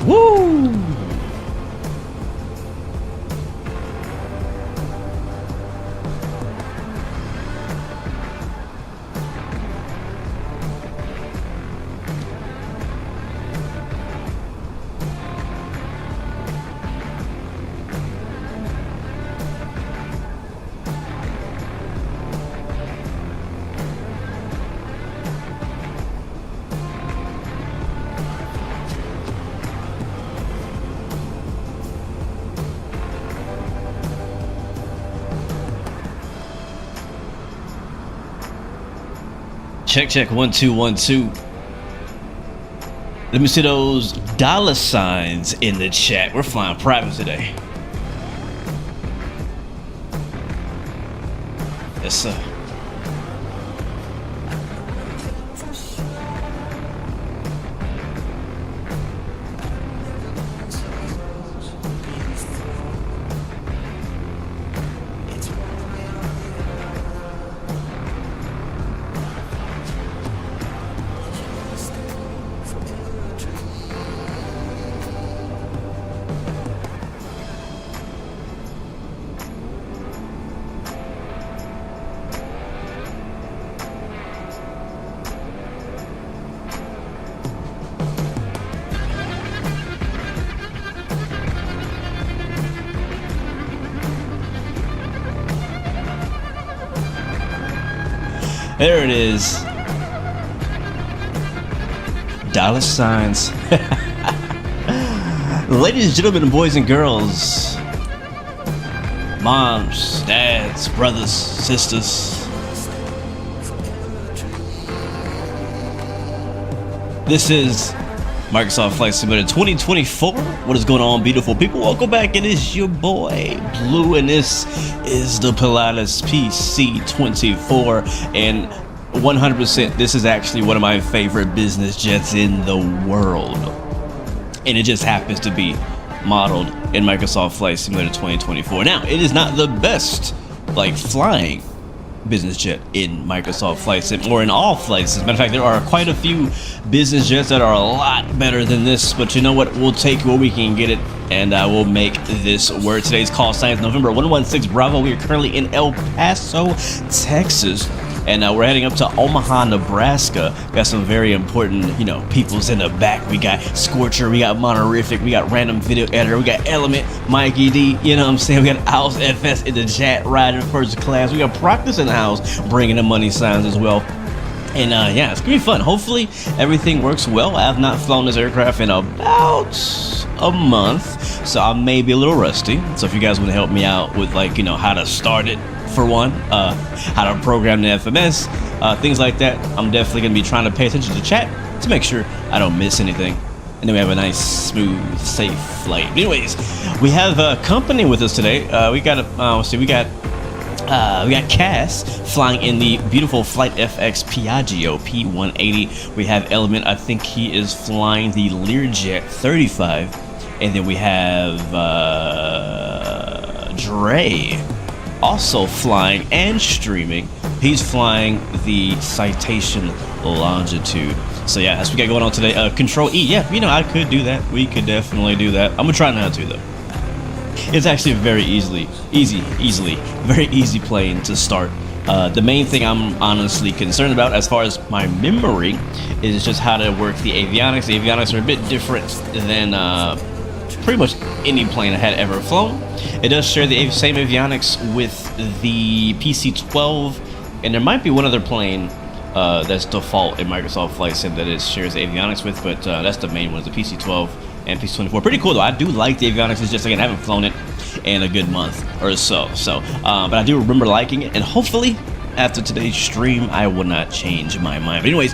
Woo! Check, check, 1 2 1 2. Let me see those dollar signs in the chat. We're flying private today. Yes, sir. There it is. Dollar signs. Ladies and gentlemen, boys and girls, moms, dads, brothers, sisters, this is Microsoft Flight Simulator 2024. What is going on, beautiful people? Welcome back. It is your boy Blue, and this is the Pilatus PC-24, and 100% this is actually one of my favorite business jets in the world, and it just happens to be modeled in Microsoft Flight Simulator 2024. Now, it is not the best like flying business jet in Microsoft Flight Sim, or in all flights. As a matter of fact, there are quite a few business jets that are a lot better than this, but you know what, we'll take where we can get it, and we'll make this work. Today's call sign is November 116 Bravo. We are currently in El Paso, Texas, and we're heading up to Omaha, Nebraska. Got some very important, you know, peoples in the back. We got Scorcher, we got Monorific, we got Random Video Editor, we got Element, Mikey D, you know what I'm saying? We got MSFS in the chat, riding first class. We got Proctus in the house, bringing the money signs as well. And yeah, it's gonna be fun. Hopefully everything works well. I have not flown this aircraft in about a month, so I may be a little rusty. So if you guys want to help me out with, like, you know, how to start it, for one, how to program the FMS, things like that, I'm definitely gonna be trying to pay attention to chat to make sure I don't miss anything. And then we have a nice, smooth, safe flight. But anyways, we have company with us today. We got let's see, we got Cass flying in the beautiful Flight FX Piaggio P180. We have Element. I think he is flying the Learjet 35, and then we have Dre also flying and streaming. He's flying the Citation Longitude. So yeah, that's what we got going on today. Control E. Yeah, you know, I could do that. We could definitely do that. I'm gonna try not to though. It's actually a very very easy plane to start. The main thing I'm honestly concerned about, as far as my memory, is just how to work the avionics. The avionics are a bit different than pretty much any plane I had ever flown. It does share the same avionics with the PC-12, and there might be one other plane that's default in Microsoft Flight Sim that it shares avionics with, but that's the main ones, the PC-12 and PC-24. Pretty cool though. I do like the avionics. It's just, again, I haven't flown it in a good month or so. But I do remember liking it, and hopefully after today's stream I will not change my mind. But anyways,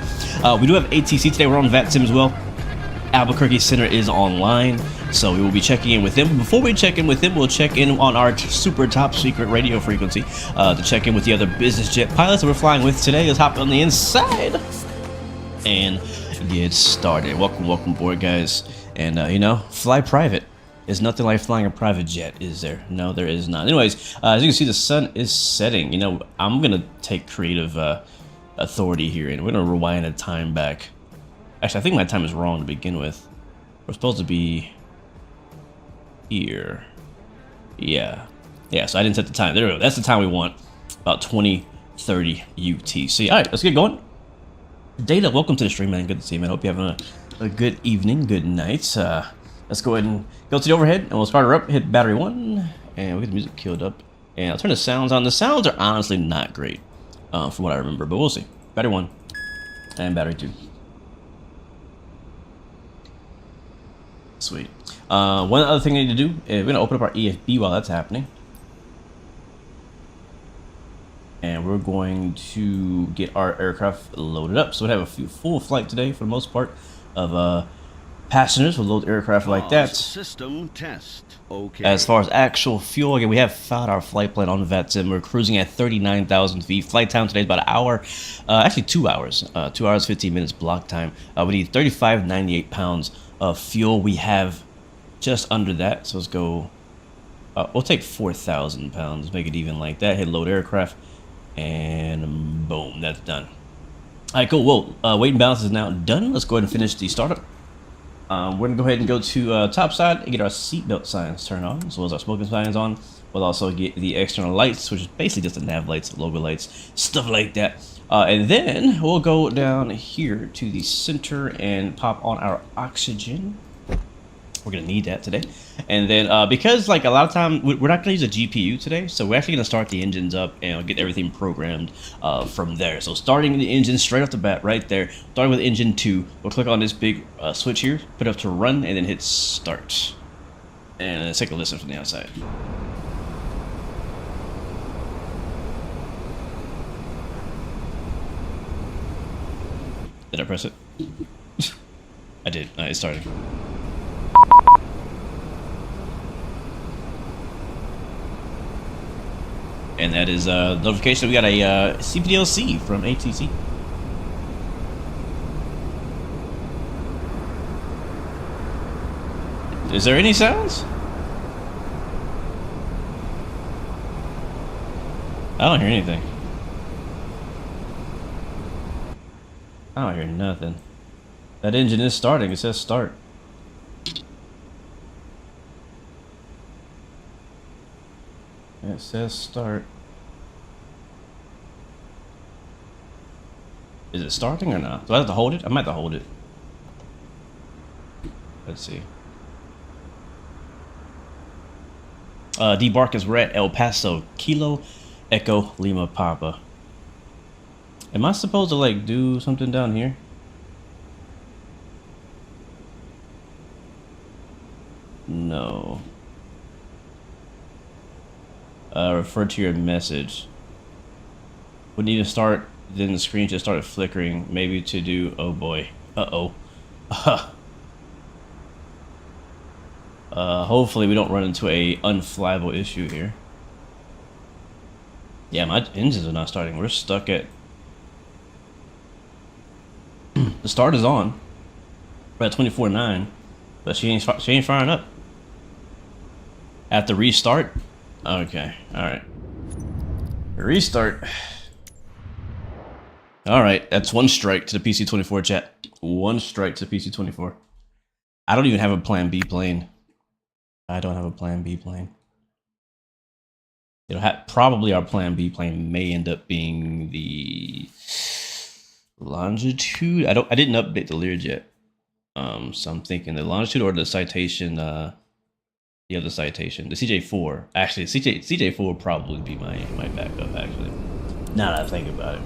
we do have ATC today. We're on VATSIM as well. Albuquerque Center is online, so we will be checking in with them. Before we check in with them, we'll check in on our super top secret radio frequency to check in with the other business jet pilots that we're flying with today. Let's hop on the inside and get started. Welcome aboard, guys. And you know, fly private. There's nothing like flying a private jet, is there? No, there is not. Anyways, as you can see, the sun is setting. You know, I'm gonna take creative authority here, and we're gonna rewind the time back. Actually, I think my time is wrong to begin with. We're supposed to be here. Yeah. Yeah, so I didn't set the time. There we go. That's the time we want. About 20:30 UTC. All right, let's get going. Data, welcome to the stream, man. Good to see you, man. Hope you're having a good evening, good night. Let's go ahead and go to the overhead, and we'll start her up. Hit battery 1, and we'll get the music queued up. And I'll turn the sounds on. The sounds are honestly not great, from what I remember, but we'll see. Battery 1, and battery 2. Sweet. One other thing I need to do is we're going to open up our EFB while that's happening. And we're going to get our aircraft loaded up. So we have a full flight today for the most part of passengers. We'll load aircraft like that. System test. Okay. As far as actual fuel, again, we have found our flight plan on VATSIM. We're cruising at 39,000 feet. Flight time today is about an hour, actually 2 hours. 2 hours, 15 minutes block time. We need 3,598 pounds of fuel. We have just under that. So let's go. We'll take 4,000 pounds, make it even like that. Hit load aircraft. And boom, that's done. All right, cool. Well, weight and balance is now done. Let's go ahead and finish the startup. We're gonna go ahead and go to top side and get our seatbelt signs turned on, as well as our smoking signs on. We'll also get the external lights, which is basically just the nav lights, logo lights, stuff like that. And then we'll go down here to the center and pop on our oxygen. We're gonna need that today. And then because like a lot of time we're not gonna use a GPU today, so we're actually gonna start the engines up and get everything programmed from there. So starting the engine straight off the bat right there, starting with engine 2, we'll click on this big switch here, put it up to run, and then hit start. And let's take a listen from the outside. Did I press it? I did. It's starting. And that is notification. We got a CPDLC from ATC. Is there any sounds? I don't hear anything. I don't hear nothing. That engine is starting. It says start. It says start. Is it starting or not? Do I have to hold it? I might have to hold it. Let's see. Debark is we're at El Paso, Kilo Echo Lima Papa. Am I supposed to like do something down here? No. Refer to your message. We need to start, then the screen just started flickering. Maybe to do, oh boy. Uh-oh. Hopefully we don't run into a unflyable issue here. Yeah, my engines are not starting. We're stuck at... The start is on. We're at 24.9. But she ain't firing up. I have to restart? Okay, alright. Restart. Alright, that's one strike to the PC-24 chat. One strike to the PC-24. I don't even have a plan B plane. I don't have a plan B plane. Probably our plan B plane may end up being the longitude. I didn't update the LIAN yet. So I'm thinking the longitude or the citation, the other citation, the CJ4. Actually, CJ4 will probably be my backup, actually. Now that I think about it.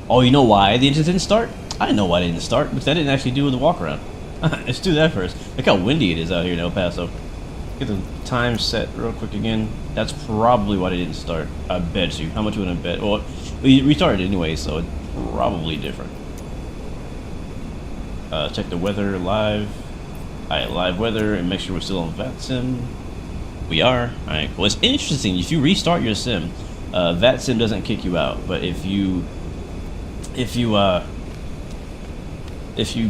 Oh, you know why the engine didn't start? I know why they didn't start, because I didn't actually do the walk around. Let's do that first. Look how windy it is out here in El Paso. Get the time set real quick again. That's probably why they didn't start. I bet you. How much would I bet? Well, we restarted anyway, so it's probably different. Check the weather live. Alright, live weather, and make sure we're still on VATSIM. We are. Alright, cool. It's interesting. If you restart your sim, VATSIM doesn't kick you out, but if you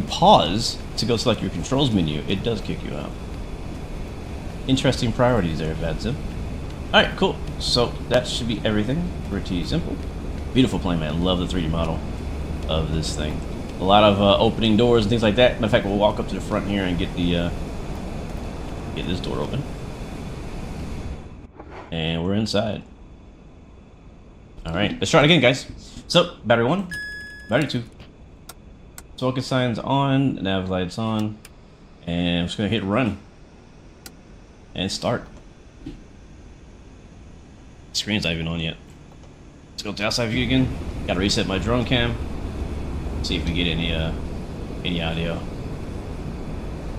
pause to go select your controls menu, it does kick you out. Interesting priorities there, VATSIM. Alright, cool. So that should be everything. Pretty simple. Beautiful plane, man. Love the 3D model of this thing. A lot of opening doors and things like that. Matter of fact, we'll walk up to the front here and get the Get this door open. And we're inside. Alright, let's try it again, guys. So, battery 1, battery 2. Focus signs on, nav lights on. And I'm just gonna hit run. And start. Screen's not even on yet. Let's go to outside view again. Gotta reset my drone cam. See if we get any audio.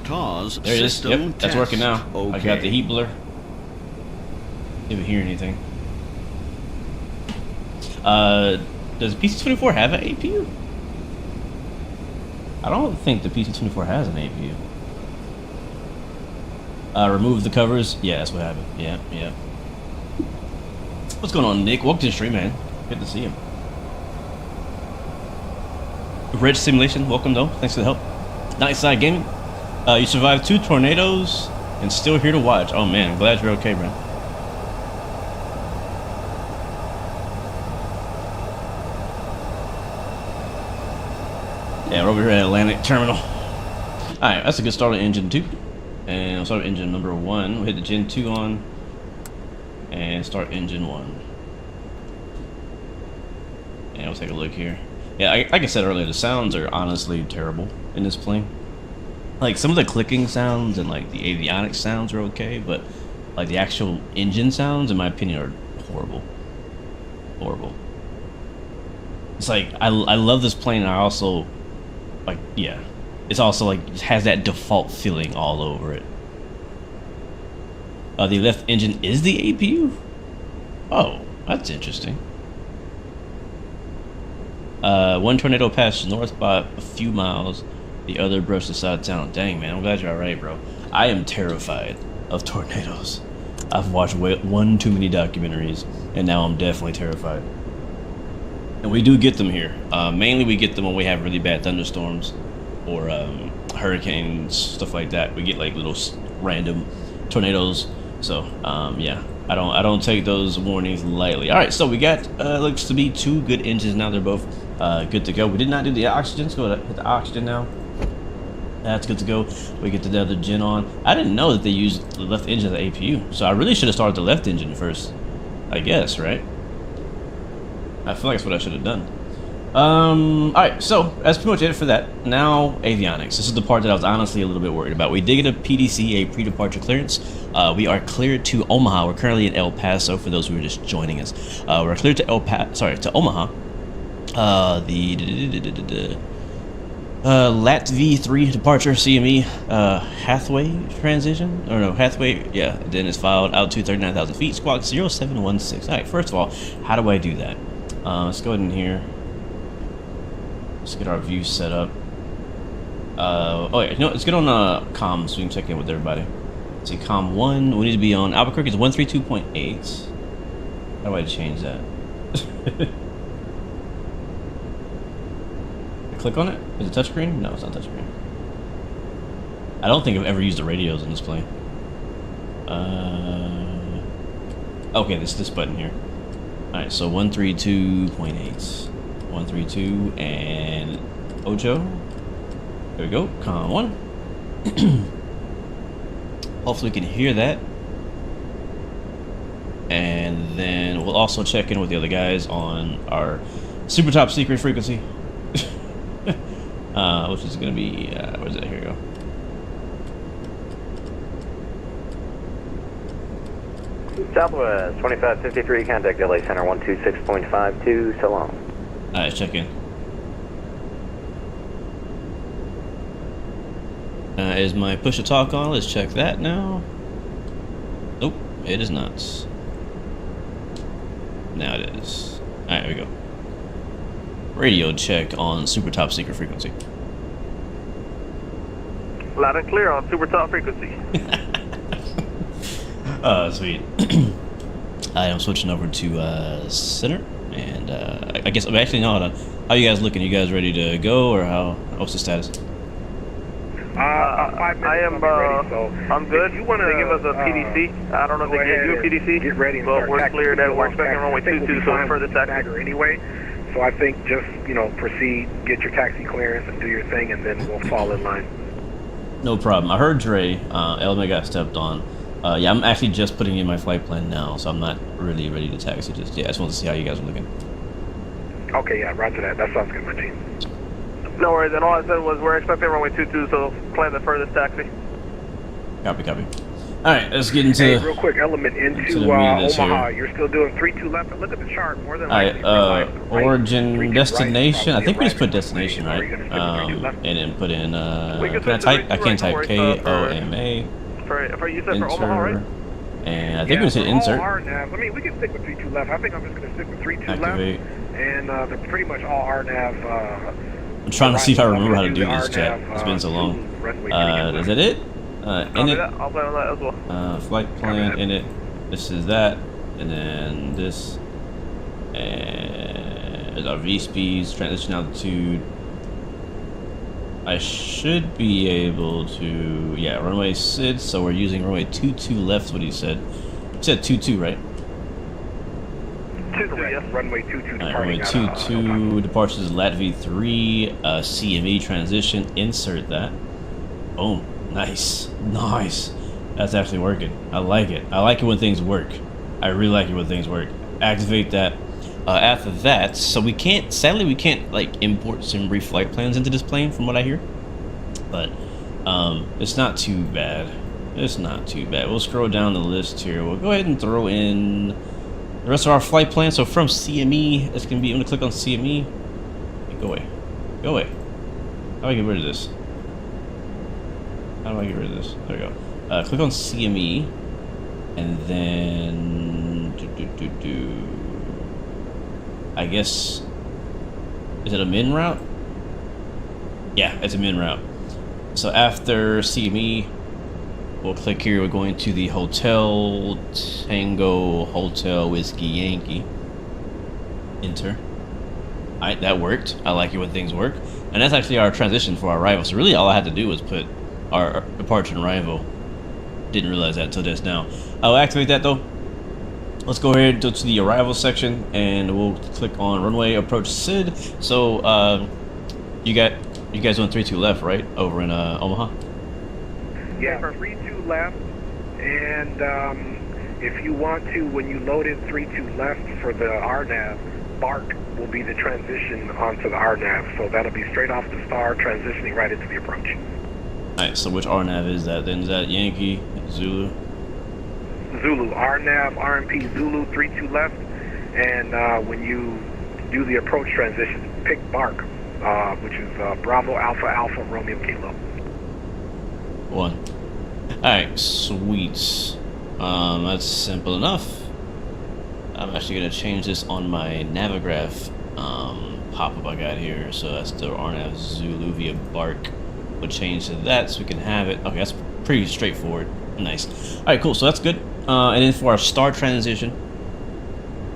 TOS there it is. Yep, that's working now. Okay. I got the heat blur. Didn't hear anything. Does PC-24 have an APU? I don't think the PC-24 has an APU. Remove the covers. Yeah, that's what happened. Yeah. What's going on, Nick? Welcome to the stream, man. Good to see you. Red Simulation, welcome though. Thanks for the help. Nightside Gaming. You survived 2 tornadoes and still here to watch. Oh man, glad you're okay, man. Yeah, we're over here at Atlantic Terminal. Alright, that's a good start on engine 2. And we'll start with engine number 1. We'll hit the Gen 2 on. And start engine 1. And we'll take a look here. Yeah, like I said earlier, the sounds are honestly terrible in this plane. Like, some of the clicking sounds and like the avionics sounds are okay, but like the actual engine sounds, in my opinion, are horrible. Horrible. It's like, I love this plane, and I also, like, yeah. It's also like, it has that default feeling all over it. The left engine is the APU? Oh, that's interesting. One tornado passed north by a few miles. The other brushed the side of town. Dang, man, I'm glad you're alright, bro. I am terrified of tornadoes. I've watched one too many documentaries, and now I'm definitely terrified. And we do get them here. Mainly we get them when we have really bad thunderstorms or hurricanes, stuff like that. We get like little random tornadoes. So yeah, I don't take those warnings lightly. All right, so we got looks to be 2 good engines now. They're both good to go. We did not do the oxygen, so we'll hit the oxygen now. That's good to go. We get the other gen on. I didn't know that they used the left engine as the APU, so I really should have started the left engine first, I guess, right? I feel like that's what I should have done. Alright, so that's pretty much it for that. Now, avionics. This is the part that I was honestly a little bit worried about. We did get a PDC, a pre-departure clearance. We are cleared to Omaha. We're currently in El Paso for those who are just joining us. We're cleared to to Omaha. LAT V3 departure CME Hathaway transition, or no, Hathaway, yeah, then it's filed out to 39,000 feet, squawk 0716. Alright, first of all, how do I do that? Let's go ahead in here. Let's get our view set up. Oh yeah, no, let's get on comms so we can check in with everybody. Let's see, comm 1, we need to be on Albuquerque is 132.8. How do I change that? Click on it? Is it touchscreen? No, it's not touchscreen. I don't think I've ever used the radios in this plane. Okay, this button here. Alright, so 132.8. 132 and Ocho. There we go, comm 1. Hopefully we can hear that. And then we'll also check in with the other guys on our super top secret frequency. Which is going to be, where's that? Here we go. Southwest 2553, contact LA Center 126.52, so long. Alright, check in. Is my push to talk on? Let's check that now. Nope, it is not. Now it is. Alright, here we go. Radio check on super top secret frequency. Loud and clear on super top frequency. Sweet. I am switching over to center, and I guess actually no. Hold on. How you guys looking? You guys ready to go, or how? What's the status? I am. I'm good. You want to give us a PDC? I don't know if they gave you a PDC. Get ready, but we're clear that we're expecting runway 22, so further taxi. Anyway, so I think just proceed, get your taxi clearance, and do your thing, and then we'll fall in line. No problem. I heard Dre. Element got stepped on. Yeah, I'm actually just putting in my flight plan now, so I'm not really ready to taxi just yet. I just want to see how you guys are looking. Okay, yeah, roger that. That sounds good, my team. No worries, and all I said was we're expecting runway 22, so plan the furthest taxi. Copy, copy. All right, let's get into. Hey, real quick, Element into the meat of this Omaha. here. You're still doing 3-2 left. But look at the chart. More than All likely. right, right, origin, 3-2 destination. right, I think we just put probably destination, right. right? Are you gonna stick with 3-2 left? And then put in. We can Can I switch to type? I 3-2 can't right, type no worries, KOMA. For you said for Omaha, right? Enter. And I think we just hit for all insert. RNAV, I mean, we can stick with 3-2 left. I think I'm just going to stick with 3-2 Activate. left. And they're pretty much all RNAV. I'm trying to see if I remember how to I'm do gonna this, the chat. RNAV, It's been so long. runway Is that it? In it. I'll play on that as well. Flight plan in it. This is that, and then this, and our V speeds, transition altitude. I should be able to, yeah, runway SID. So we're using runway 22 left. What he said. He said 22, right? 22, yes. Runway 22 All right, runway departing out of 22 departures Latvi 3, CME transition. Insert that. Boom. Nice. Nice. That's actually working. I like it. I like it when things work. I really like it when things work. Activate that. After that, so we can't, sadly we can't like import some brief flight plans into this plane from what I hear. But it's not too bad. It's not too bad. We'll scroll down the list here. We'll go ahead and throw in the rest of our flight plan. So from CME, it's gonna be, I'm gonna click on CME. Go away. Go away. How do I get rid of this? How do I get rid of this? There we go. Click on CME, and then I guess, is it a min route? Yeah, it's a min route. So after CME, we'll click here. We're going to the Hotel Tango Hotel Whiskey Yankee. Enter. Alright, that worked. I like it when things work. And that's actually our transition for our arrival. So really all I had to do was put our departure and arrival. Didn't realize that until just now. I'll activate that though. Let's go ahead and go to the arrival section and we'll click on runway approach SID. So you guys doing 3-2 left, right? Over in Omaha? Yeah, 3-2 left. And if you want to, when you load in 3-2 left for the RNAV, BARC will be the transition onto the RNAV. So that'll be straight off the star, transitioning right into the approach. Alright, so which RNAV is that then? Is that Yankee, Zulu? Zulu, RNAV, RMP, Zulu, 3-2 left. And when you do the approach transition, pick BARC, which is Bravo, Alpha, Alpha, Romeo, Kilo. 1. Alright, sweet. That's simple enough. I'm actually going to change this on my Navigraph pop-up I got here. So that's the RNAV Zulu via BARC. We'll change to that so we can have it. Okay, that's pretty straightforward. Nice. Alright, cool. So that's good. And then for our star transition,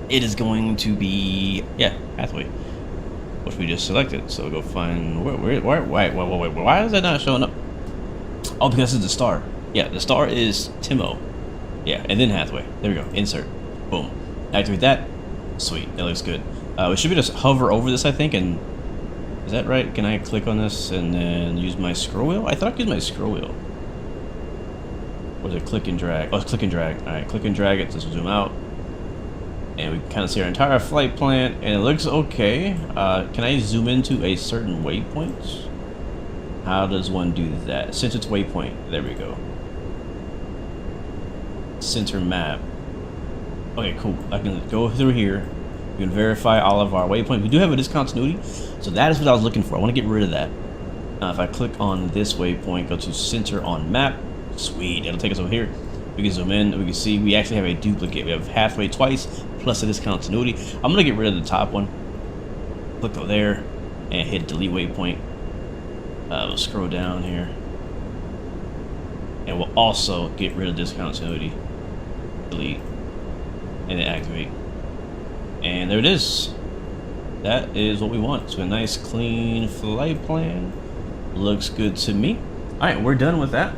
it is going to be, yeah, pathway, which we just selected. So we'll go find, why is that not showing up? Oh, because it's the star. Yeah, the star is Timo. Yeah, and then Hathaway. There we go. Insert. Boom. Activate that. Sweet. That looks good. We should be just hover over this, I think, and is that right? Can I click on this and then use my scroll wheel? I thought I could use my scroll wheel. Or is it click and drag? Oh, it's click and drag. Alright, click and drag it to zoom out. And we can kind of see our entire flight plan, and it looks okay. Can I zoom into a certain waypoint? How does one do that? Center to waypoint. There we go. Center map. Okay, cool. I can go through here. We can verify all of our waypoints. We do have a discontinuity, so that is what I was looking for. I want to get rid of that. If I click on this waypoint, go to center on map. Sweet. It'll take us over here. We can zoom in. We can see we actually have a duplicate. We have halfway twice plus a discontinuity. I'm going to get rid of the top one. Click over there and hit delete waypoint. We'll scroll down here. And we'll also get rid of discontinuity. Delete. And then activate. And there it is. That is what we want. So a nice clean flight plan. Looks good to me. Alright, we're done with that.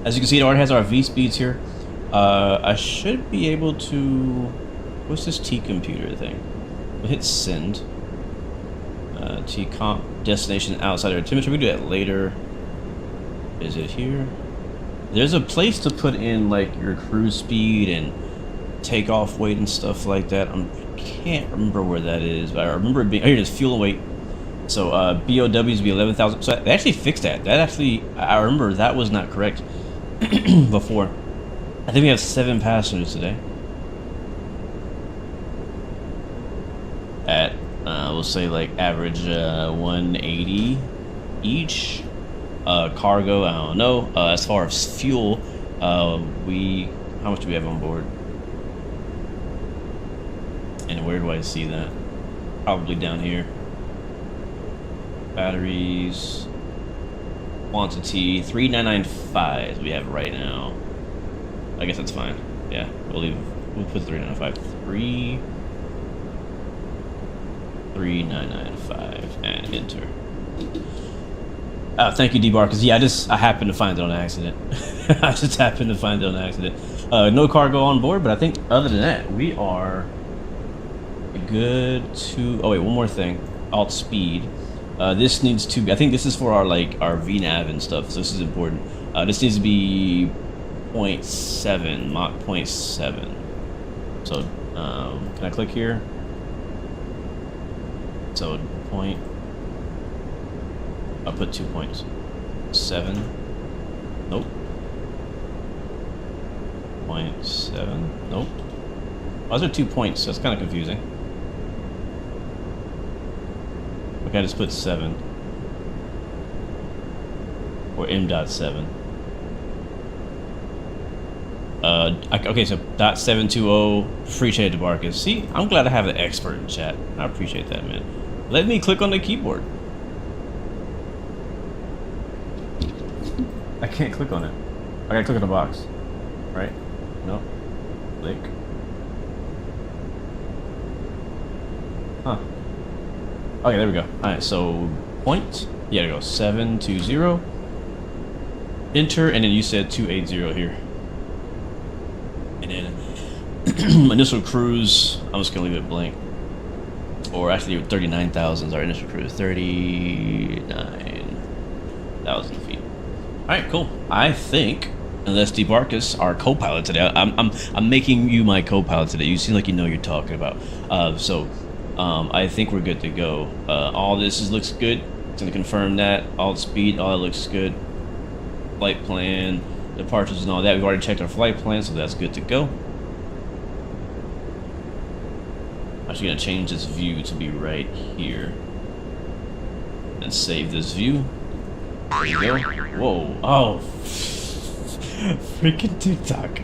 As you can see, it already has our V speeds here. I should be able to... What's this T computer thing? We'll hit send. T-comp destination outside our temperature. We do that later. Is it here? There's a place to put in like your cruise speed and takeoff weight and stuff like that. I can't remember where that is, but I remember it being. Oh, here it is, fuel and weight. So BOWs be 11,000. So they actually fixed that. That actually, I remember that was not correct before. I think we have 7 passengers today. At we'll say like average 180 each. Cargo, I don't know. As far as fuel, how much do we have on board? And where do I see that? Probably down here. Batteries, quantity 3995 we have right now. I guess that's fine. Yeah, we'll put 3995. 3995 and enter. Thank you, D-Bar, because yeah, I happened to find it on accident. I just happened to find it on accident. No cargo on board, but I think other than that, we are good to. Oh wait, one more thing. Alt speed. This needs to be. I think this is for our our VNav and stuff. So this is important. This needs to be 0.7, Mach 0.7. So can I click here? So point. I'll put 2.7. Nope. 0.7. Nope. Those are 2 points. That's kind of confusing. Okay, I just put 7. Or M.7. Okay, so .720. Appreciate it, Debarcus. See, I'm glad I have an expert in chat. I appreciate that, man. Let me click on the keyboard. I can't click on it. I gotta click on the box. Right? No. Click. Huh. Okay, there we go. Alright, so point. Yeah, there we go. 720. Enter, and then you said 280 here. And then initial cruise, I'm just gonna leave it blank. Or actually 39,000 is our initial cruise. 39,000 feet. Alright, cool. I think, unless DeBarcus, our co-pilot today, I'm making you my co-pilot today. You seem like you know what you're talking about. I think we're good to go. All this looks good. It's gonna confirm that. Alt speed, all that looks good. Flight plan, departures and all that. We've already checked our flight plan, so that's good to go. Actually gonna change this view to be right here. And save this view. There you go. Whoa. Oh. Freaking TikTok.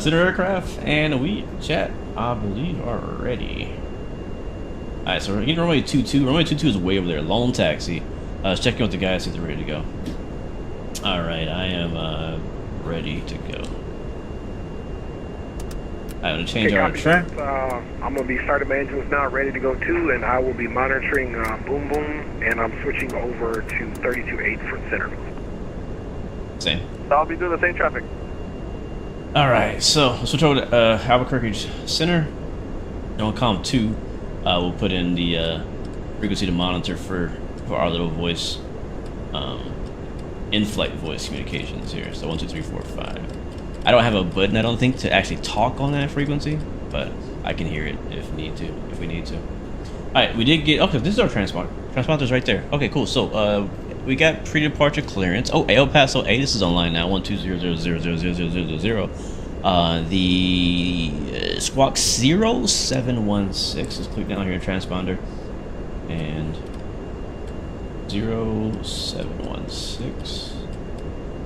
Center aircraft, and we, chat, I believe, are ready. Alright, so we're getting runway 22. Runway 22 is way over there. Lone taxi. Let's check in with the guys, see if they're ready to go. Alright, I am ready to go. I'm going to change our track. I'm going to be starting my engines now, ready to go too, and I will be monitoring boom boom, and I'm switching over to 32.8 for center. Same. I'll be doing the same traffic. Alright, so we'll switch over to Albuquerque Center. And on COM 2, we'll put in the frequency to monitor for our little voice, in-flight voice communications here. So 1, 2, 3, 4, 5. I don't have a button, I don't think, to actually talk on that frequency, but I can hear it if we need to. Alright, we did get, okay, this is our transponder. Transponder's right there. Okay, cool. So, we got pre-departure clearance. Oh, El Paso A, this is online now, 12000000000. The Squawk 0716 is clicked down here in transponder. And 0716.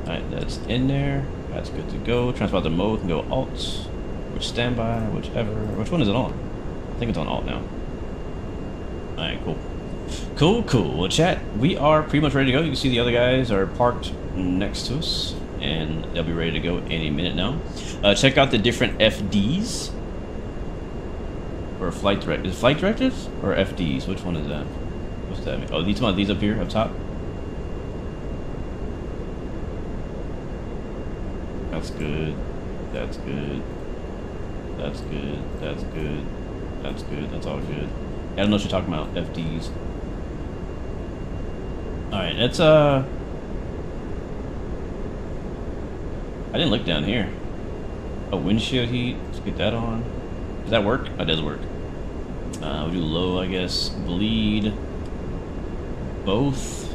Alright, that's in there. That's good to go. Transponder mode can go alt or standby, whichever. Which one is it on? I think it's on alt now. Alright, cool. Cool. Well, chat, we are pretty much ready to go. You can see the other guys are parked next to us, and they'll be ready to go any minute now. Check out the different FDs. Or flight directives. Flight directives or FDs? Which one is that? What's that mean? Oh, these up here, up top. That's good. That's good. That's good. That's good. That's good. That's all good. I don't know what you're talking about. FDs. Alright, let's I didn't look down here. Oh, windshield heat. Let's get that on. Does that work? That does work. We'll do low, I guess. Bleed. Both.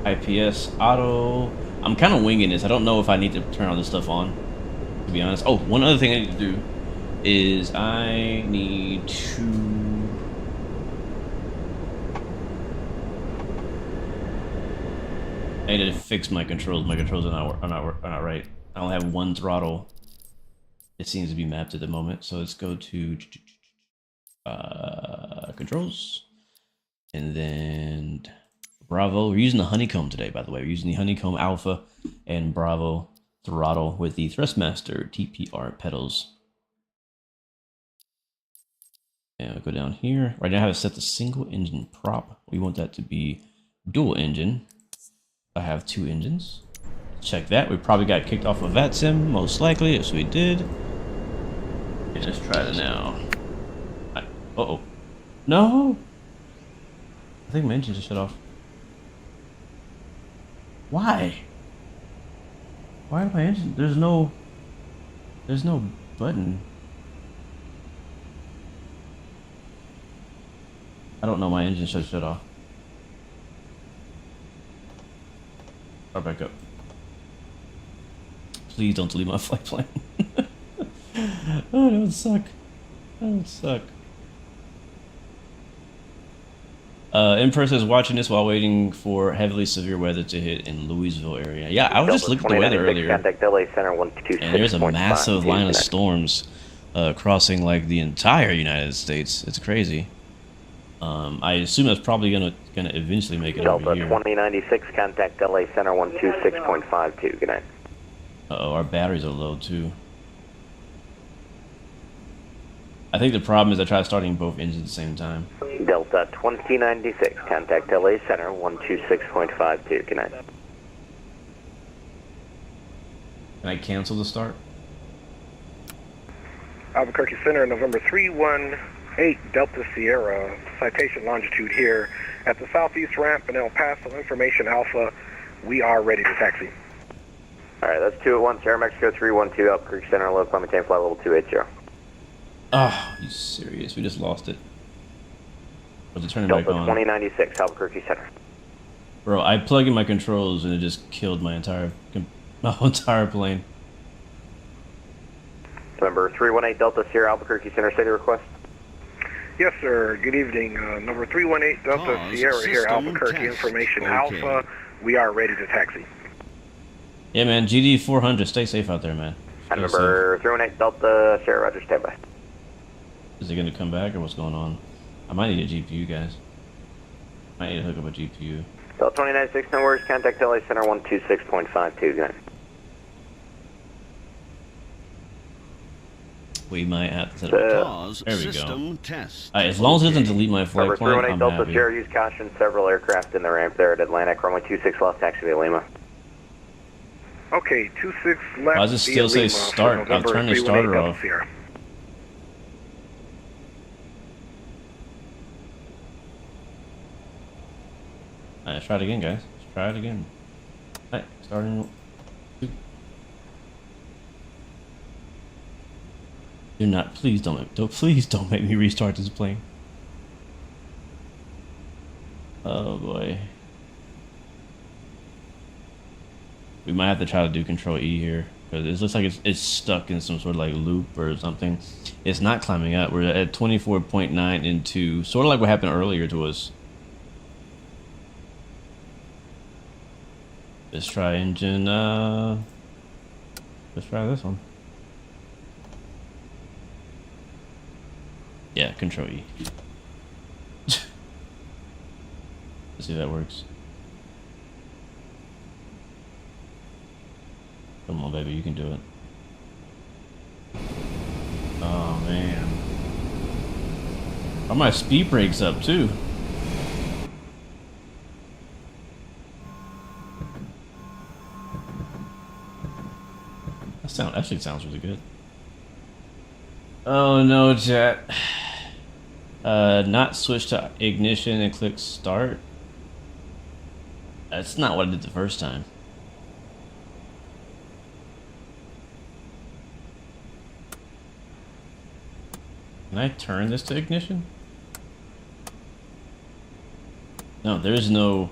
IPS auto. I'm kind of winging this. I don't know if I need to turn all this stuff on, to be honest. Oh, one other thing I need to do is I need to... I need to fix my controls. My controls are not right. I only have one throttle. It seems to be mapped at the moment. So let's go to controls, and then Bravo. We're using the Honeycomb today, by the way. We're using the Honeycomb Alpha and Bravo throttle with the Thrustmaster TPR pedals. And we'll go down here. Right now I have it set to single engine prop. We want that to be dual engine. I have 2 engines. Check that. We probably got kicked off of VATSIM, most likely. Yes, we did. Okay, let's try it now. Uh-oh. No! I think my engine just shut off. Why? Why did my engine... There's no button. I don't know, my engine should shut off. Start back up. Please don't delete my flight plan. Oh, that would suck. That would suck. Empress is watching this while waiting for heavily severe weather to hit in Louisville area. Yeah, I was just looking at the weather earlier. And there's a massive line of storms crossing like the entire United States. It's crazy. I assume that's probably gonna eventually make it over here. Delta 2096, contact LA Center 126.52. Good night. Uh-oh, our batteries are low too. I think the problem is I tried starting both engines at the same time. Delta 2096, contact LA Center 126.52. Good night. Can I cancel the start? Albuquerque Center, November 318 Delta Sierra, citation longitude here at the southeast ramp in El Paso, information Alpha, we are ready to taxi. Alright, that's 281 Sierra Mexico 312 Albuquerque Center, low climb maintain flight level 280. Oh, you serious? We just lost it. Was it turning Delta back on? 2096 Albuquerque Center. Bro, I plugged in my controls and it just killed my entire plane. November 318 Delta Sierra Albuquerque Center, state request. Yes, sir. Good evening. Number 318 Delta Sierra here, Albuquerque, information Alpha, we are ready to taxi. Yeah, man. GD 400. Stay safe out there, man. Number 318 Delta Sierra, roger, standby. Is it going to come back or what's going on? I might need a GPU, guys. Might need to hook up a GPU. Delta 2096, no worries. Contact LA Center 126.52. Good night. We might have to set up Pause. There we go. System test. As long as it doesn't delete my flight Number plan, 318 I'm Delta happy. Sierra, use caution. Several aircraft in the ramp there at Atlantic. Runway 26 left, taxi via Lima. Okay, 26 left. Why does it still say start? I've turned the starter off. Alright, try it again, guys. Let's try it again. Alright, starting. Do not, please don't make me restart this plane. Oh boy. We might have to try to do Control E here because it looks like it's stuck in some sort of like loop or something. It's not climbing up. We're at 24.9 into sort of like what happened earlier to us. Let's try engine. Let's try this one. Yeah, Control E. Let's see if that works. Come on, baby, you can do it. Oh, man. Oh, my speed brake's up, too. That actually sounds really good. Oh, no, chat. Not switch to ignition and click start. That's not what I did the first time. Can I turn this to ignition? No, there is no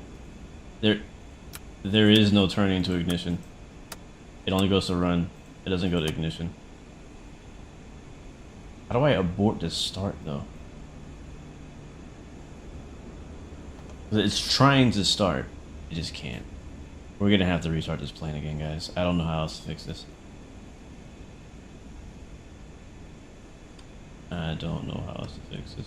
turning to ignition. It only goes to run. It doesn't go to ignition. How do I abort this start though? It's trying to start. It just can't. We're gonna have to restart this plane again, guys. I don't know how else to fix this. I don't know how else to fix this.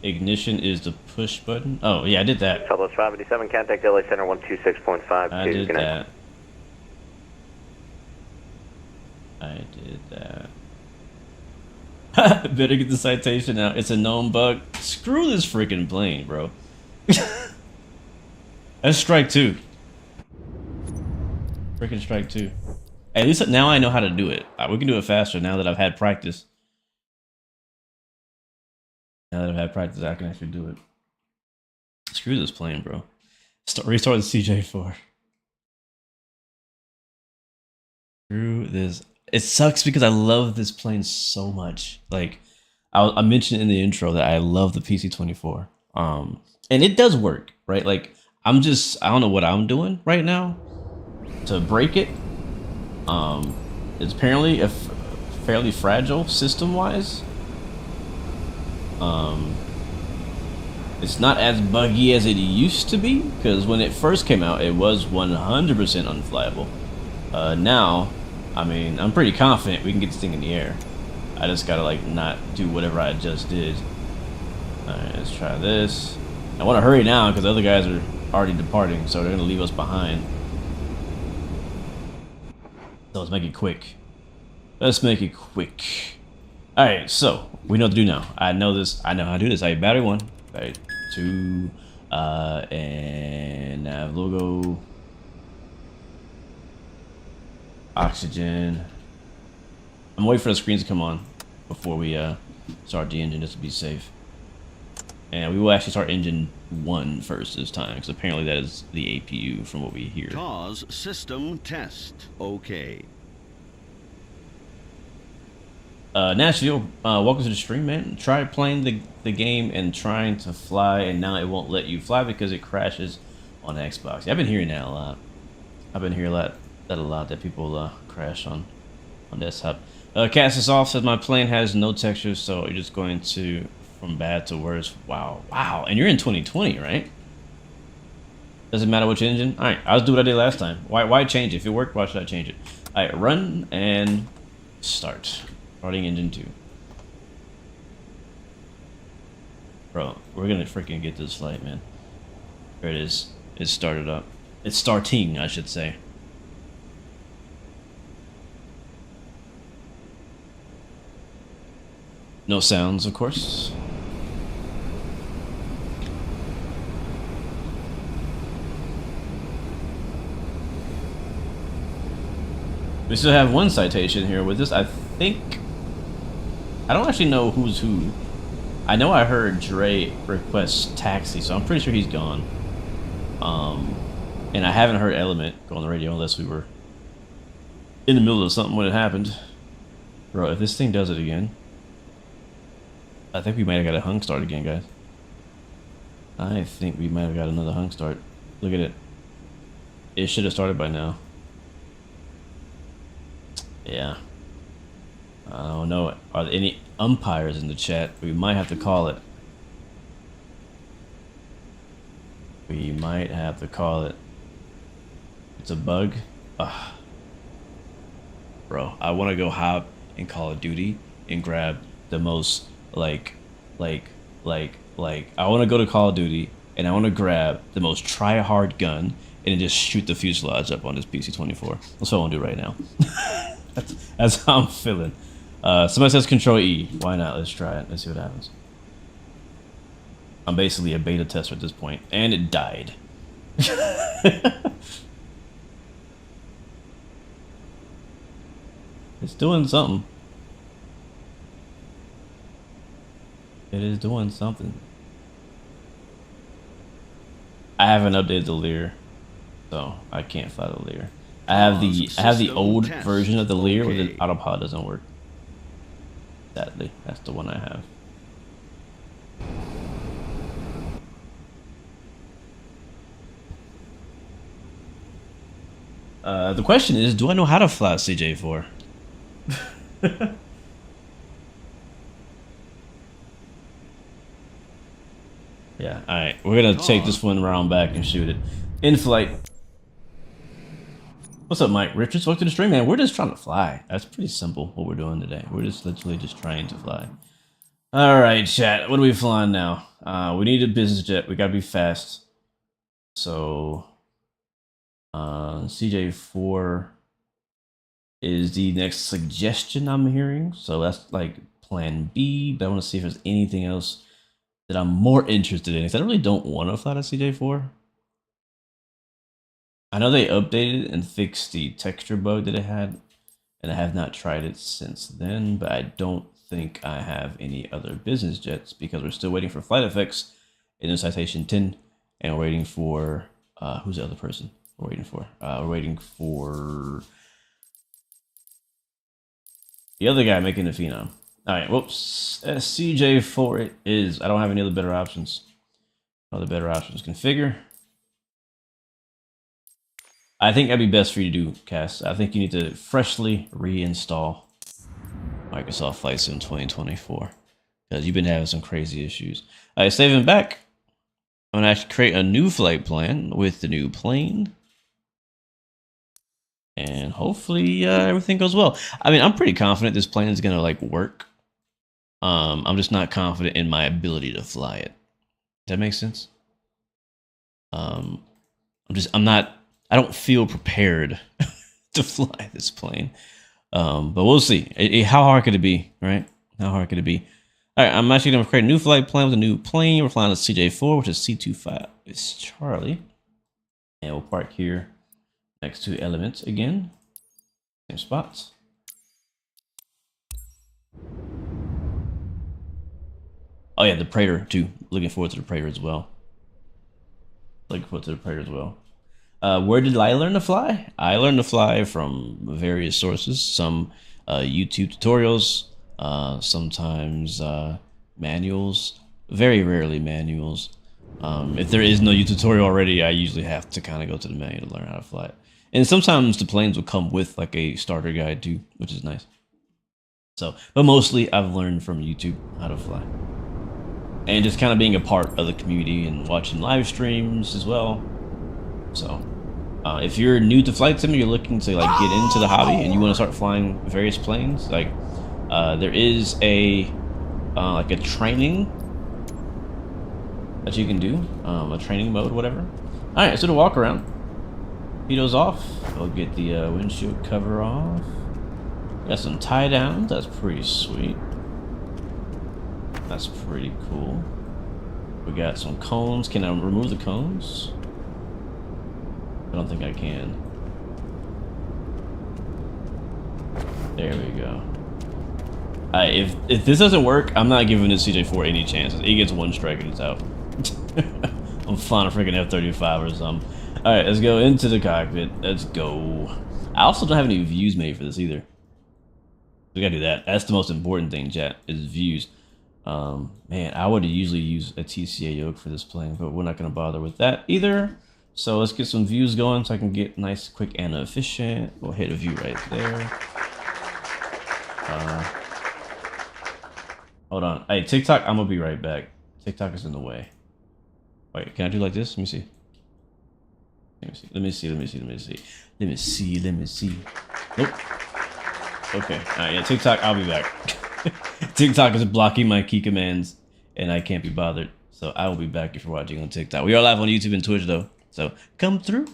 Ignition is the push button. Oh, yeah, I did that. Southwest 587, contact LA Center 126.52. I did Good night. that. I did that. Better get the citation out. It's a known bug. Screw this freaking plane, bro. That's strike 2. Freaking strike 2. At least now I know how to do it. We can do it faster now that I've had practice. Now that I've had practice, I can actually do it. Screw this plane, bro. Restart the CJ4. Screw this. It sucks because I love this plane so much. Like, I mentioned in the intro that I love the PC-24. And it does work, right? Like, I don't know what I'm doing right now to break it. It's apparently a fairly fragile system-wise. It's not as buggy as it used to be, because when it first came out, it was 100% unflyable. Now, I mean, I'm pretty confident we can get this thing in the air. I just gotta, like, not do whatever I just did. Alright, let's try this. I want to hurry now, because the other guys are already departing, so they're gonna leave us behind. So let's make it quick. Let's make it quick. Alright, so we know what to do now. I know this. I know how to do this. Alright, battery 1, battery 2, and nav logo, oxygen. I'm waiting for the screens to come on before we start the engine, just to be safe. And we will actually start engine 1 first this time, because apparently that is the APU from what we hear. Cause system test. Okay. Nashville, welcome to the stream, man. Try playing the game and trying to fly, and now it won't let you fly because it crashes on Xbox. Yeah, I've been hearing that a lot. I've been hearing that a lot, that people crash on desktop. Cast this off says my plane has no texture, so you're just going to from bad to worse. Wow, wow. And you're in 2020, right? Doesn't matter which engine. All right, I'll do what I did last time. Why change it? If it worked, why should I change it? All right, run and start. Starting engine 2. Bro, we're gonna freaking get this flight, man. There it is. It started up. It's starting, I should say. No sounds, of course. We still have one citation here with this. I think... I don't actually know who's who. I know I heard Dre request taxi, so I'm pretty sure he's gone. And I haven't heard Element go on the radio unless we were in the middle of something when it happened. Bro, if this thing does it again... I think we might have got a hung start again, guys. I think we might have got another hung start. Look at it. It should have started by now. Yeah. I don't know. Are there any umpires in the chat? We might have to call it. We might have to call it. It's a bug. Ugh. Bro, I want to go hop in Call of Duty and grab the most... I want to go to Call of Duty and I want to grab the most try-hard gun and just shoot the fuselage up on this PC-24. That's what I want to do right now. that's how I'm feeling. Somebody says Control E. Why not? Let's try it. Let's see what happens. I'm basically a beta tester at this point, and it died. It's doing something. It is doing something. I haven't updated the Lear, so I can't fly the Lear. I have the old version of the Lear where the autopilot doesn't work. Sadly, that's the one I have. The question is, do I know how to fly CJ4? Yeah, alright. We're gonna take this one around back and shoot it. In flight. What's up, Mike? Richards, welcome to the stream, man. We're just trying to fly. That's pretty simple what we're doing today. We're just literally just trying to fly. Alright, chat. What are we flying now? We need a business jet. We gotta be fast. So CJ4 is the next suggestion I'm hearing. So that's like plan B, but I want to see if there's anything else that I'm more interested in, because I really don't want to fly the CJ4. I know they updated and fixed the texture bug that it had, and I have not tried it since then, but I don't think I have any other business jets because we're still waiting for flight effects in the Citation 10, and we're waiting for, who's the other person we're waiting for? We're waiting for the other guy making the Phenom. Alright, whoops. CJ4 it is. I don't have any other better options. Other better options. Configure. I think that'd be best for you to do, Cass. I think you need to freshly reinstall Microsoft Flight Sim 2024. Because you've been having some crazy issues. Alright, saving back. I'm going to actually create a new flight plan with the new plane. And hopefully everything goes well. I mean, I'm pretty confident this plane is going to like work. I'm just not confident in my ability to fly it. Does that make sense? I don't feel prepared to fly this plane. But we'll see. How hard could it be, right? How hard could it be? All right, I'm actually going to create a new flight plan with a new plane. We're flying a CJ4, which is C25. It's Charlie. And we'll park here next to Elements again. Same spots. Oh yeah, the Praetor too. Looking forward to the Praetor as well. Where did I learn to fly? I learned to fly from various sources. Some YouTube tutorials, sometimes manuals, very rarely manuals. If there is no YouTube tutorial already, I usually have to kind of go to the manual to learn how to fly it. And sometimes the planes will come with like a starter guide too, which is nice. So, but mostly I've learned from YouTube how to fly. And just kind of being a part of the community and watching live streams as well. So, if you're new to flight sim, you're looking to like get into the hobby and you want to start flying various planes, like there is a like a training that you can do, a training mode, whatever. All right, so to walk around, torpedoes off. I'll get the windshield cover off. Got some tie downs. That's pretty sweet. That's pretty cool. We got some cones. Can I remove the cones? I don't think I can. There we go. If this doesn't work, I'm not giving this CJ4 any chances. He gets one strike and it's out. I'm flying a freaking F-35 or something. Alright, let's go into the cockpit. Let's go. I also don't have any views made for this either. We gotta do that. That's the most important thing, chat, is views. Man, I would usually use a TCA yoke for this plane, but we're not gonna bother with that either. So let's get some views going so I can get nice, quick, and efficient. We'll hit a view right there. Hold on. Hey, TikTok, I'm gonna be right back. TikTok is in the way. Wait, can I do like this? Let me see. Let me see. Nope. Okay. Alright, yeah, TikTok, I'll be back. TikTok is blocking my key commands, and I can't be bothered. So I will be back if you're watching on TikTok. We are live on YouTube and Twitch, though. So come through.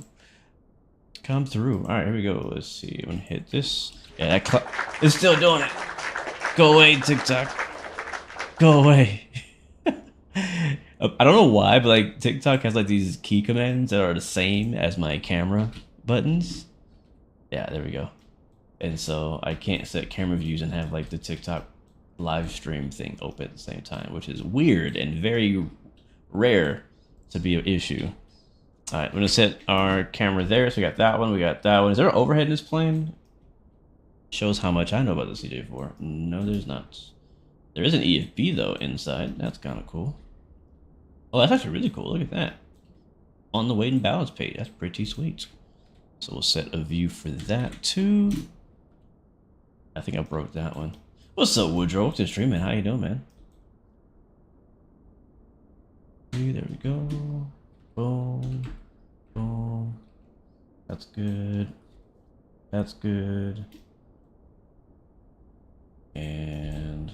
Come through. Alright, here we go. Let's see. I'm gonna hit this. Yeah, that it's still doing it. Go away, TikTok. Go away. I don't know why, but like TikTok has like these key commands that are the same as my camera buttons. Yeah, there we go. And so I can't set camera views and have like the TikTok live stream thing open at the same time, which is weird and very rare to be an issue. All right, I'm gonna set our camera there. So we got that one, we got that one. Is there an overhead in this plane? Shows how much I know about the CJ4. No, there's not. There is an EFB though inside. That's kind of cool. Oh, that's actually really cool. Look at that. On the weight and balance page. That's pretty sweet. So we'll set a view for that too. I think I broke that one. What's up, Woodrow? Welcome to streaming. How you doing, man? There we go. Boom. Boom. That's good. That's good. And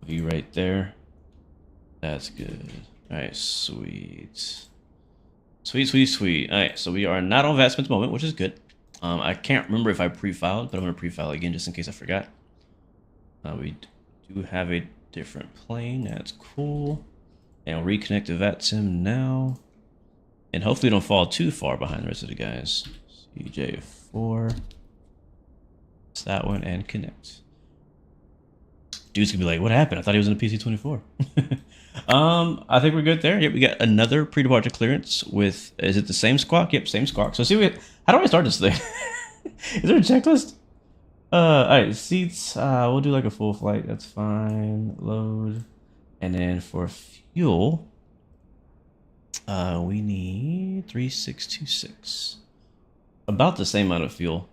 view right there. That's good. Alright, sweet. Sweet, sweet, sweet. Alright, so we are not on VATSIM at the moment, which is good. I can't remember if I pre-filed, but I'm going to pre-file again just in case I forgot. We do have a different plane. That's cool. And I'll reconnect to VATSIM now. And hopefully don't fall too far behind the rest of the guys. CJ4. It's that one and connect. Dude's gonna be like, what happened? I thought he was in a PC-24. I think we're good there. Yep, we got another pre-departure clearance with, is it the same squawk? Yep, same squawk. So see, how do I start this thing? Is there a checklist? Alright, seats, we'll do like a full flight, that's fine. Load. And then for fuel, we need 3626. About the same amount of fuel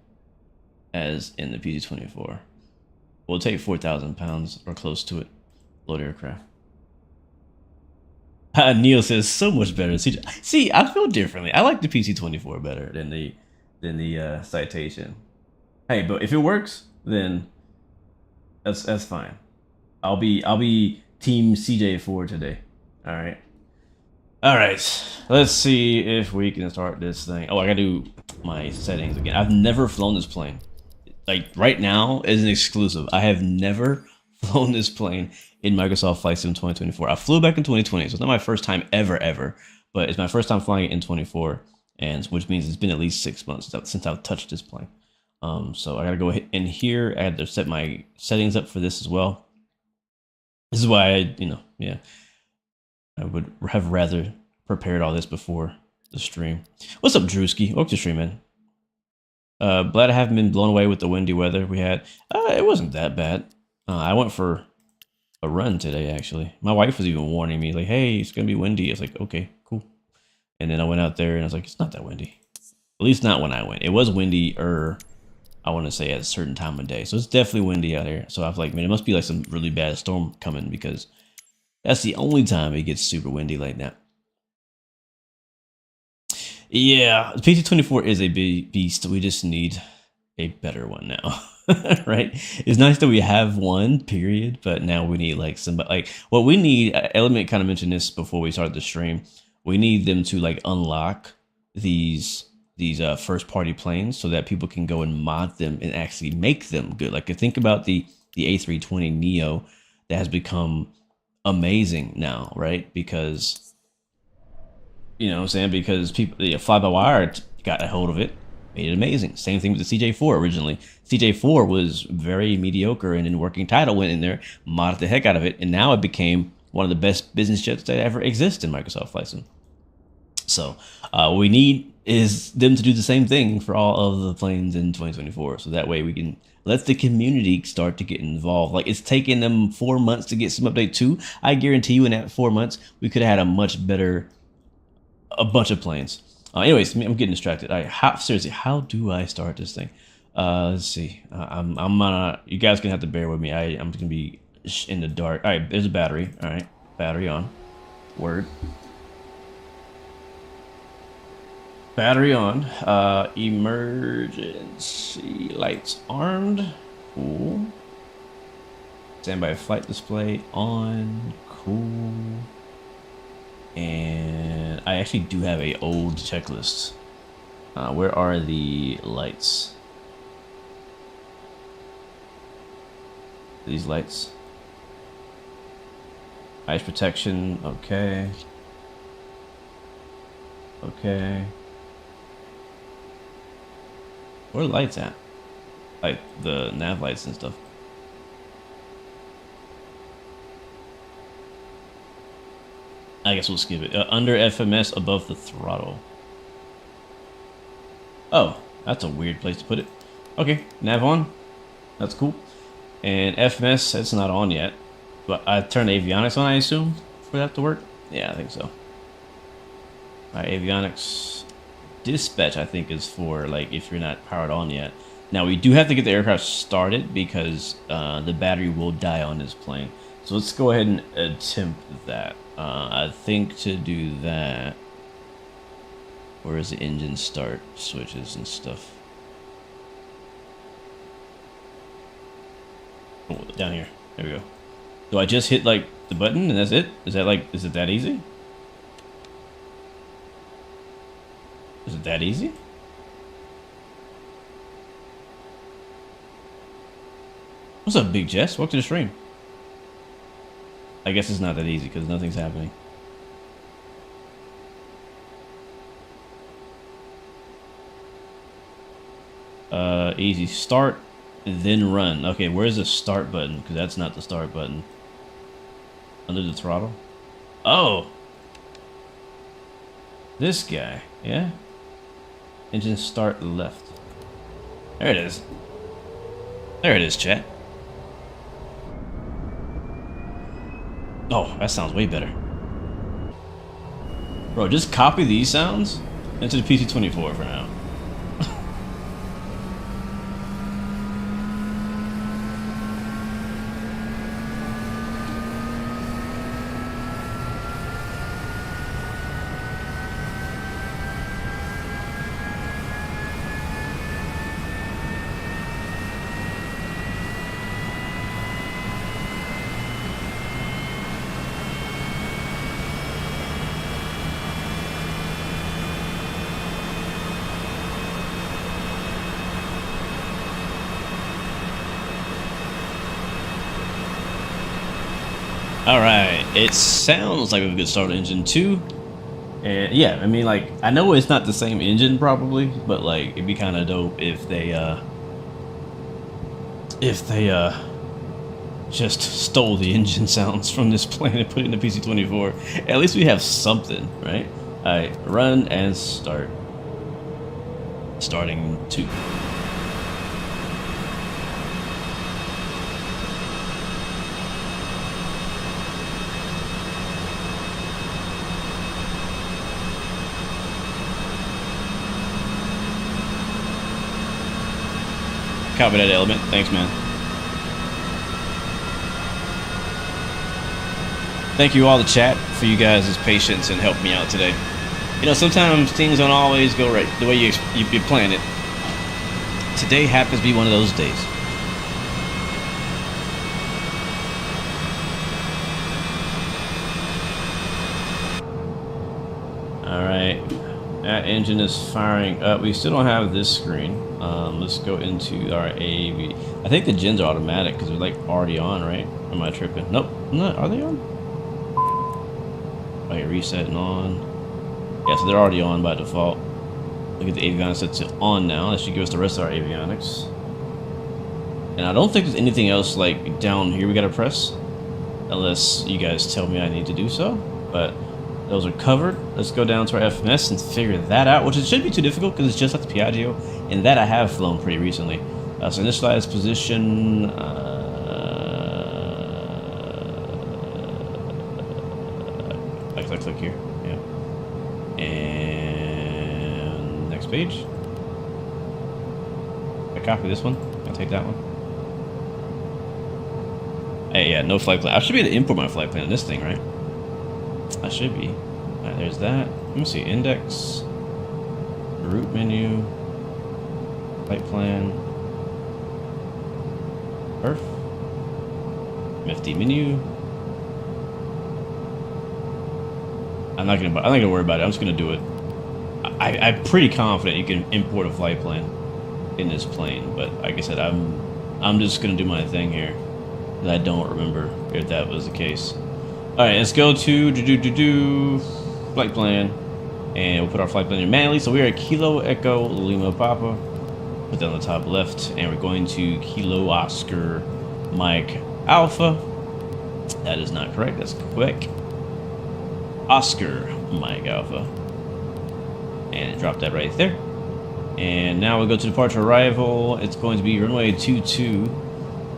as in the PC-24. We'll take 4,000 pounds or close to it. Load aircraft. Neil says so much better. See, I feel differently. I like the PC-24 better than the Citation. Hey, but if it works, then that's fine. I'll be team CJ4 today. All right. All right. Let's see if we can start this thing. Oh, I gotta do my settings again. I've never flown this plane. Like right now is an exclusive. I have never flown this plane in Microsoft Flight Sim 2024. I flew back in 2020, so it's not my first time ever, but it's my first time flying it in 24, and which means it's been at least 6 months since I've touched this plane. So I gotta go in here. I had to set my settings up for this as well. This is why I would have rather prepared all this before the stream. What's up, Drewski? Welcome to stream, man. Glad I haven't been blown away with the windy weather we had. It wasn't that bad. I went for a run today, actually. My wife was even warning me, like, hey, it's gonna be windy. I was like, okay, cool. And then I went out there and I was like, it's not that windy. At least not when I went. It was windy-er, I want to say, at a certain time of day. So it's definitely windy out here. So I was like, man, it must be like some really bad storm coming, because that's the only time it gets super windy like that. Yeah, the PC-24 is a big beast. We just need a better one now, right? It's nice that we have one, period, but now we need like somebody, like what we need. Element kind of mentioned this before we started the stream. We need them to like unlock these first party planes so that people can go and mod them and actually make them good. Like, think about the A320neo that has become amazing now, right? Because, you know what I'm saying? Because people, fly-by-wire got a hold of it, made it amazing. Same thing with the CJ4 originally. CJ4 was very mediocre, and then Working Title went in there, modded the heck out of it, and now it became one of the best business jets that ever exist in Microsoft Flight Sim. So what we need is them to do the same thing for all of the planes in 2024. So that way we can let the community start to get involved. Like, it's taken them 4 months to get some update 2. I guarantee you in that 4 months, we could have had a bunch of planes. Anyways, I'm getting distracted. Seriously, how do I start this thing? Let's see. You guys gonna have to bear with me. I'm gonna be in the dark. All right, there's a battery. All right, battery on. Word. Battery on. Emergency lights armed. Cool. Standby flight display on. Cool. And I actually do have a old checklist. Where are the lights? These lights. Ice protection, okay. Okay. Where are the lights at? like the nav lights and stuff. I guess we'll skip it. Under FMS, above the throttle. Oh, that's a weird place to put it. Okay, nav on. That's cool. And FMS, it's not on yet. But I turned avionics on, I assume, for that to work? Yeah, I think so. Alright, avionics. Dispatch, I think, is for, like, if you're not powered on yet. Now, we do have to get the aircraft started because the battery will die on this plane. So let's go ahead and attempt that. I think to do that, where is the engine start switches and stuff? Oh, down here. There we go. Do I just hit like the button and that's it? Is that like, is it that easy? Is it that easy? What's up, Big Jess? Welcome to the stream. I guess it's not that easy because nothing's happening. Easy. Start, then run. Okay, where's the start button? Because that's not the start button. Under the throttle? Oh! This guy, yeah? Engine start left. There it is. There it is, chat. Oh, that sounds way better. Bro, just copy these sounds into the PC-24 for now. Alright, it sounds like a good start engine too. And yeah, I mean, like, I know it's not the same engine probably, but like, it'd be kind of dope if they just stole the engine sounds from this plane and put it in the PC-24. At least we have something, right? Alright, run and start. Starting 2. Copy that, Element. Thanks, man. Thank you all the chat for you guys' patience and helping me out today. You know, sometimes things don't always go right the way you plan it. Today happens to be one of those days. Alright. That engine is firing up. We still don't have this screen. Let's go into our AV. I think the gens are automatic because they're like already on, right? Or am I tripping? Nope. Not. Are they on? Okay, reset and on. Yeah, so they're already on by default. Look at the avionics that's on now. That should give us the rest of our avionics. And I don't think there's anything else like down here we gotta press, unless you guys tell me I need to do so. But those are covered. Let's go down to our FMS and figure that out, which it shouldn't be too difficult because it's just like the Piaggio, and that I have flown pretty recently. So initialize position. Click here. Yeah. And next page. I copy this one. I take that one. Hey, yeah, no flight plan. I should be able to import my flight plan in this thing, right? I should be. Alright, there's that. Let me see. Index. Route menu. Flight plan. Perf. MFD menu. I'm not gonna worry about it. I'm just gonna do it. I'm pretty confident you can import a flight plan in this plane, but like I said, I'm just gonna do my thing here. I don't remember if that was the case. All right, let's go to flight plan, and we'll put our flight plan in manually. So we are at Kilo Echo Lima Papa, Put that on the top left, and we're going to Kilo Oscar Mike Alpha. That is not correct. That's quick. Oscar Mike Alpha. And drop that right there. And now we go to departure arrival. It's going to be runway 22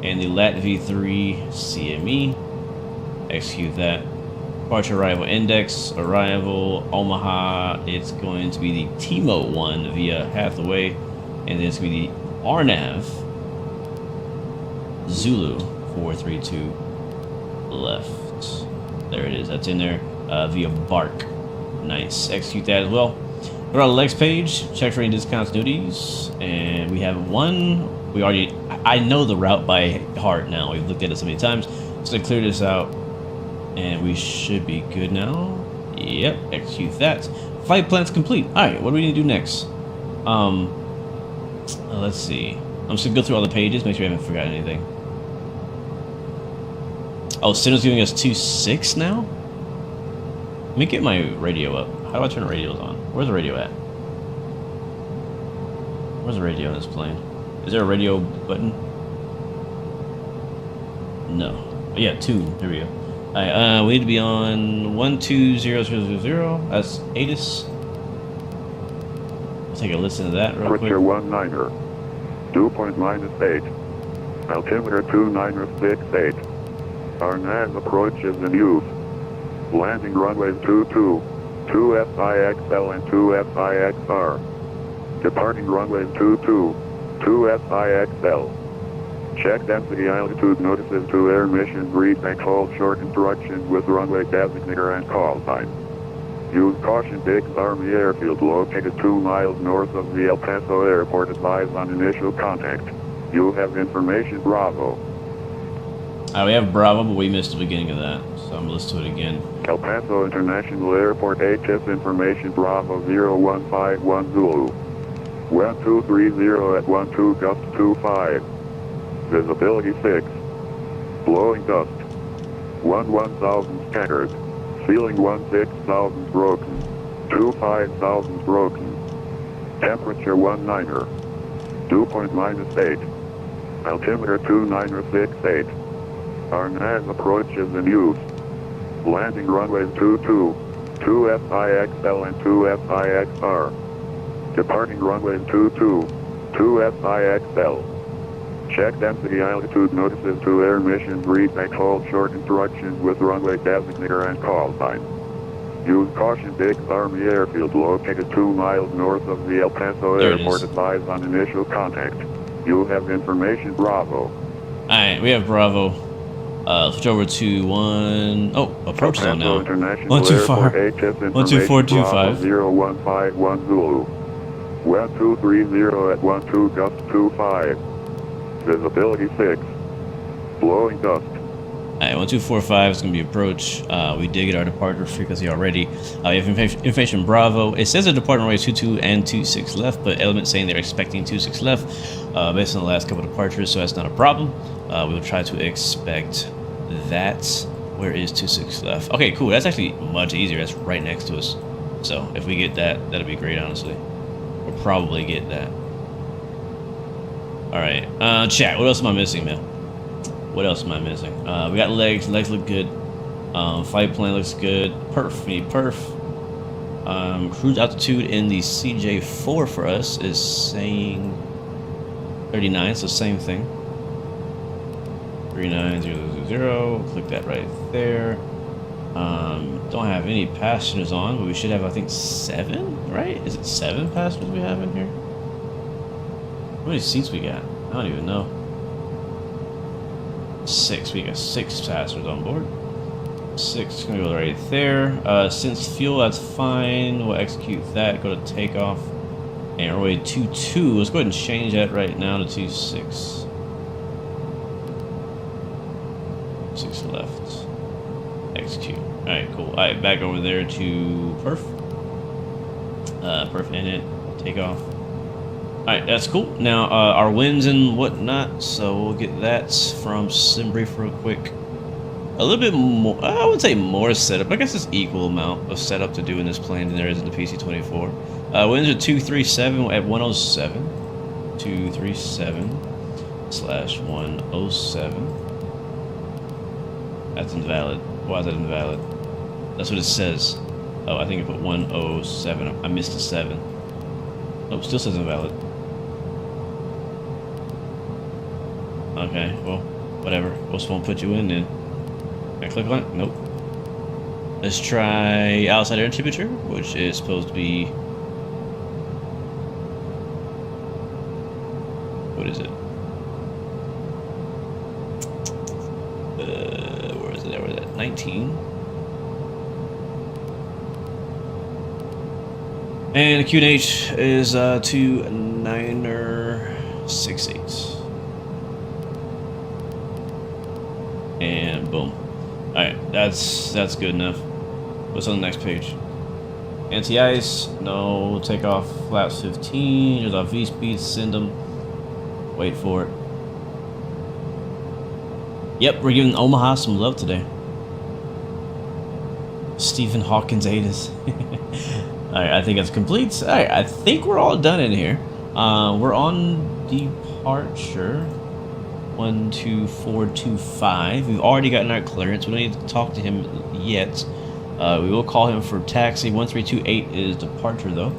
and the LAT V3 CME. Execute that. Departure arrival index, arrival, Omaha. It's going to be the TMO 1 via Hathaway. And then it's going to be the RNAV Zulu 432 left. There it is. That's in there via BARC. Nice. Execute that as well. Go to the next page. Check for any discontinuities. And we have one. We already... I know the route by heart now. We've looked at it so many times. So to clear this out. And we should be good now. Yep. Execute that. Flight plan's complete. Alright. What do we need to do next? Let's see. I'm just going to go through all the pages. Make sure we haven't forgotten anything. Oh, Cinder's giving us 2.6 now? Let me get my radio up. How do I turn the radios on? Where's the radio at? Where's the radio in this plane? Is there a radio button? No. Oh, yeah, 2. There we go. Alright, we need to be on 120000. That's ATIS. Let's take a listen to that real quick. Switcher 19er. Dew point -8. Altimeter 2968. Our nav approach is in use. Landing runways 22. 2 FIXL and 2 FIXR. Departing runways 22. 2 FIXL. Check density altitude notices to air mission read and hold short instructions with runway designator and call sign. Use caution. Biggs Army Airfield located 2 miles north of the El Paso Airport. Advise on initial contact. You have information Bravo. We have Bravo, but we missed the beginning of that, so I'm going to listen to it again. El Paso International Airport ATIS information Bravo 0151 Zulu. 1230 at 12 gust 25. Visibility 6. Blowing dust. 11,000 scattered. Ceiling 16,000 broken. 25,000 broken. Temperature 19er. Dew point -8. Altimeter 2968. Our nav approach is in use. Landing runways 22. 2 FIXL and 2 FIXR. Departing runways 22. 2 FIXL. Check density altitude notices to air mission read and hold short instructions with runway designator and call sign. Use caution. Biggs Army Airfield located 2 miles north of the El Paso Airport. Advise on initial contact. You have information Bravo. Alright, we have Bravo. Switch over to approach zone now. 12425. 0151 Zulu. 1230 at 12 gust 25. Visibility 6. Blowing dust. Alright, 1245 is going to be approach. We did get our departure frequency already. We have information Bravo. It says the departure runway is 22 and 26 left, but Element saying they're expecting 26 left based on the last couple of departures, so that's not a problem. We will try to expect that. Where is 26 left? Okay, cool. That's actually much easier. That's right next to us. So if we get that, that'll be great, honestly. We'll probably get that. Alright, chat. What else am I missing, man? What else am I missing? We got legs. Legs look good. Flight plan looks good. Perf. We need perf. Cruise altitude in the CJ4 for us is saying 39, so same thing. 39000. Click that right there. Don't have any passengers on, but we should have, I think, 7, right? Is it 7 passengers we have in here? How many seats we got? I don't even know. 6. We got 6 passengers on board. 6 gonna go right there. Since fuel, that's fine. We'll execute that. Go to takeoff. And runway 22. Let's go ahead and change that right now to 26. 6 left. Execute. Alright, cool. Alright, back over there to perf. Perf in it. Takeoff. Alright, that's cool. Now, our winds and whatnot, so we'll get that from SimBrief real quick. A little bit more, I would say more setup. I guess it's equal amount of setup to do in this plane than there is in the PC-24. Winds are 237 at 107. 237/107. That's invalid. Why is that invalid? That's what it says. Oh, I think I put 107. I missed a 7. Nope, still says invalid. Okay, well, whatever. We'll just won't put you in then. Can I click on it? Nope. Let's try outside air temperature, which is supposed to be... What is it? Where is it? Where is it? 19. And the QNH is 2968. And boom. Alright, that's good enough. What's on the next page? Anti-ice, no. Takeoff flaps 15. There's our V-speed, send them. Wait for it. Yep, we're giving Omaha some love today. Stephen Hawkins Adas. Alright, I think it's complete. Alright, I think we're all done in here. We're on departure 12425. We've already gotten our clearance. We don't need to talk to him yet. We will call him for taxi. 1328 is departure though.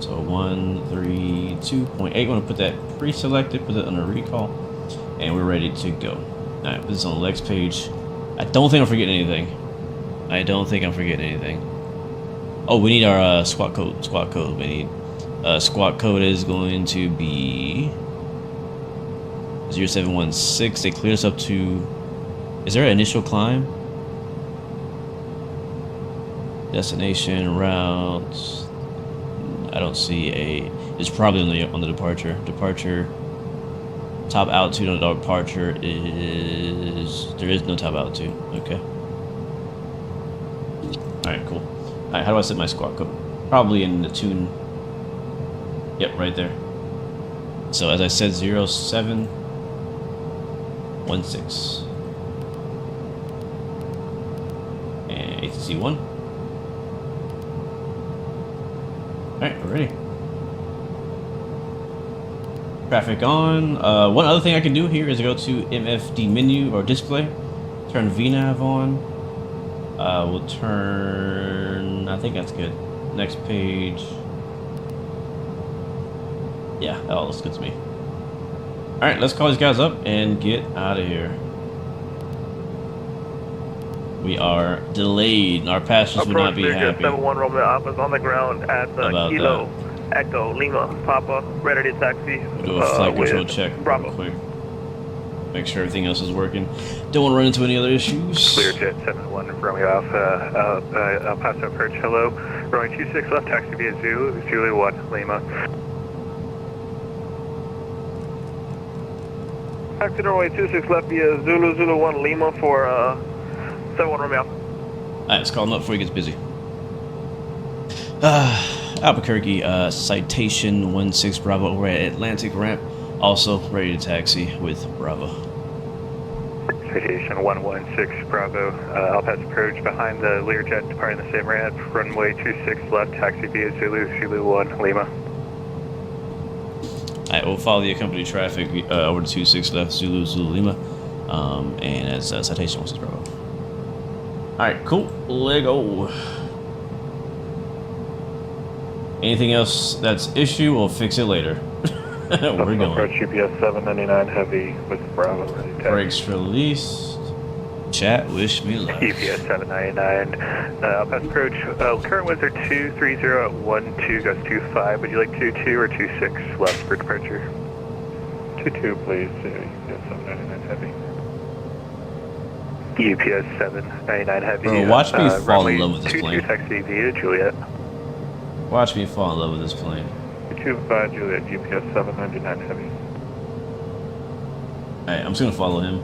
So 132.8. I'm gonna put that pre-selected, put it under recall, and we're ready to go. Alright, put this on the next page. I don't think I'm forgetting anything. Oh, we need our squawk code. We need squawk code is going to be 0716. They cleared us up to... Is there an initial climb? Destination route. I don't see a... It's probably on the departure. Departure. Top altitude on the departure is... There is no top altitude. Okay. Alright, cool. Alright, how do I set my squawk code? Probably in the tune. Yep, right there. So as I said, 0716. And ATC 1. Alright, we're ready. Traffic on. One other thing I can do here is go to MFD menu or display. Turn VNAV on. We'll turn... I think that's good. Next page. Yeah, that all looks good to me. Alright, let's call these guys up and get out of here. We are delayed. Our passengers would not be happy. 71 Romeo Alpha is on the ground at Kilo Echo Lima Papa, ready to taxi. We'll do a flight control check real quick. Make sure everything else is working. Don't want to run into any other issues. Clear jet 71 Romeo Alpha, El Paso approach, hello. Runway 26 left, taxi via Zulu 1 Lima. Taxi runway 26 left via Zulu 1 Lima for 71 Romeo. Alright, let's call him up before he gets busy. Albuquerque, citation 16 Bravo. We're at Atlantic ramp. Also ready to taxi with Bravo. Citation 116 Bravo. El Paso approach behind the Learjet departing the same ramp. Runway 26 left, taxi via Zulu 1 Lima. Alright, we'll follow the accompanied traffic over to 26 left, Zulu Lima. And that's citation 16 Bravo. Alright, cool. Lego. Anything else that's issue, we'll fix it later. We're going. Approach UPS 799 heavy with Bravo. Brakes released. Chat, wish me luck. UPS 799. El Paso approach. Current winds are 230 at 12, goes 25. Would you like 22 or 26 left for departure? 22, please. UPS 799 heavy. UPS 799 heavy. Bro, watch me fall in love with this plane. Taxi via Juliet. Watch me fall in love with this plane. 25 Juliet, UPS 799 heavy. Alright, I'm just gonna follow him.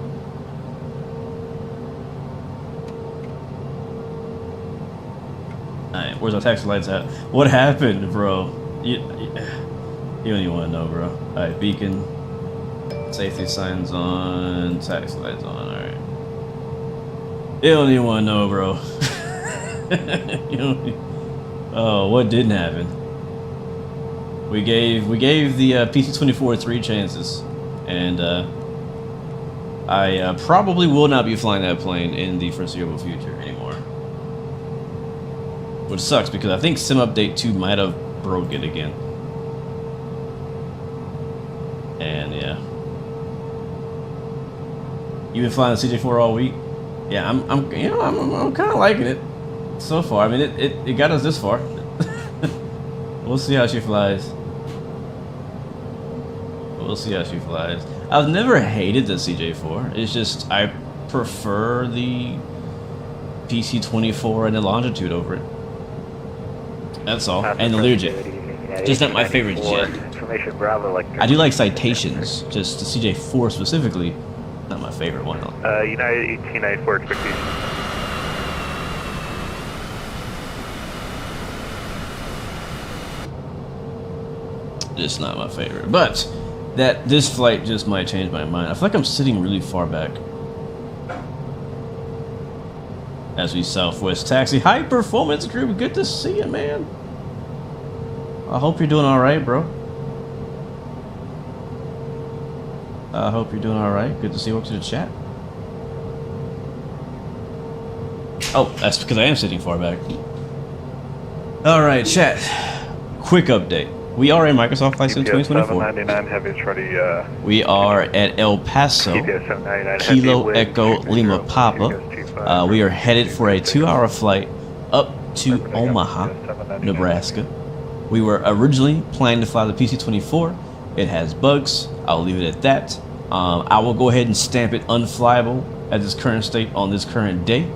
Alright, where's our taxi lights at? What happened, bro? You don't even want to know, bro. Alright, beacon. Safety signs on. Taxi lights on, alright. You don't even want to know, bro. You don't. Oh, what didn't happen? We gave the PC-24 3 chances, and I probably will not be flying that plane in the foreseeable future anymore. Which sucks because I think Sim Update 2 might have broke it again. And yeah. You been flying the CJ4 all week? Yeah, I'm kind of liking it so far. I mean, it got us this far. We'll see how she flies. We'll see how she flies. I've never hated the CJ4. It's just I prefer the PC-24 and the Longitude over it. That's all. And the Learjet. Just not my favorite jet. I do like Citations. Just the CJ4 specifically, not my favorite one. United 1894 expectation. Just not my favorite. But this flight just might change my mind. I feel like I'm sitting really far back. As we Southwest taxi. High performance group, good to see you, man. I hope you're doing alright, bro. I hope you're doing alright. Good to see you. Welcome to the chat. Oh, that's because I am sitting far back. Alright, chat. Quick update. We are in Microsoft Flight Sim 2024. We are at El Paso, Kilo Echo Lima Papa. We are headed for a 2-hour flight up to Omaha, Nebraska. We were originally planning to fly the PC-24. It has bugs. I'll leave it at that. I will go ahead and stamp it unflyable at this current state on this current day.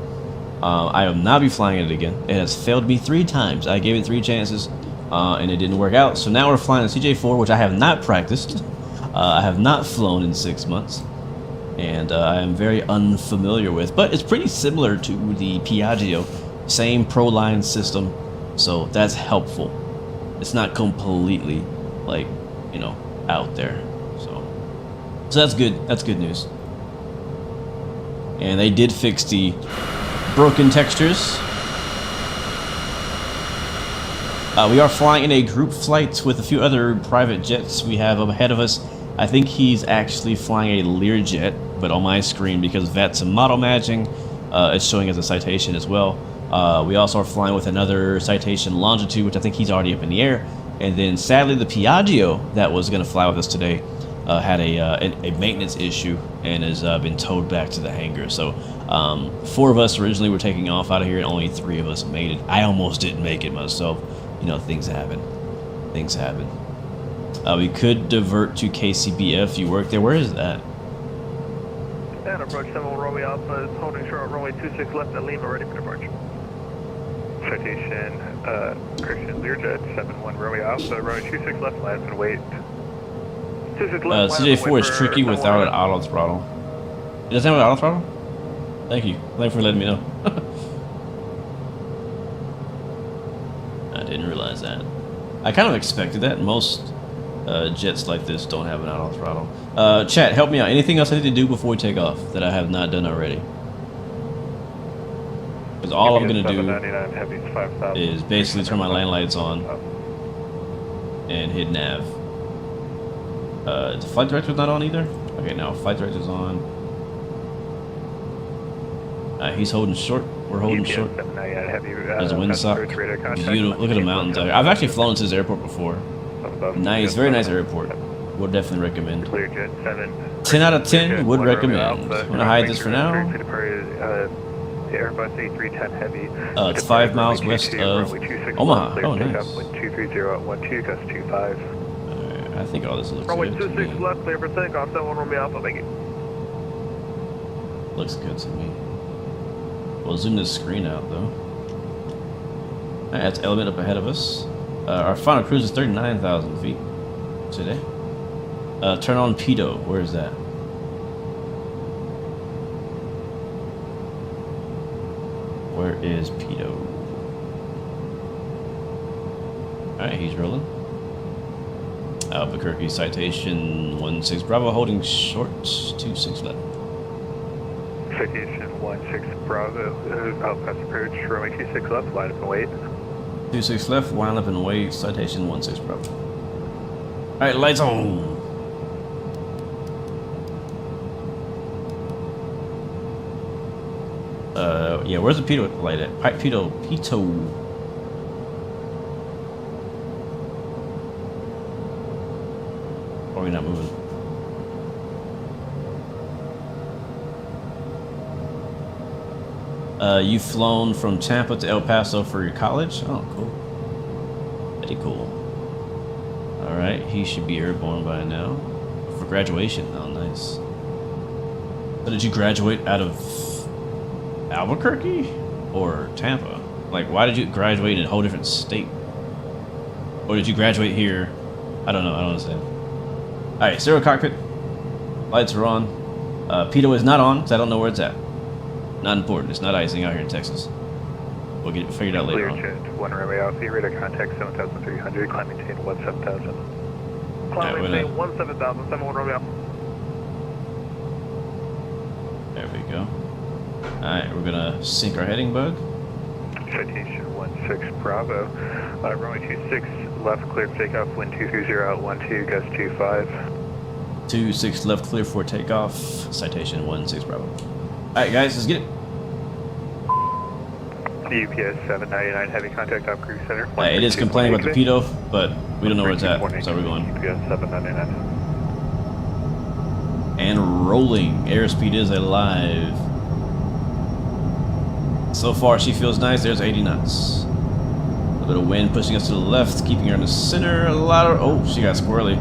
I will not be flying it again. It has failed me 3 times. I gave it 3 chances. And it didn't work out. So now we're flying the CJ4, which I have not practiced. I have not flown in 6 months. And I am very unfamiliar with. But it's pretty similar to the Piaggio. Same Proline system. So that's helpful. It's not completely, like, you know, out there. So that's good. That's good news. And they did fix the broken textures. We are flying in a group flight with a few other private jets we have up ahead of us. I think he's actually flying a Learjet, but on my screen, because VATS and model matching, it's showing as a Citation as well. We also are flying with another Citation Longitude, which I think he's already up in the air. And then sadly the Piaggio that was going to fly with us today had a maintenance issue and has been towed back to the hangar. So 4 of us originally were taking off out of here and only 3 of us made it. I almost didn't make it myself. You know, things happen. Things happen. We could divert to KCBF. You work there. Where is that? And approach 71 Romeo Alpha is holding short runway 26 left at Lima, ready for departure. Citation, Christian Learjet 71 Romeo Alpha, runway 26 left, line up and wait. 26 left, CJ4 is tricky without an auto throttle. It doesn't have an auto throttle? Thank you. Thanks for letting me know. I didn't realize that. I kind of expected that. Most jets like this don't have an auto throttle. Chat, help me out. Anything else I need to do before we take off that I have not done already? Because all I'm going to do is basically turn my land lights on and hit nav. The flight director's not on either? Okay, now flight director's on. He's holding short. We're holding short. There's a windsock. Beautiful. Look at the mountains out here. I've actually flown to this airport before. Nice, very nice airport. Would definitely recommend. 10 out of 10 would recommend. Want to hide this for now? Airbus A310 Heavy. It's 5 miles west of Omaha. Oh, nice. 230 gust 25. I think all this looks runway good to 26 me. left, clear for takeoff, 71 Romeo Alpha, thank you. Looks good to me. We'll zoom this screen out though. Alright, that's Element up ahead of us. Our final cruise is 39,000 feet today. Turn on Pedo. Where is that? Where is Pedo? Alright, he's rolling. Albuquerque Citation 16 Bravo holding short 26 left. Citation 16 Bravo, Alpha approach, runway 26 left, line up and wait. 26 left, line up and wait, Citation 16 Bravo. Alright, lights on. Yeah, where's the pitot light at? Pitot. Or are we not moving? You've flown from Tampa to El Paso for your college? Oh, cool. Very cool. Alright, he should be airborne by now. For graduation. Oh, nice. So did you graduate out of Albuquerque or Tampa? Like, why did you graduate in a whole different state? Or did you graduate here? I don't know. I don't understand. Alright, zero cockpit. Lights are on. Pitot is not on, because I don't know where it's at. Not important. It's not icing out here in Texas. We'll get it figured out later on. Clear jet, 1 runway Alpha, radar contact 7,300, climb maintain 17,000. Climb maintain 17,000, 71 runway Alpha. There we go. Alright, we're gonna sync our heading, bug. Citation 16 Bravo. Runway 26, left clear for takeoff, wind 230 out 12, gust 25. 26 left clear for takeoff. Citation 16 Bravo. Alright guys, let's get it. UPS 799, heavy contact off cruise center. It is complaining about the pitot, but we don't know where it's at, so we're going. UPS 799. And rolling. Airspeed is alive. So far she feels nice. There's 80 knots. A little bit of wind pushing us to the left, keeping her in the center. A lot of... Oh, she got squirrely.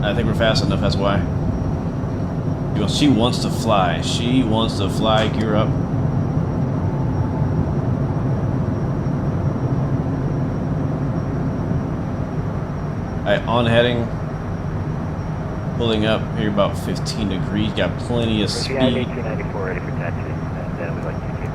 I think we're fast enough, that's why. She wants to fly. She wants to fly. Gear up. Alright, on heading. Pulling up here about 15 degrees. Got plenty of speed. United 1894 ready for taxi. And then we'd like to keep.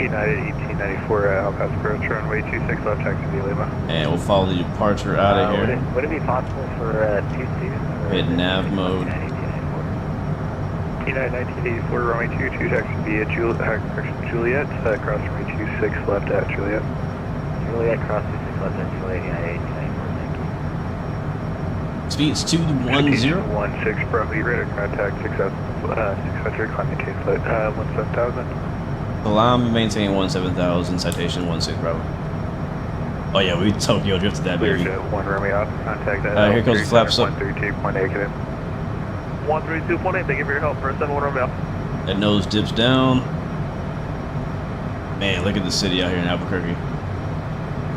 United 1894, Alpha approach, runway 26, left taxi via Lima. And we'll follow the departure out of here. Would it be possible for 2 seats? Hit nav mode. United 1984, runway 22, taxi via Juliet, cross runway 26, left at Juliet. Juliet, cross 26, left at Juliet, United 1894, thank you. Speed's 210. 16 Bravo, radar contact 6,600, climb maintain flight 17,000. Climb maintain 17,000, citation 16 Bravo. Oh yeah, we Tokyo drifted that Clear baby. jet 1 runway off, contact at Here goes the flaps up. 132.8. 132.8, thank you for your help for 71 runway Alpha. That nose dips down. Man, look at the city out here in Albuquerque.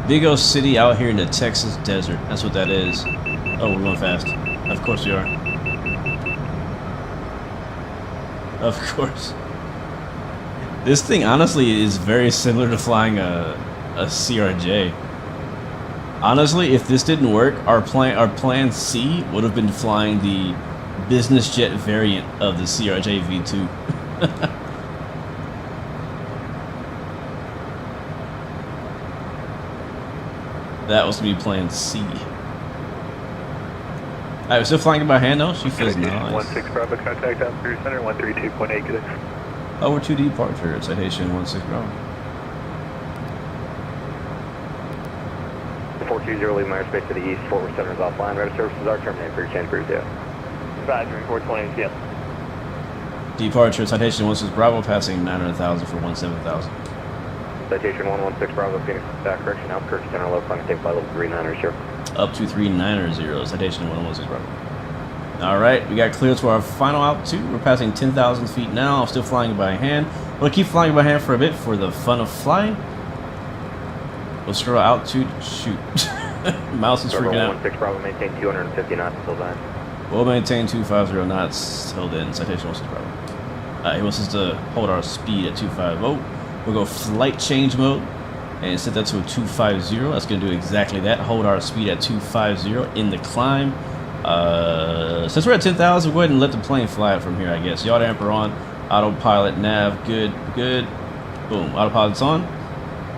Big old city out here in the Texas desert. That's what that is. Oh, we're going fast. Of course we are. Of course. This thing honestly is very similar to flying a CRJ. Honestly, if this didn't work, our plan C would have been flying the business jet variant of the CRJ V2. That was me plan C. Alright, we're still flying by hand though. She feels nice. 16 Bravo, contact out cruise center 132.8. Good. Over 2 departure, citation 16 Bravo. 420 Lima airspace to the east, forward center is offline. Radar services are terminated for your change cruise, yeah. Roger, 420, yeah. Departure, citation 16 Bravo, passing 900,000 for 17,000. Citation 116 Bravo, Phoenix, back correction, Albuquerque Center, low climb, take flight level 390. Up to 390, citation 116 Bravo. Alright, we got clear to our final altitude. We're passing 10,000 feet now. I'm still flying by hand. We'll keep flying by hand for a bit for the fun of flying. We'll scroll altitude. Shoot. Mouse is freaking out. 116 Bravo, maintain 250 knots until then. We'll maintain 250 knots till then. Citation 16 Bravo. He wants us to hold our speed at 250. We'll go flight change mode and set that to a 250. That's going to do exactly that. Hold our speed at 250 in the climb. Since we're at 10,000, we'll go ahead and let the plane fly it from here, I guess. Yaw damper on. Autopilot nav. Good. Good. Boom. Autopilot's on.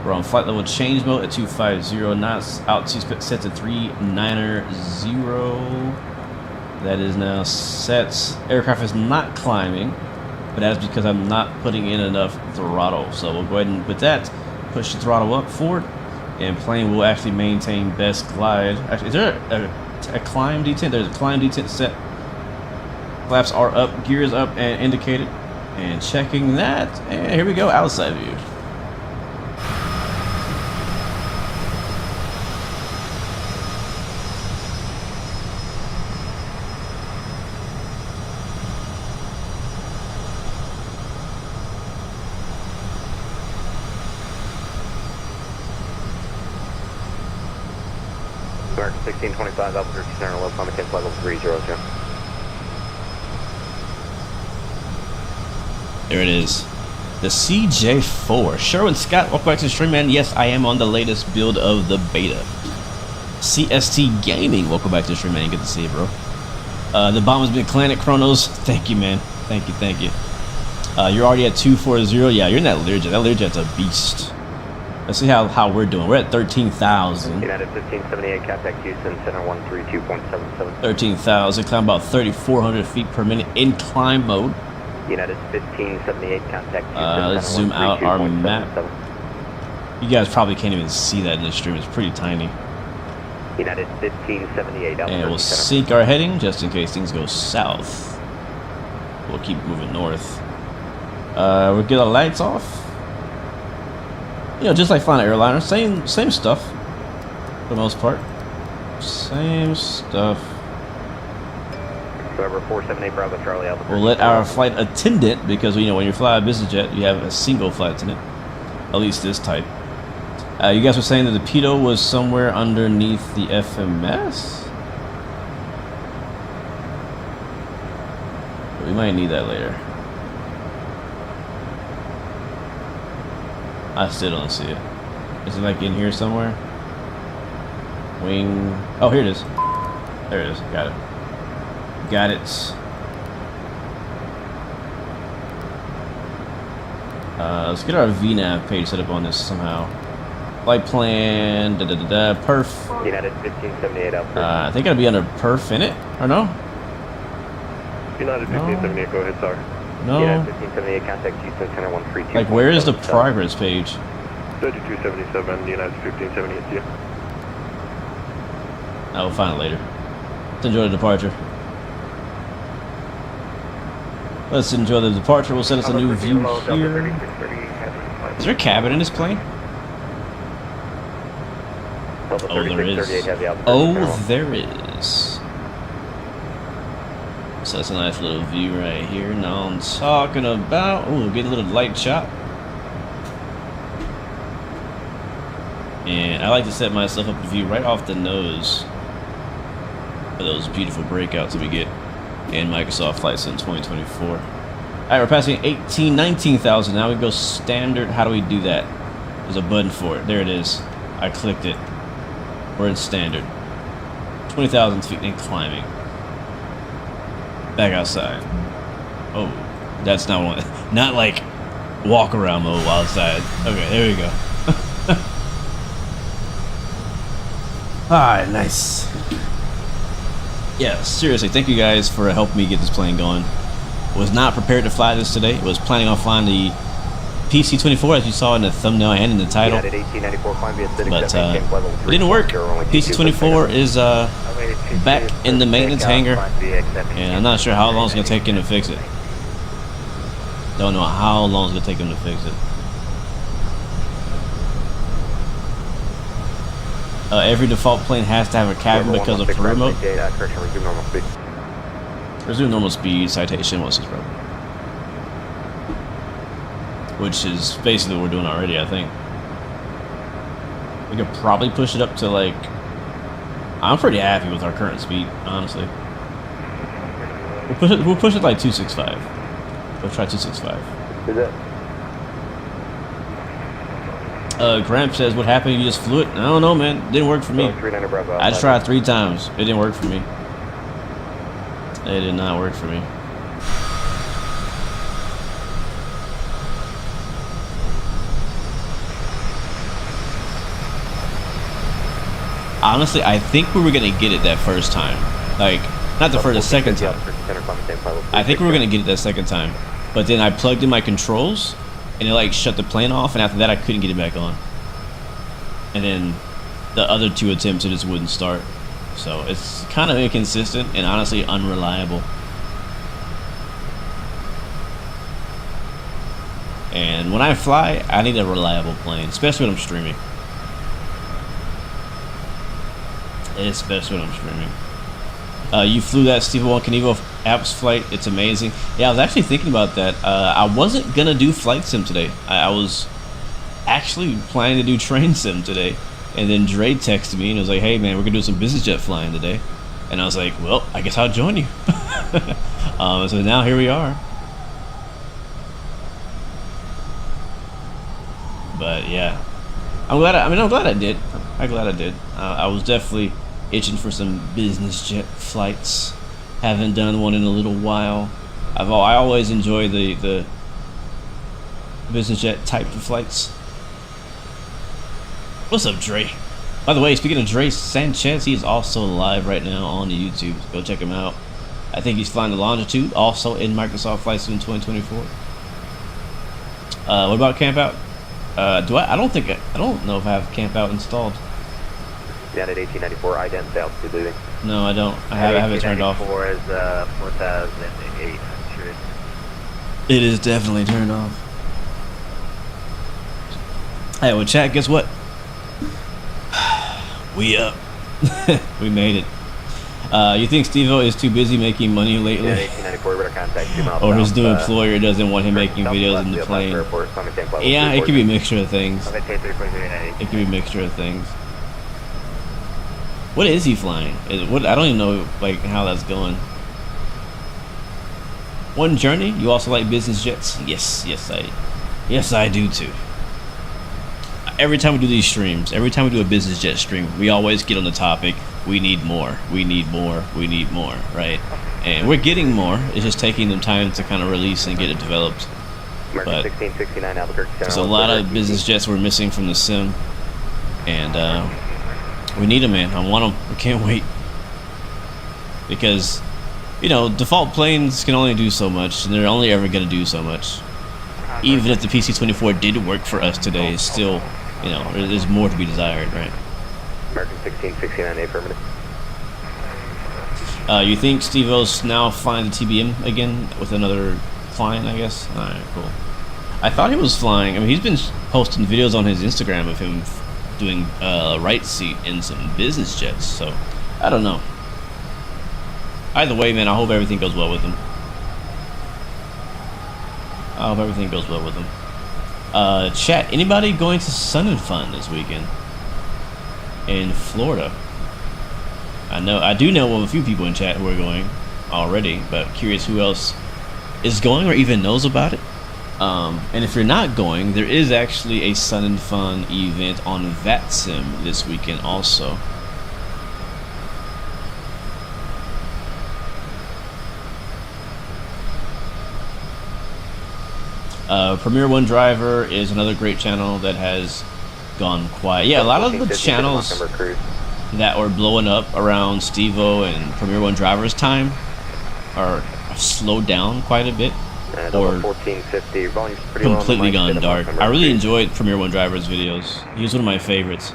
We're on flight level change mode at 250 knots. Altitude set to 390. That is now set. Aircraft is not climbing, but that's because I'm not putting in enough throttle. So we'll go ahead and, with that, push the throttle up forward. And plane will actually maintain best glide. Actually, is there a climb detent? There's a climb detent set. Flaps are up, gears up and indicated. And checking that. And here we go, outside view. American 1625, Alpha 39, low climate 10 flight level 302. There it is. The CJ4. Sherwin Scott, welcome back to the stream, man. Yes, I am on the latest build of the beta. CST Gaming, welcome back to the stream, man. Good to see you, bro. The bomb has been planted, Chronos. Thank you, man. Thank you, thank you. You're already at 240. Yeah, you're in that Learjet. That Learjet's a beast. Let's see how we're doing. We're at 13,000. United 1578, contact Houston, center 132.77. 13,000, climb about 3,400 feet per minute in climb mode. United 1578, contact Houston, let's zoom out our map. You guys probably can't even see that in the stream. It's pretty tiny. United 1578, and we'll sync our heading just in case things go south. We'll keep moving north. We'll get our lights off. You know, just like flying an airliner, same stuff for the most part. Same stuff. Forever 478 Bravo Charlie Alpha. We'll let our flight attendant, because you know when you fly a business jet, you have a single flight attendant, at least this type. You guys were saying that the pitot was somewhere underneath the FMS. We might need that later. I still don't see it. Is it like in here somewhere? Wing. Oh, here it is. There it is. Got it. Got it. Let's get our VNAV page set up on this somehow. Flight plan. Perf. United 1578 Alpha. I think it'll be under perf in it, or no? United 1578, go ahead, sorry. No. United 1578, contact Houston, center 132. Like, where is the progress page? 3277, United 1578, yeah. I will find it later. Let's enjoy the departure. Let's enjoy the departure. We'll set us a new view here. Is there a cabin in this plane? Oh, there is. Oh, there is. So that's a nice little view right here. Now I'm talking about. Oh, get a little light chop. And I like to set myself up a view right off the nose for those beautiful breakouts that we get in Microsoft Flight Sim 2024. Alright, we're passing 19,000. Now we go standard. How do we do that? There's a button for it. There it is. I clicked it. We're in standard. 20,000 feet and climbing. Back outside. Oh, that's not one. Not like walk around mode while outside. Okay, there we go. Alright, nice. Yeah, seriously, thank you guys for helping me get this plane going. Was not prepared to fly this today. Was planning on flying the PC-24 as you saw in the thumbnail and in the title. But it didn't work. PC-24 is back in the maintenance hangar, and I'm not sure how long it's going to take him to fix it. Don't know how long it's going to take him to fix it. Every default plane has to have a cabin because of crew remote. Resume normal speed, citation, what's this problem? Which is basically what we're doing already, I think. We could probably push it up to like... I'm pretty happy with our current speed, honestly. We'll push it like 265. We'll try 265. Is it? Gramp says, what happened? You just flew it? I don't know, man. It didn't work for me. I tried 3 times. It didn't work for me. It did not work for me. Honestly, I think we were gonna get it that first time. Like, not the second time. I think we were gonna get it that second time. But then I plugged in my controls, and it like shut the plane off, and after that I couldn't get it back on. and then the other 2 attempts it just wouldn't start. So it's kind of inconsistent and honestly unreliable. And when I fly, I need a reliable plane, especially when I'm streaming. Especially when I'm streaming. You flew that Steve 1 Knievel apps flight. It's amazing. Yeah, I was actually thinking about that. I wasn't gonna do flight sim today. I was actually planning to do train sim today. And then Dre texted me and was like, hey man, we're gonna do some business jet flying today. And I was like, well, I guess I'll join you. So now here we are. But yeah, I'm glad I did. I'm glad I did. I was definitely itching for some business jet flights. Haven't done one in a little while. I always enjoy the business jet type of flights. What's up, Dre? By the way, speaking of Dre Sanchez, he is also live right now on the YouTube. Go check him out. I think he's flying the Longitude, also in Microsoft Flight Sim 2024. What about camp out? I don't know if I have camp out installed. Down at 1894, ident altitude leaving. No, I don't. I have it turned off. 1894 is 4008. Sure. It is definitely turned off. Hey, well, chat, guess what? We up. We made it. You think Steve-O is too busy making money lately? Yeah, 1894, better contact 2 miles Or his south, new employer doesn't want him making videos in the plane? Yeah, it could be a mixture of things. It could be a mixture of things. What is he flying? I don't even know like how that's going. One journey. You also like business jets? Yes, I do too. Every time we do these streams, every time we do a business jet stream, we always get on the topic, we need more, we need more, we need more, right? And we're getting more. It's just taking them time to kind of release and get it developed. But 1669 Albuquerque. there's a lot of business jets we're missing from the sim, and we need them, man. I want them. We can't wait, because you know default planes can only do so much, and they're only ever going to do so much. Even if the PC-24 did work for us today, it's still, you know, there's more to be desired, right? American 1669 affirmative. You think Steve-O's now flying the TBM again with another flying, I guess? Alright, cool. I thought he was flying. I mean, he's been posting videos on his Instagram of him doing right seat in some business jets, so I don't know. Either way, man, I hope everything goes well with him. I hope everything goes well with him. Chat, anybody going to Sun and Fun this weekend in Florida? I do know of a few people in chat who are going already, but curious who else is going or even knows about it. And if you're not going, there is actually a Sun and Fun event on VATSIM this weekend also. Premier One Driver is another great channel that has gone quiet. Yeah, a lot of the channels that were blowing up around Steve-O and Premier One Driver's time are slowed down quite a bit, or completely gone dark. I really enjoyed Premier One Driver's videos. He was one of my favorites.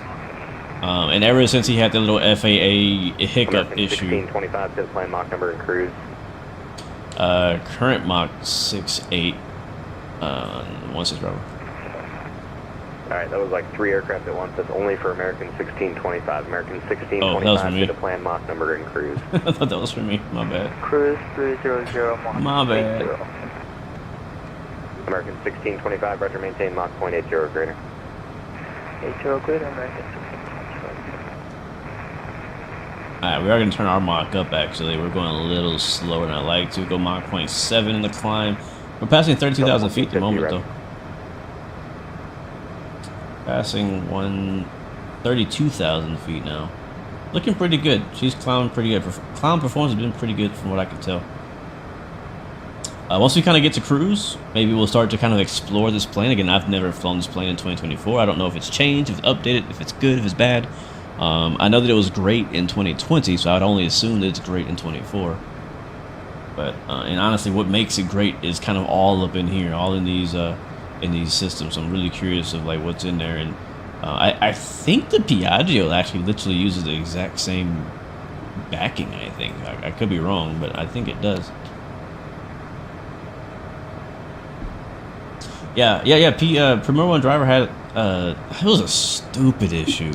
And ever since he had the little FAA hiccup issue. 1625 to the plane Mach number and cruise. Current Mach 6.8. 16 Bravo. Alright, that was like 3 aircraft at once. That's only for American 1625. American 1625 oh, that was for me. to the plan Mach number and cruise. I thought that was for me. My bad. Cruise 300 Mach. My bad. American 1625, roger, maintain Mach 0.80 greater. 80 greater, American 1625. Alright, we are going to turn our Mach up actually. We're going a little slower than I like to. Go Mach 0.7 in the climb. We're passing 32,000 feet at the moment, though. Passing 32,000 feet now. Looking pretty good. She's climbing pretty good. Climb performance has been pretty good from what I can tell. Once we kind of get to cruise, maybe we'll start to kind of explore this plane. Again, I've never flown this plane in 2024. I don't know if it's changed, if it's updated, if it's good, if it's bad. I know that it was great in 2020, so I'd only assume that it's great in 24. But and honestly, what makes it great is kind of all up in here, all in these systems. So I'm really curious of like what's in there, and I think the Piaggio actually literally uses the exact same backing. I think I could be wrong, but I think it does. Yeah. Premier One driver had it was a stupid issue.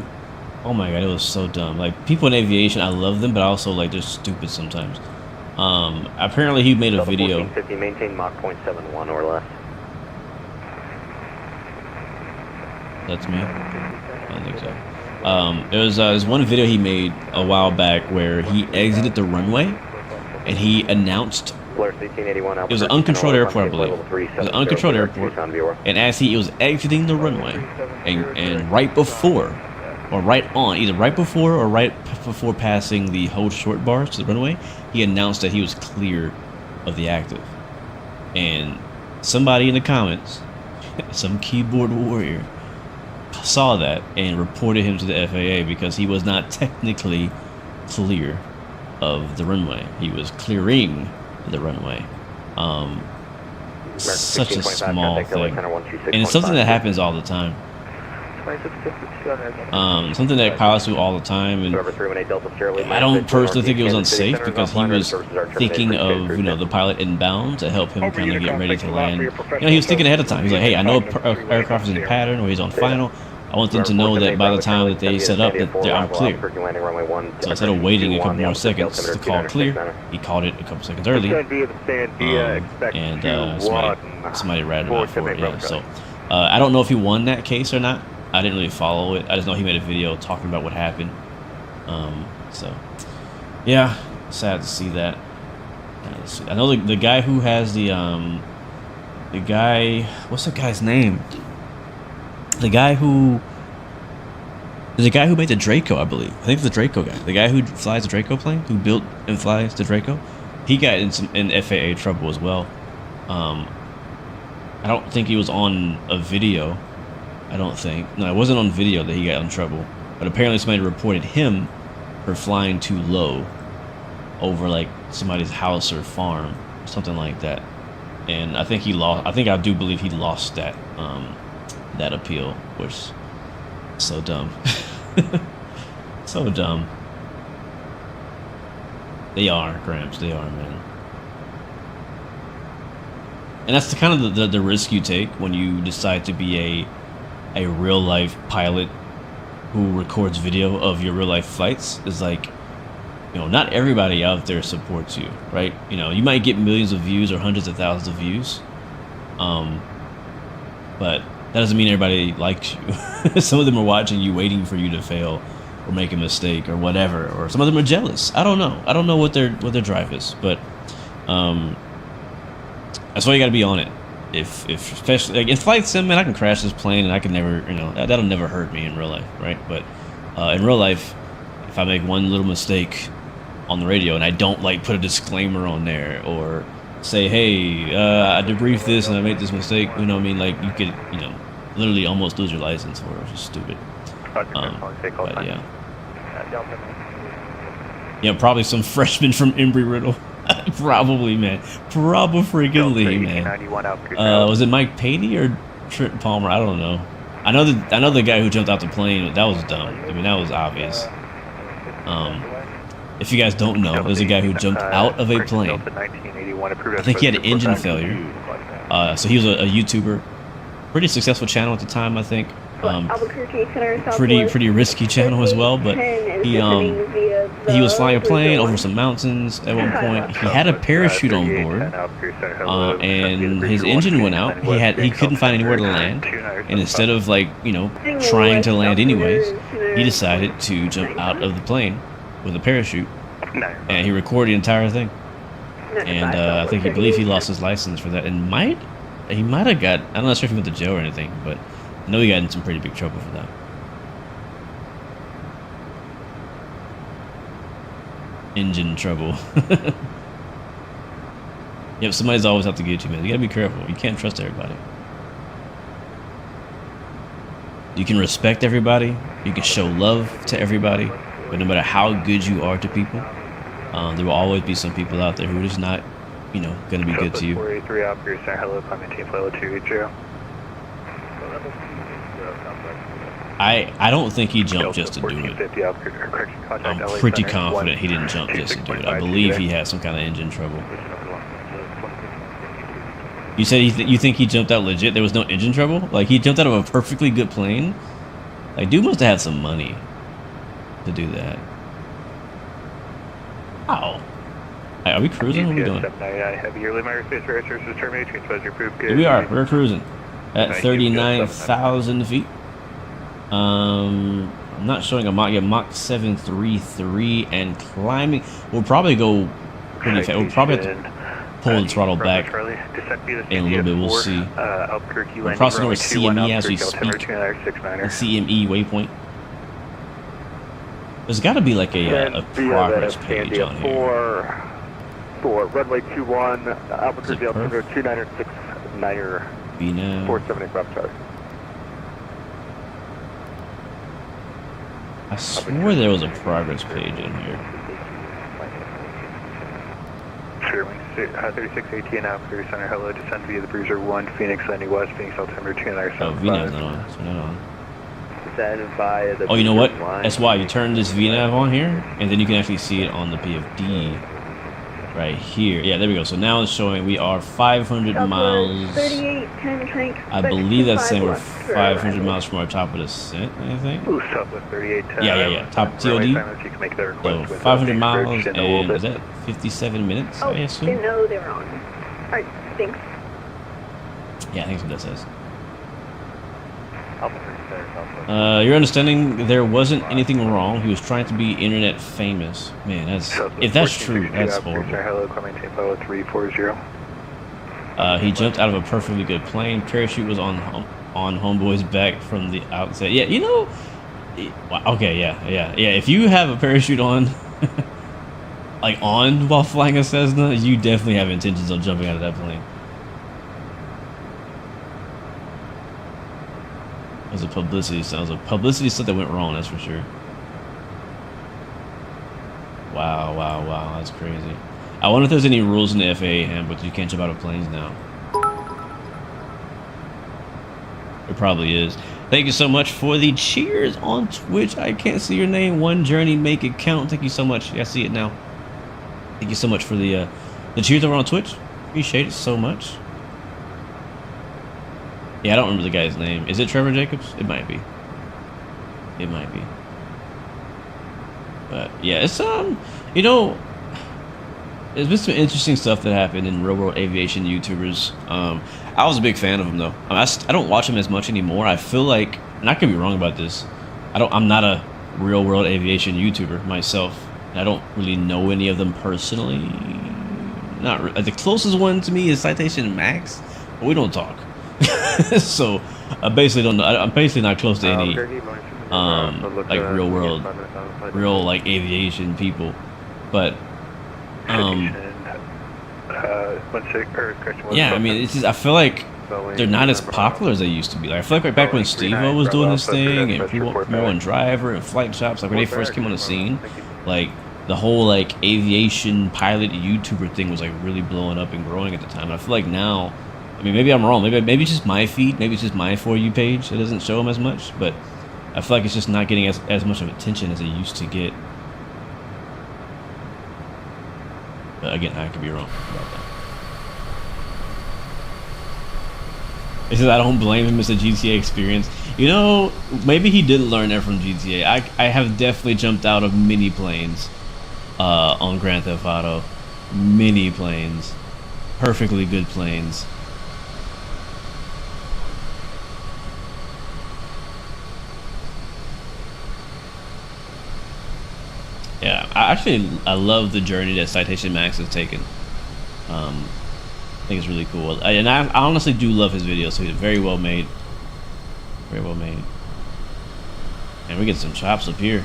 Oh my god, it was so dumb. Like, people in aviation, I love them, but also like they're stupid sometimes. Apparently he made a video. 1450, maintain Mach 0.71 or less. That's me. I don't think so. There's one video he made a while back where he exited the runway and he announced. It was an uncontrolled airport, I believe. It was an uncontrolled airport, and as he was exiting the runway, and right before, or right on, either right before or right before passing the hold short bars to the runway, he announced that he was clear of the active. And somebody in the comments, some keyboard warrior, saw that and reported him to the FAA because he was not technically clear of the runway. He was clearing the runway. Such a small thing, and it's something that happens all the time. Something that pilots do all the time, and I don't personally think it was unsafe because he was thinking of, you know, the pilot inbound to help him kind of get ready to land. You know, he was thinking ahead of time. He's like, hey, I know an aircraft is in pattern or he's on final. I want them to know that by the time that they set up, that I'm clear. So instead of waiting a couple more seconds to call clear, he called it a couple seconds early. And somebody ratted him out for it. Yeah. So I don't know if he won that case or not. I didn't really follow it. I just know he made a video talking about what happened. So yeah, sad to see that. Let's see. I know the guy who has the guy. What's the guy's name? The guy who made the Draco, I believe. I think it's the Draco guy. The guy who flies the Draco plane, who built and flies the Draco, he got in FAA trouble as well. I don't think he was on a video. I don't think. No, it wasn't on video that he got in trouble. But apparently somebody reported him for flying too low over like somebody's house or farm, something like that. And I think he lost. I do believe he lost that. That appeal, which so dumb. So dumb. They are, Gramps, they are, man. And that's the kind of the risk you take when you decide to be a real life pilot who records video of your real life flights. Is like, you know, not everybody out there supports you, right? You know, you might get millions of views or hundreds of thousands of views, but that doesn't mean everybody likes you. Some of them are watching you, waiting for you to fail or make a mistake or whatever. Or some of them are jealous. I don't know. I don't know what their drive is, but that's why you got to be on it. If especially like in flight sim, man, I can crash this plane and I can never, you know, that'll never hurt me in real life, right? But in real life, if I make one little mistake on the radio and I don't like put a disclaimer on there or say, hey, I debriefed this and I made this mistake, you know what I mean? Like, you could, you know, literally almost lose your license for it, which is stupid. But yeah. Yeah, probably some freshman from Embry-Riddle. Probably, man. Probably, man. Was it Mike Patey or Trent Palmer? I don't know. I know the guy who jumped out the plane. That was dumb. I mean, that was obvious. If you guys don't know, there's a guy who jumped out of a plane. I think he had an engine failure. So he was a YouTuber. Pretty successful channel at the time, I think. Pretty risky channel as well, but he was flying a plane over some mountains at one point. He had a parachute on board, and his engine went out. He couldn't find anywhere to land, and instead of, like, you know, trying to land anyways, he decided to jump out of the plane with a parachute, and he recorded the entire thing. And I think he lost his license for that, and he might have got, I'm not sure if he went to jail or anything, but I know he got in some pretty big trouble for that. Engine trouble. Yep, somebody's always out to get you, man. You gotta be careful. You can't trust everybody. You can respect everybody. You can show love to everybody. But no matter how good you are to people, there will always be some people out there who are just not, you know, gonna be good to you. 483 operator, hello, climb maintain flight 280. I don't think he jumped just to do it. I'm pretty confident he didn't jump just to do it. I believe he had some kind of engine trouble. You said you think he jumped out legit? There was no engine trouble? Like, he jumped out of a perfectly good plane? Like, dude must have had some money to do that. Ow. Are we cruising? What are we doing? Here we are. We're cruising at 39,000 feet. I'm not showing a Mach yet. Mach 733 and climbing. We'll probably go pretty fast. We'll probably have to pull the throttle back in a little bit. We'll see. We're crossing over CME as we speak. The CME waypoint. There's got to be like a progress page on here. For runway 21, Albuquerque altimeter 2969er, VNAV. 478 Bravo Charlie. I swore there was a progress page in here. Sure, 3618 Albuquerque Center, hello, descend via the Bruiser 1, Phoenix landing west, Phoenix altimeter 2975. Oh, VNAV's not on. It's not on. Descend via the Oh, you know what? Bruiser 1. That's why you turn this VNAV on here, and then you can actually see it on the PFD. Right here. Yeah, there we go. So now it's showing we are 500 miles. 3810 tank. I believe that's saying we're 500 miles from our top of descent, I think. Southwest 3810. Yeah. Top TOD. You can make that request So with 500 miles, and and is that 57 minutes, Oh, I didn't assume? know they were on. Alright, thanks. Yeah, I think that's what that says. Your understanding, there wasn't anything wrong. He was trying to be internet famous. Man, if that's true, that's horrible. Hello, Pilot 340. He jumped out of a perfectly good plane. Parachute was on homeboy's back from the outset. Yeah, you know. Okay, yeah. If you have a parachute on, like on while flying a Cessna, you definitely have intentions of jumping out of that plane. It was a publicity stunt. It was a publicity stunt that went wrong, that's for sure. Wow, that's crazy. I wonder if there's any rules in the FAA handbook you can't jump out of planes now. There probably is. Thank you so much for the cheers on Twitch. I can't see your name. One Journey, make it count. Thank you so much. Yeah, I see it now. Thank you so much for the cheers over on Twitch. Appreciate it so much. Yeah, I don't remember the guy's name. Is it Trevor Jacobs? It might be. It might be. But yeah, it's you know, there's been some interesting stuff that happened in real world aviation YouTubers. I was a big fan of them though. I don't watch them as much anymore. I feel like, and I could be wrong about this, I'm not a real world aviation YouTuber myself. And I don't really know any of them personally. The closest one to me is Citation Max, but we don't talk. So I basically don't know. I'm basically not close to any like real world, real like aviation people. But yeah, I mean, it's just, I feel like they're not as popular as they used to be. Like, I feel like back when Steve-O was doing this thing, and people and Driver and Flight Shops, like when they first came on the scene, like the whole like aviation pilot YouTuber thing was like really blowing up and growing at the time. And I feel like now, I mean, maybe I'm wrong. Maybe it's just my feed. Maybe it's just my For You page that doesn't show them as much. But I feel like it's just not getting as much of attention as it used to get. But again, I could be wrong about that. It says I don't blame him. It's a GTA experience. You know, maybe he didn't learn that from GTA. I have definitely jumped out of many planes on Grand Theft Auto. Many planes. Perfectly good planes. Yeah, I love the journey that Citation Max has taken. I think it's really cool, and I honestly do love his videos. So he's very well made, and we get some chops up here.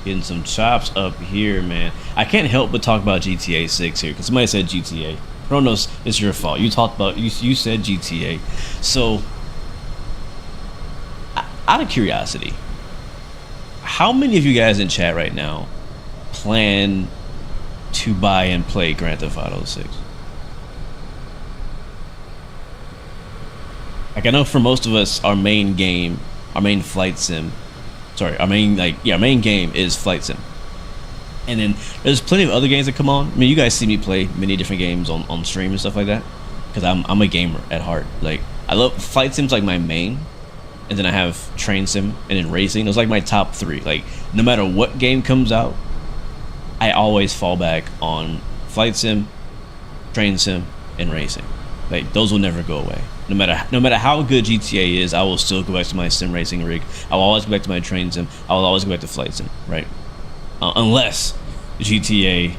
Getting some chops up here, man. I can't help but talk about GTA 6 here because somebody said GTA. Kronos, it's your fault. You talked about you said GTA. So, out of curiosity, how many of you guys in chat right now plan to buy and play Grand Theft Auto 6? Like, I know for most of us, our main game our main flight sim. Sorry, our main main game is flight sim. And then there's plenty of other games that come on. I mean, you guys see me play many different games on stream and stuff like that, because I'm a gamer at heart. Like, I love flight sims, like my main, and then I have train sim and then racing. Those like my top 3. Like, no matter what game comes out, I always fall back on flight sim, train sim, and racing. Like, those will never go away. No matter how good GTA is, I will still go back to my sim racing rig. I will always go back to my train sim. I will always go back to flight sim, right? Unless GTA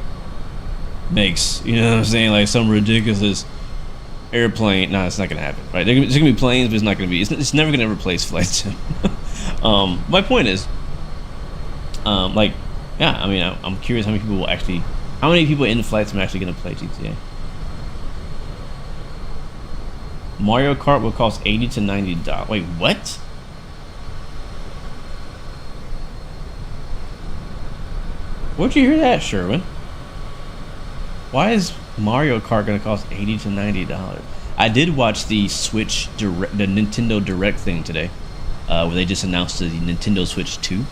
makes, you know what I'm saying, like some ridiculous airplane. No, it's not gonna happen, right? There's gonna be planes, but it's not gonna be. It's never gonna replace flight sim. My point is, like, yeah. I mean, I'm curious how many people in flight sim are actually gonna play GTA. Mario Kart will cost $80 to $90. Wait, what? Where'd you hear that, Sherwin? Why is Mario Kart gonna cost $80 to $90? I did watch the Nintendo Direct thing today, where they just announced the Nintendo Switch 2,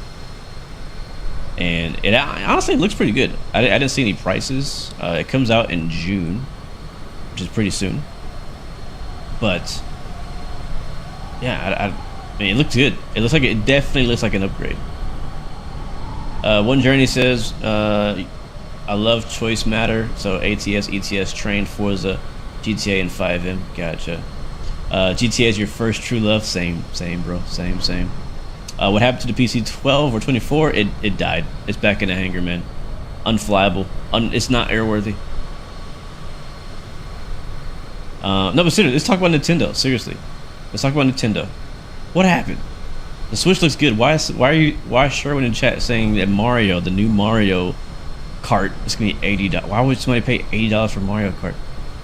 and it honestly looks pretty good. I didn't see any prices. It comes out in June, which is pretty soon. But yeah, I mean, it looks good. It definitely looks like an upgrade. One Journey says, I love Choice Matter, so ATS, ETS, Train, Forza, GTA, and 5M. Gotcha. GTA is your first true love. Same, bro. Same. What happened to the PC-12 or 24? It died. It's back in the hangar, man. Unflyable. It's not airworthy. No, but seriously, let's talk about Nintendo. Seriously, let's talk about Nintendo. What happened? The Switch looks good. Why is Sherwin in chat saying that Mario, the new Mario Kart, is gonna be $80? Why would somebody pay $80 for Mario Kart?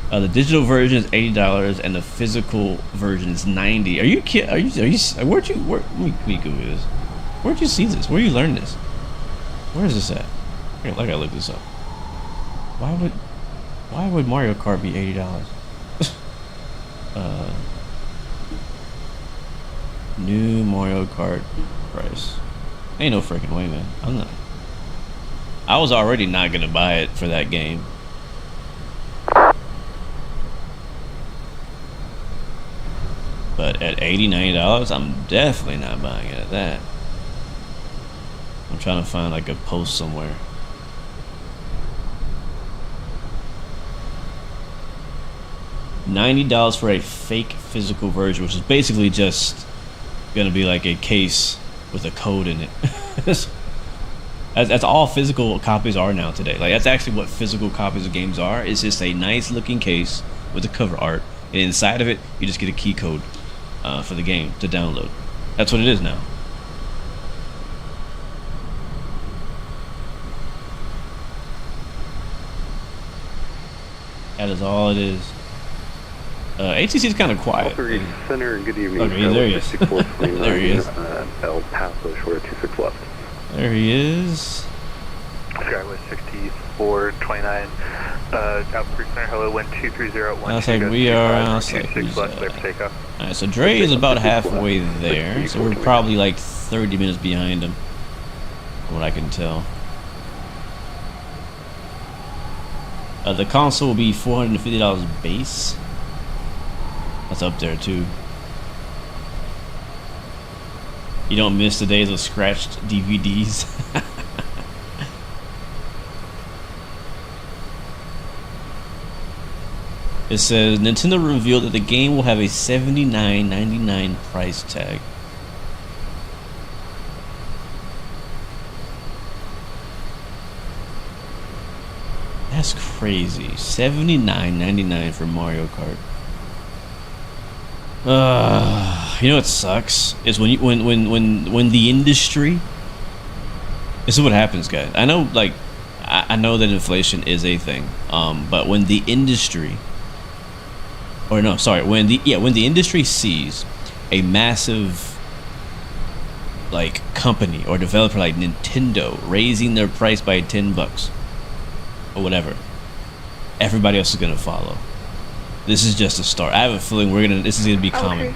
The digital version is $80 and the physical version is $90. Are you kidding? Are you? Let me Google this. Where'd you see this? Where you learn this? Where is this at? I gotta look this up. Why would Mario Kart be $80? New Mario Kart price. Ain't no freaking way, man. I was already not gonna buy it for that game. But at $80, $90, I'm definitely not buying it at that. I'm trying to find like a post somewhere. $90 for a fake physical version, which is basically just gonna be like a case with a code in it. That's all physical copies are now today. Like, that's actually what physical copies of games are. It's just a nice looking case with the cover art, and inside of it you just get a key code for the game to download. That's what it is now. That is all it is. ATC is kind of quiet. Center, good evening. Okay, there he is. There he is. El Paso, short 26 left. There he is. Skyway 6429. Alpha Center, hello, 12301. Looks like we are outside. Alright, so Dre is about halfway there, so we're probably like 30 minutes behind him, from what I can tell. The console will be $450 base. That's up there too. You don't miss the days of scratched DVDs. It says Nintendo revealed that the game will have a $79.99 price tag. That's crazy. $79.99 for Mario Kart. You know what sucks is when the industry. This is what happens, guys. I know, like, I know that inflation is a thing. But when the industry, or no, sorry, when the industry sees a massive, like, company or developer like Nintendo raising their price by $10 or whatever, everybody else is gonna follow. This is just a start. I have a feeling this is gonna be common.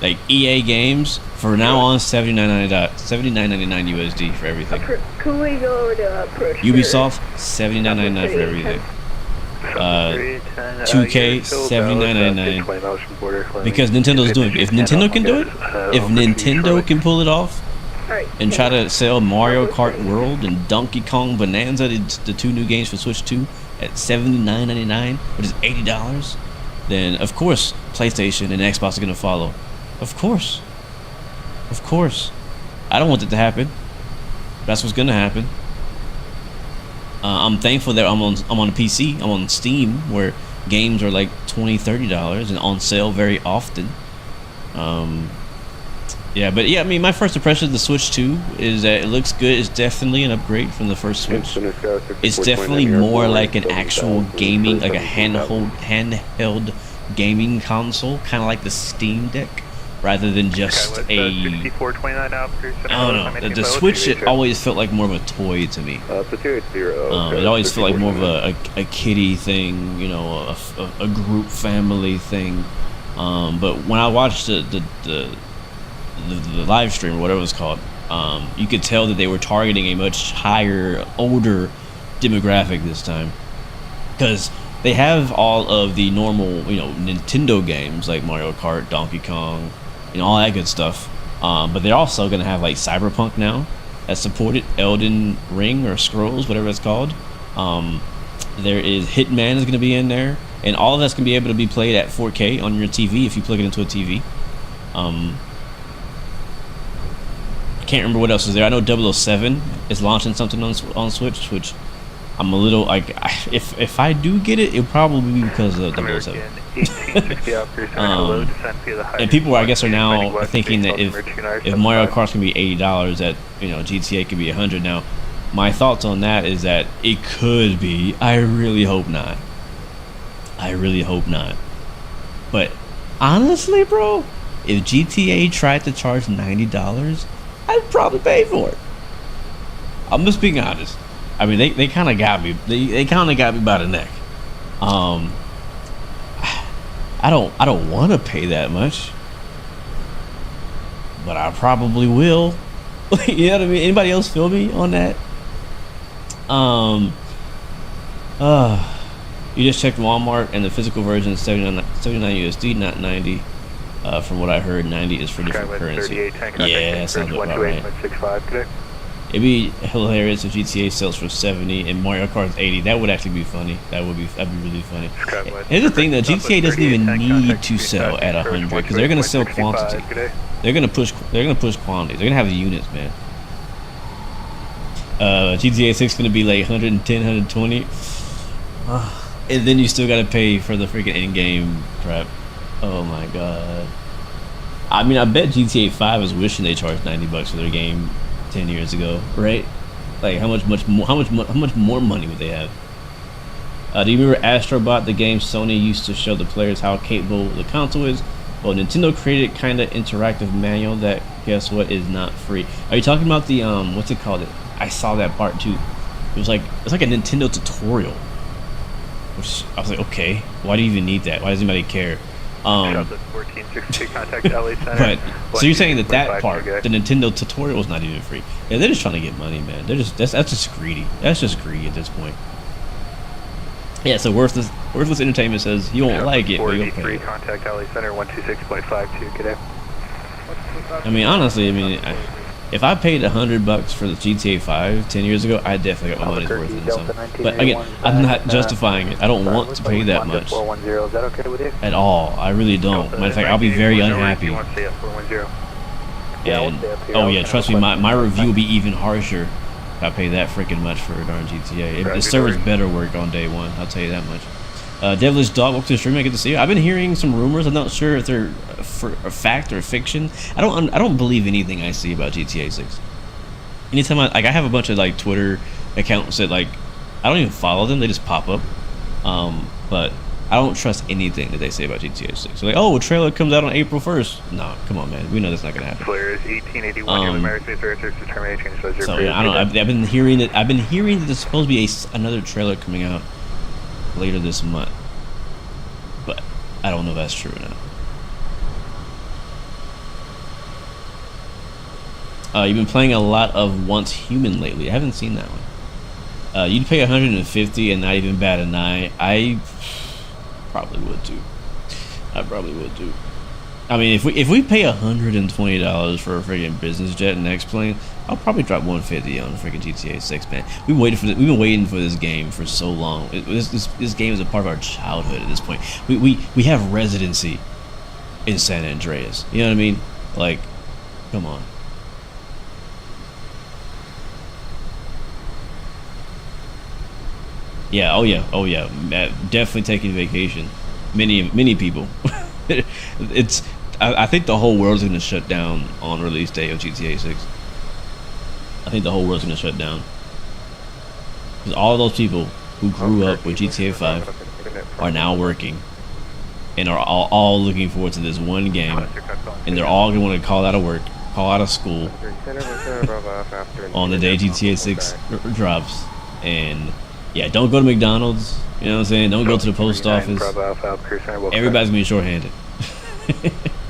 Like EA games for now on $79.99 USD for everything. Can we go over to approach? Ubisoft $79.99 for everything. 2K $79.99 because Nintendo's doing it. If Nintendo can do it, if Nintendo can pull it off and try to sell Mario Kart World and Donkey Kong Bonanza, the 2 new games for Switch 2 at $79.99, which is $80, then of course PlayStation and Xbox are gonna follow. Of course. I don't want it to happen. That's what's gonna happen. I'm thankful that I'm on a PC. I'm on Steam, where games are like $20-$30 and on sale very often. Yeah, but yeah, I mean, my first impression of the Switch 2 is that it looks good. It's definitely an upgrade from the first Switch. It's definitely more like an actual gaming, like a handheld gaming console, kind of like the Steam Deck, rather than just a. I don't know. The Switch, it always felt like more of a toy to me. It always felt like more of a kiddie thing, you know, a group family thing. But when I watched the live stream or whatever it's called, you could tell that they were targeting a much higher, older demographic this time, because they have all of the normal, you know, Nintendo games like Mario Kart, Donkey Kong, and all that good stuff. But they're also gonna have like Cyberpunk now that's supported, Elden Ring or Scrolls, whatever it's called. There is Hitman is gonna be in there, and all of that's gonna be able to be played at 4K on your TV if you plug it into a TV. I can't remember what else is there. I know 007 is launching something on Switch, which I'm a little like, if I do get it, it'll probably be because of 007. And people, I guess, are now thinking that if Mario Kart's gonna be $80, that, you know, GTA could be $100. Now, my thoughts on that is that it could be. I really hope not. But honestly, bro, if GTA tried to charge $90, I'd probably pay for it. I'm just being honest. I mean, they kind of got me. They kind of got me by the neck. I don't want to pay that much, but I probably will. You know what I mean? Anybody else feel me on that? You just checked Walmart, and the physical version is 79 USD, not 90. From what I heard, 90 is for different currency. Yeah, that sounds about right. It'd be hilarious if GTA sells for 70 and Mario Kart's 80. That would actually be funny. That'd be really funny. Here's the thing, though: GTA doesn't even need to sell at 100 because they're gonna sell quantity. They're gonna push quantity. They're gonna have the units, man. GTA 6 gonna be like 110, 120, and then you still gotta pay for the freaking in-game crap. Oh my god. I mean, I bet GTA 5 is wishing they charged $90 for their game 10 years ago, right? Like, how much more money would they have? Do you remember Astrobot, the game Sony used to show the players how capable the console is? Well, Nintendo created kind of interactive manual that, guess what, is not free. Are you talking about the what's it called? I saw that part too. It's like a Nintendo tutorial. Which I was like, okay, why do you even need that? Why does anybody care? But so you're saying that part, the Nintendo tutorial, is not even free? Yeah, they're just trying to get money, man. That's just greedy. That's just greedy at this point. Yeah. So worthless entertainment says you won't like it, but you'll pay. Contact LA Center 126.52. Good day. I mean, honestly, if I paid $100 for the GTA 5 10 years ago, I definitely got my money's worth in something. But again, I'm not justifying it. I don't want to pay that much at all. I really don't. Matter of fact, I'll be very unhappy. And oh yeah, trust me, my review will be even harsher if I pay that freaking much for a darn GTA. The servers better work on day one. I'll tell you that much. Devilish Dog, welcome to the stream. Good to see you. I've been hearing some rumors. I'm not sure if they're a fact or fiction. I don't believe anything I see about GTA 6. Anytime I have a bunch of like Twitter accounts that like I don't even follow them. They just pop up. But I don't trust anything that they say about GTA 6. So like, oh, a trailer comes out on April 1st. No, come on, man. We know that's not gonna happen. Flare is 1881. American Space Research determination. So yeah, I don't. I've been hearing that. I've been hearing that there's supposed to be another trailer coming out later this month, but I don't know if that's true or not. You've been playing a lot of Once Human lately. I haven't seen that one. You'd pay 150 and not even bat an eye. I probably would too. I probably would too. I mean, if we pay $120 for a freaking business jet and X-plane, I'll probably drop 150 on a freaking GTA 6, man. We've been waiting for this game for so long. This game is a part of our childhood at this point. We have residency in San Andreas. You know what I mean? Like, come on. Yeah. Oh yeah. Definitely taking vacation. Many people. I think the whole world's going to shut down on release day of GTA 6. I think the whole world's going to shut down. Because all those people who grew up with GTA 5 are now working and are all looking forward to this one game. And they're all going to want to call out of work, call out of school on the day GTA 6 drops. And yeah, don't go to McDonald's. You know what I'm saying? Don't go to the post office. Everybody's going to be short-handed.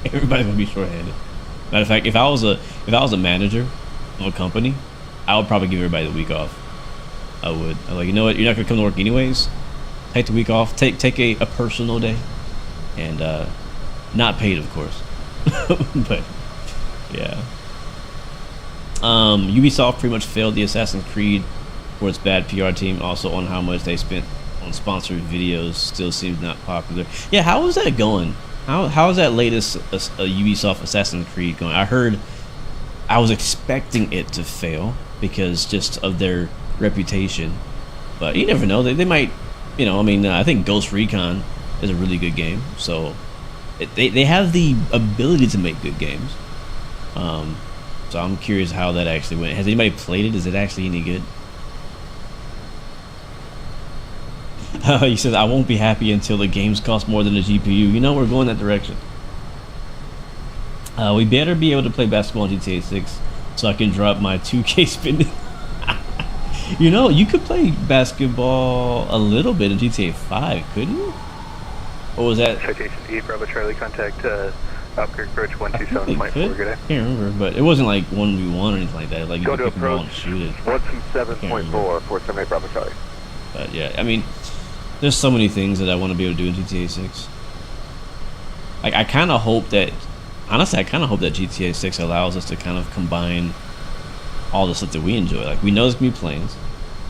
Everybody's gonna be short-handed. Matter of fact, if I was a manager of a company, I would probably give everybody the week off. I would. I'm like, you know what? You're not gonna come to work anyways. Take the week off. Take a personal day, and not paid, of course. But yeah. Ubisoft pretty much failed the Assassin's Creed for its bad PR team. Also on how much they spent on sponsored videos. Still seems not popular. Yeah, how is that going? How is that latest Ubisoft Assassin's Creed going? I was expecting it to fail because just of their reputation, but you never know. They might, you know. I mean, I think Ghost Recon is a really good game, so they have the ability to make good games. So I'm curious how that actually went. Has anybody played it? Is it actually any good? He says, I won't be happy until the games cost more than a GPU. You know, we're going that direction. We better be able to play basketball in GTA 6 so I can drop my 2K spending. You know, you could play basketball a little bit in GTA 5, couldn't you? What was that? Citation D, Bravo Charlie, contact Albuquerque approach 127.4. Good day. I can't remember, but it wasn't like 1v1 or anything like that. Like, go you to could pick them all and approach shoot it. 127.4, 478 Bravo Charlie. But yeah, I mean, there's so many things that I want to be able to do in GTA 6. Like, I kind of hope that, honestly, I kind of hope that GTA 6 allows us to kind of combine all the stuff that we enjoy. Like, we know there's gonna be planes,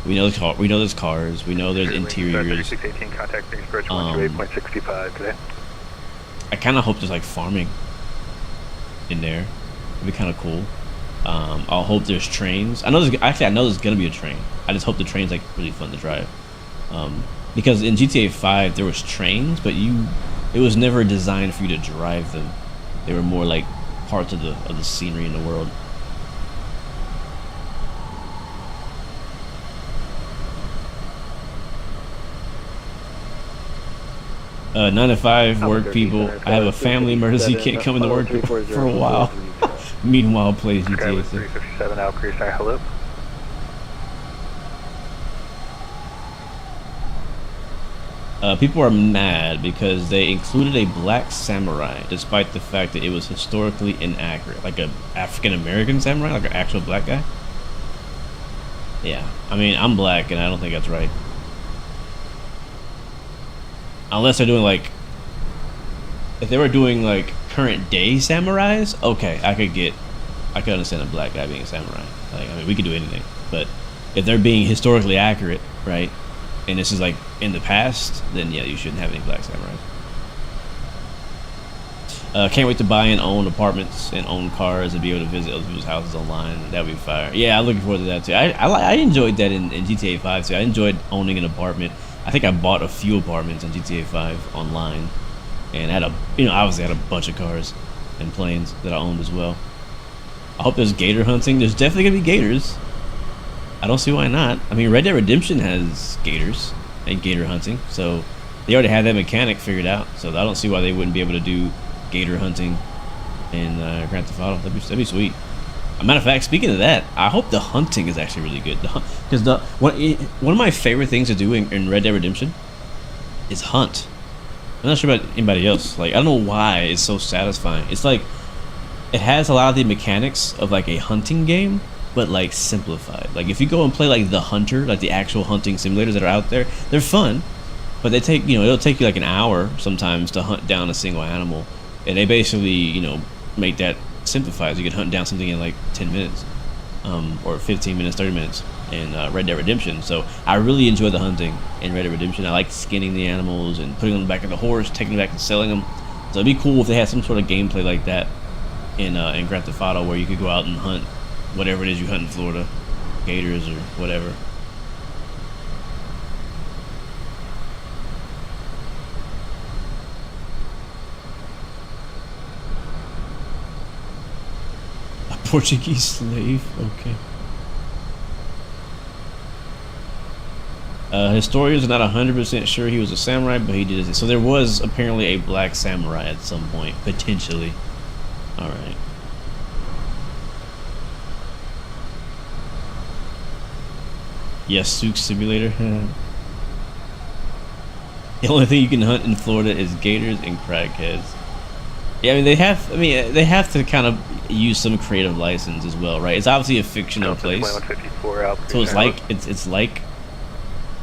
we know there's cars, we know there's interiors. 3618, contact approach 128.65 today. I kind of hope there's like farming in there. It'd be kind of cool. I'll hope there's trains. I know there's gonna be a train. I just hope the train's like really fun to drive. Because in GTA 5 there was trains, but it was never designed for you to drive them. They were more like parts of the scenery in the world. Nine to 5 work people. I have a family emergency, can't come into work for a while. Meanwhile, plays GTA 6. 357 Albuquerque, hello. People are mad because they included a black samurai, despite the fact that it was historically inaccurate. Like an African American samurai, like an actual black guy. Yeah, I mean, I'm black, and I don't think that's right. Unless they're doing like, if they were doing like current day samurais, okay, I could understand a black guy being a samurai. Like, I mean, we could do anything. But if they're being historically accurate, right, and this is like in the past, then yeah, you shouldn't have any black samurais. Can't wait to buy and own apartments and own cars and be able to visit other people's houses online. That'd be fire. Yeah, I'm looking forward to that too. I enjoyed that in GTA 5 too. I enjoyed owning an apartment. I think I bought a few apartments in GTA 5 online, and had obviously had a bunch of cars and planes that I owned as well. I hope there's gator hunting. There's definitely gonna be gators. I don't see why not. I mean, Red Dead Redemption has gators and gator hunting, so they already had that mechanic figured out. So I don't see why they wouldn't be able to do gator hunting in Grand Theft Auto. That'd be sweet. As a matter of fact, speaking of that, I hope the hunting is actually really good. Because one of my favorite things to do in Red Dead Redemption is hunt. I'm not sure about anybody else. Like, I don't know why it's so satisfying. It's like it has a lot of the mechanics of like a hunting game, but like simplified. Like if you go and play like the Hunter, like the actual hunting simulators that are out there, they're fun, but they take, you know, it'll take you like an hour sometimes to hunt down a single animal, and they basically, you know, make that simplified. So you can hunt down something in like 10 minutes, or 15 minutes, 30 minutes in Red Dead Redemption. So I really enjoy the hunting in Red Dead Redemption. I like skinning the animals and putting them back in the horse, taking them back and selling them. So it'd be cool if they had some sort of gameplay like that in Grand Theft Auto, where you could go out and hunt whatever it is you hunt in Florida, gators or whatever. A Portuguese slave, okay. Historians are not 100% sure he was a samurai, but he did it. So there was apparently a black samurai at some point, potentially. All right. Yes, Souk Simulator. The only thing you can hunt in Florida is gators and crackheads. Yeah, I mean they have to kind of use some creative license as well, right? It's obviously a fictional place, so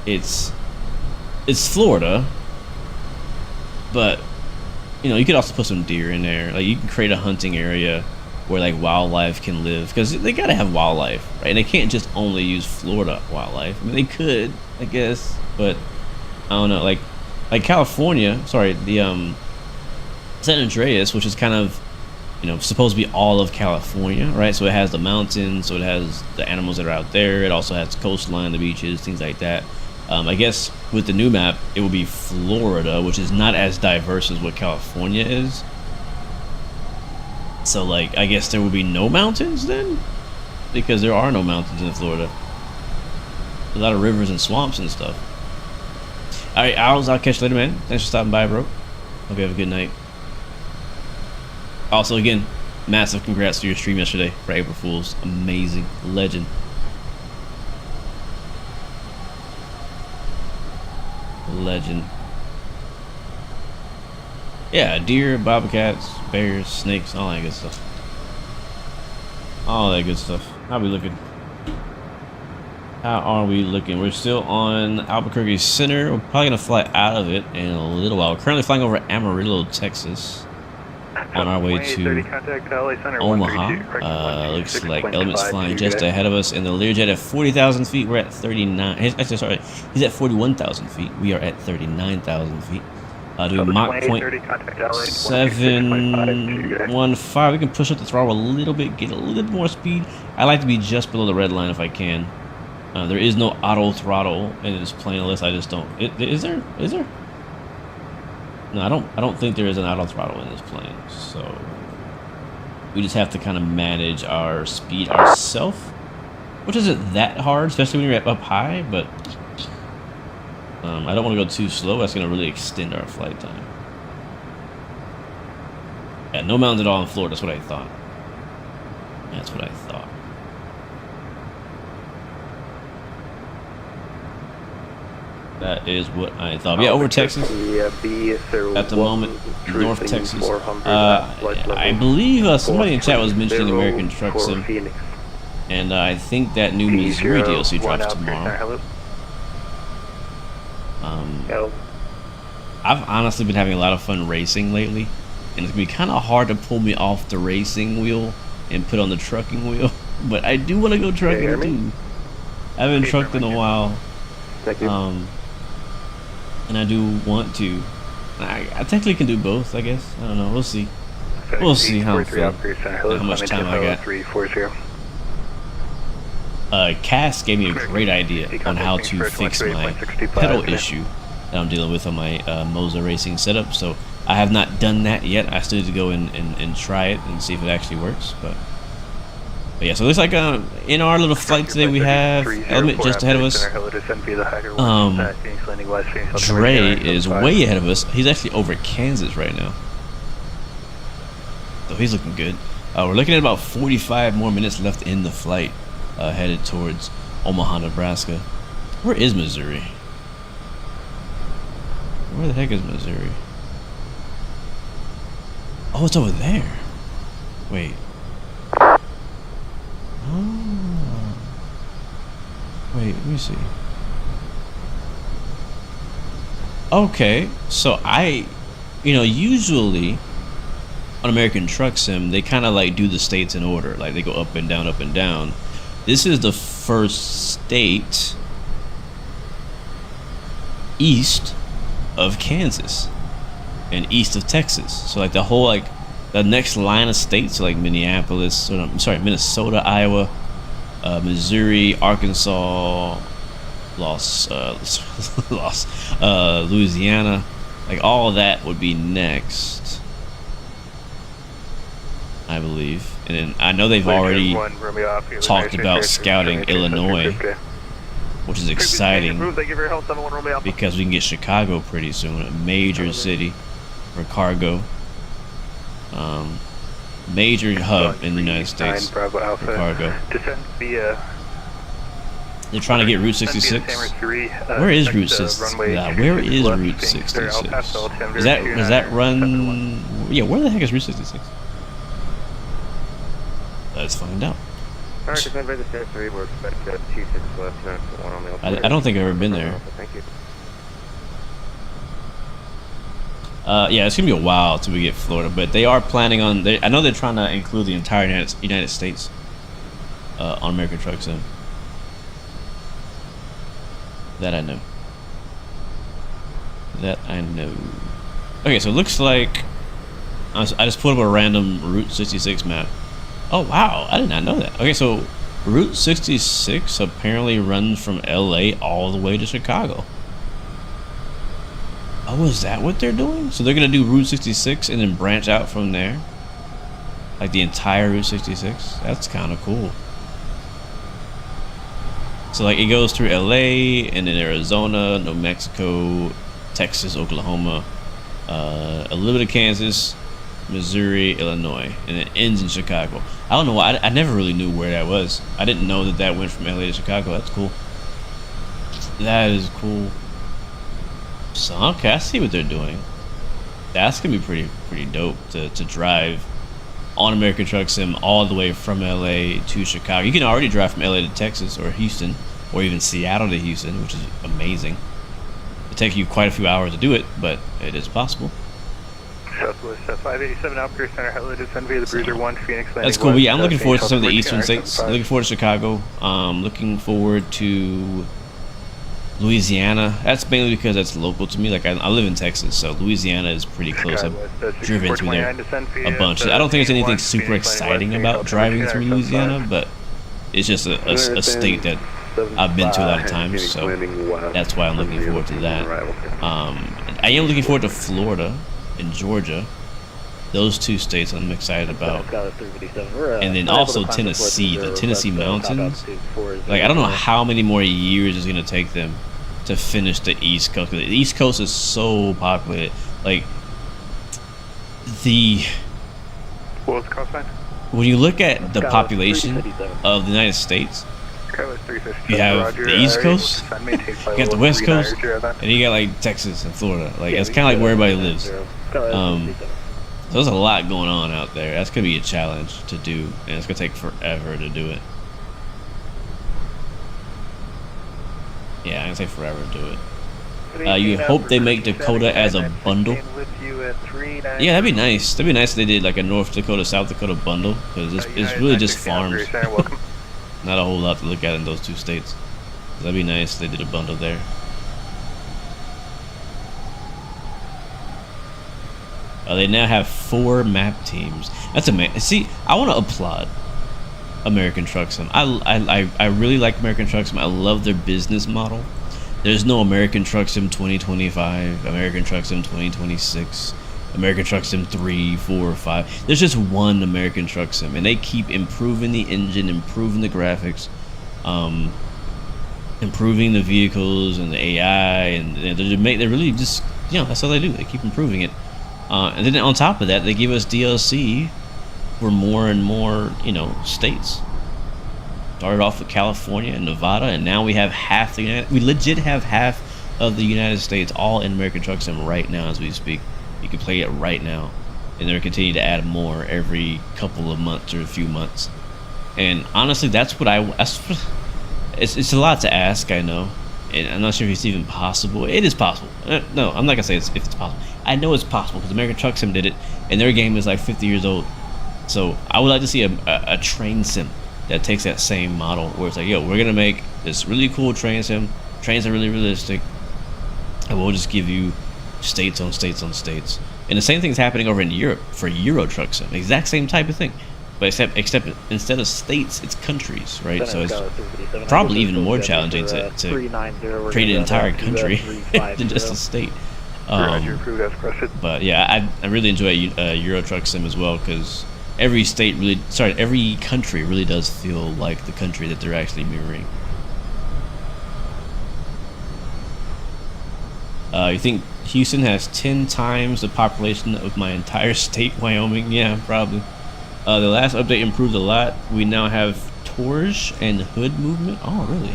it's Florida, but you know, you could also put some deer in there. Like you can create a hunting area where like wildlife can live, because they gotta have wildlife, right? And they can't just only use Florida wildlife. I mean, they could, I guess, but I don't know. Like California, sorry, the San Andreas, which is kind of, you know, supposed to be all of California, right? So it has the mountains, so it has the animals that are out there. It also has the coastline, the beaches, things like that. I guess with the new map, it will be Florida, which is not as diverse as what California is. So, like, I guess there will be no mountains then? Because there are no mountains in Florida. A lot of rivers and swamps and stuff. Alright, I'll catch you later, man. Thanks for stopping by, bro. Hope you have a good night. Also, again, massive congrats to your stream yesterday for April Fools. Amazing. Legend. Legend. Yeah, deer, bobcats, bears, snakes, all that good stuff. All that good stuff. How we looking? How are we looking? We're still on Albuquerque Center. We're probably gonna fly out of it in a little while. We're currently flying over Amarillo, Texas, on our way to Omaha. Looks like Element's flying just ahead of us, and the Learjet at 40,000 feet. We're at 39. Actually, sorry, he's at 41,000 feet. We are at 39,000 feet. Doing Mach 0.715. We can push up the throttle a little bit, get a little bit more speed. I like to be just below the red line if I can. There is no auto throttle in this plane, unless I just don't. Is there? Is there? No, I don't think there is an auto throttle in this plane. So we just have to kind of manage our speed ourselves, which isn't that hard, especially when you're up high. But I don't want to go too slow. That's going to really extend our flight time. Yeah, no mountains at all in Florida. That's what I thought. That's what I thought. That is what I thought. Yeah, over Texas. At the moment, North Texas. I believe somebody in chat was mentioning American Truck Sim. And I think that new Missouri DLC drops tomorrow. I've honestly been having a lot of fun racing lately, and it's gonna be kind of hard to pull me off the racing wheel and put on the trucking wheel. But I do want to go trucking too. I haven't trucked in a while, and I do want to. I technically can do both, I guess. I don't know. We'll see. We'll see how I'm feeling, how much time I got. Cass gave me a great idea on how to fix my pedal issue that I'm dealing with on my Moza racing setup. So I have not done that yet. I still need to go and try it and see if it actually works. But yeah, so it looks like in our little flight today we have Element just ahead of us. Dre is way ahead of us. He's actually over Kansas right now, so he's looking good. We're looking at about 45 more minutes left in the flight, headed towards Omaha, Nebraska. Where is Missouri? Where the heck is Missouri? Oh, it's over there. Wait. Oh. Wait, let me see. Okay, so usually on American Truck Sim, they kind of like do the states in order. Like they go up and down, up and down. This is the first state east of Kansas and east of Texas. So like the whole, like the next line of states, like Minneapolis, Minnesota, Iowa, Missouri, Arkansas, Louisiana, like all of that would be next, I believe. And then I know they've already talked about scouting Illinois, which is exciting because we can get Chicago pretty soon, a major city for cargo, major hub in the United States for cargo. They're trying to get Route 66. Where is Route 66? Where is Route 66? Does that run? Yeah, where the heck is Route 66? Let's find out. I don't think I've ever been there. Yeah, it's gonna be a while till we get Florida, but they are planning on. I know they're trying to include the entire United States on American Truck Sim. That I know. Okay, so it looks like I just put up a random Route 66 map. Oh wow, I did not know that. Okay, so Route 66 apparently runs from LA all the way to Chicago. Oh, is that what they're doing? So they're gonna do Route 66 and then branch out from there? Like the entire Route 66? That's kind of cool. So like it goes through LA and then Arizona, New Mexico, Texas, Oklahoma, a little bit of Kansas, Missouri, Illinois, and it ends in Chicago. I don't know why. I never really knew where that was. I didn't know that went from LA to Chicago. That's cool. That is cool. So okay, I see what they're doing. That's gonna be pretty dope to drive on American Truck Sim all the way from LA to Chicago. You can already drive from LA to Texas or Houston or even Seattle to Houston, which is amazing. It'll take you quite a few hours to do it, but it is possible. Southwest 587 Outpier Center, hello, descend via the Bruiser 1 Phoenix landing. That's cool. Yeah, I'm looking forward to some of the eastern states. Looking forward to Chicago. Looking forward to Louisiana. That's mainly because that's local to me. Like I live in Texas, so Louisiana is pretty close. I've driven through there a bunch. I don't think there's anything super exciting about driving through Louisiana, but it's just a state that I've been to a lot of times, so that's why I'm looking forward to that. I am looking forward to Florida and Georgia. Those two states I'm excited about. And then also Tennessee, the Tennessee mountains. Like I don't know how many more years it's gonna take them to finish the East Coast. The East Coast is so populated. Like what was the call sign? When you look at the population of the United States, you have the East Coast, you got the West Coast, and you got like Texas and Florida. Like it's kind of like where everybody lives. So there's a lot going on out there. That's gonna be a challenge to do, and it's gonna take forever to do it. Yeah, it's gonna take forever to do it. You hope they make Dakota as a bundle. Yeah, that'd be nice. That'd be nice if they did like a North Dakota, South Dakota bundle, because it's really just farms. Not a whole lot to look at in those two states. That'd be nice if they did a bundle there. They now have 4 map teams. That's amazing. See, I want to applaud American Truck Sim. I really like American Truck Sim. I love their business model. There's no American Truck Sim 2025, American Truck Sim 2026, American Truck Sim 3, 4, 5. There's just one American Truck Sim, and they keep improving the engine, improving the graphics, improving the vehicles and the AI, and they're really just, you know, that's all they do. They keep improving it. And then on top of that, they give us DLC for more and more, you know, states. Started off with California and Nevada, and now we have half the United. We legit have half of the United States all in American Truck Sim right now as we speak. You can play it right now. and they're continuing to add more every couple of months or a few months. And honestly, it's a lot to ask, I know, and I'm not sure if it's even possible. It is possible. No, I'm not gonna say if it's possible. I know it's possible because American Truck Sim did it, and their game is like 50 years old. So I would like to see a train sim that takes that same model, where it's like, yo, we're gonna make this really cool train sim. Trains are really realistic, and we'll just give you states on states on states. And the same thing's happening over in Europe for Euro Truck Sim. Exact same type of thing, but except instead of states, it's countries, right? So it's probably even more challenging to create an entire country than just a state. But yeah, I really enjoy Euro Truck Sim as well, because every country really does feel like the country that they're actually mirroring. You think Houston has 10 times the population of my entire state, Wyoming? Yeah, probably. The last update improved a lot. We now have torch and hood movement. Oh, really?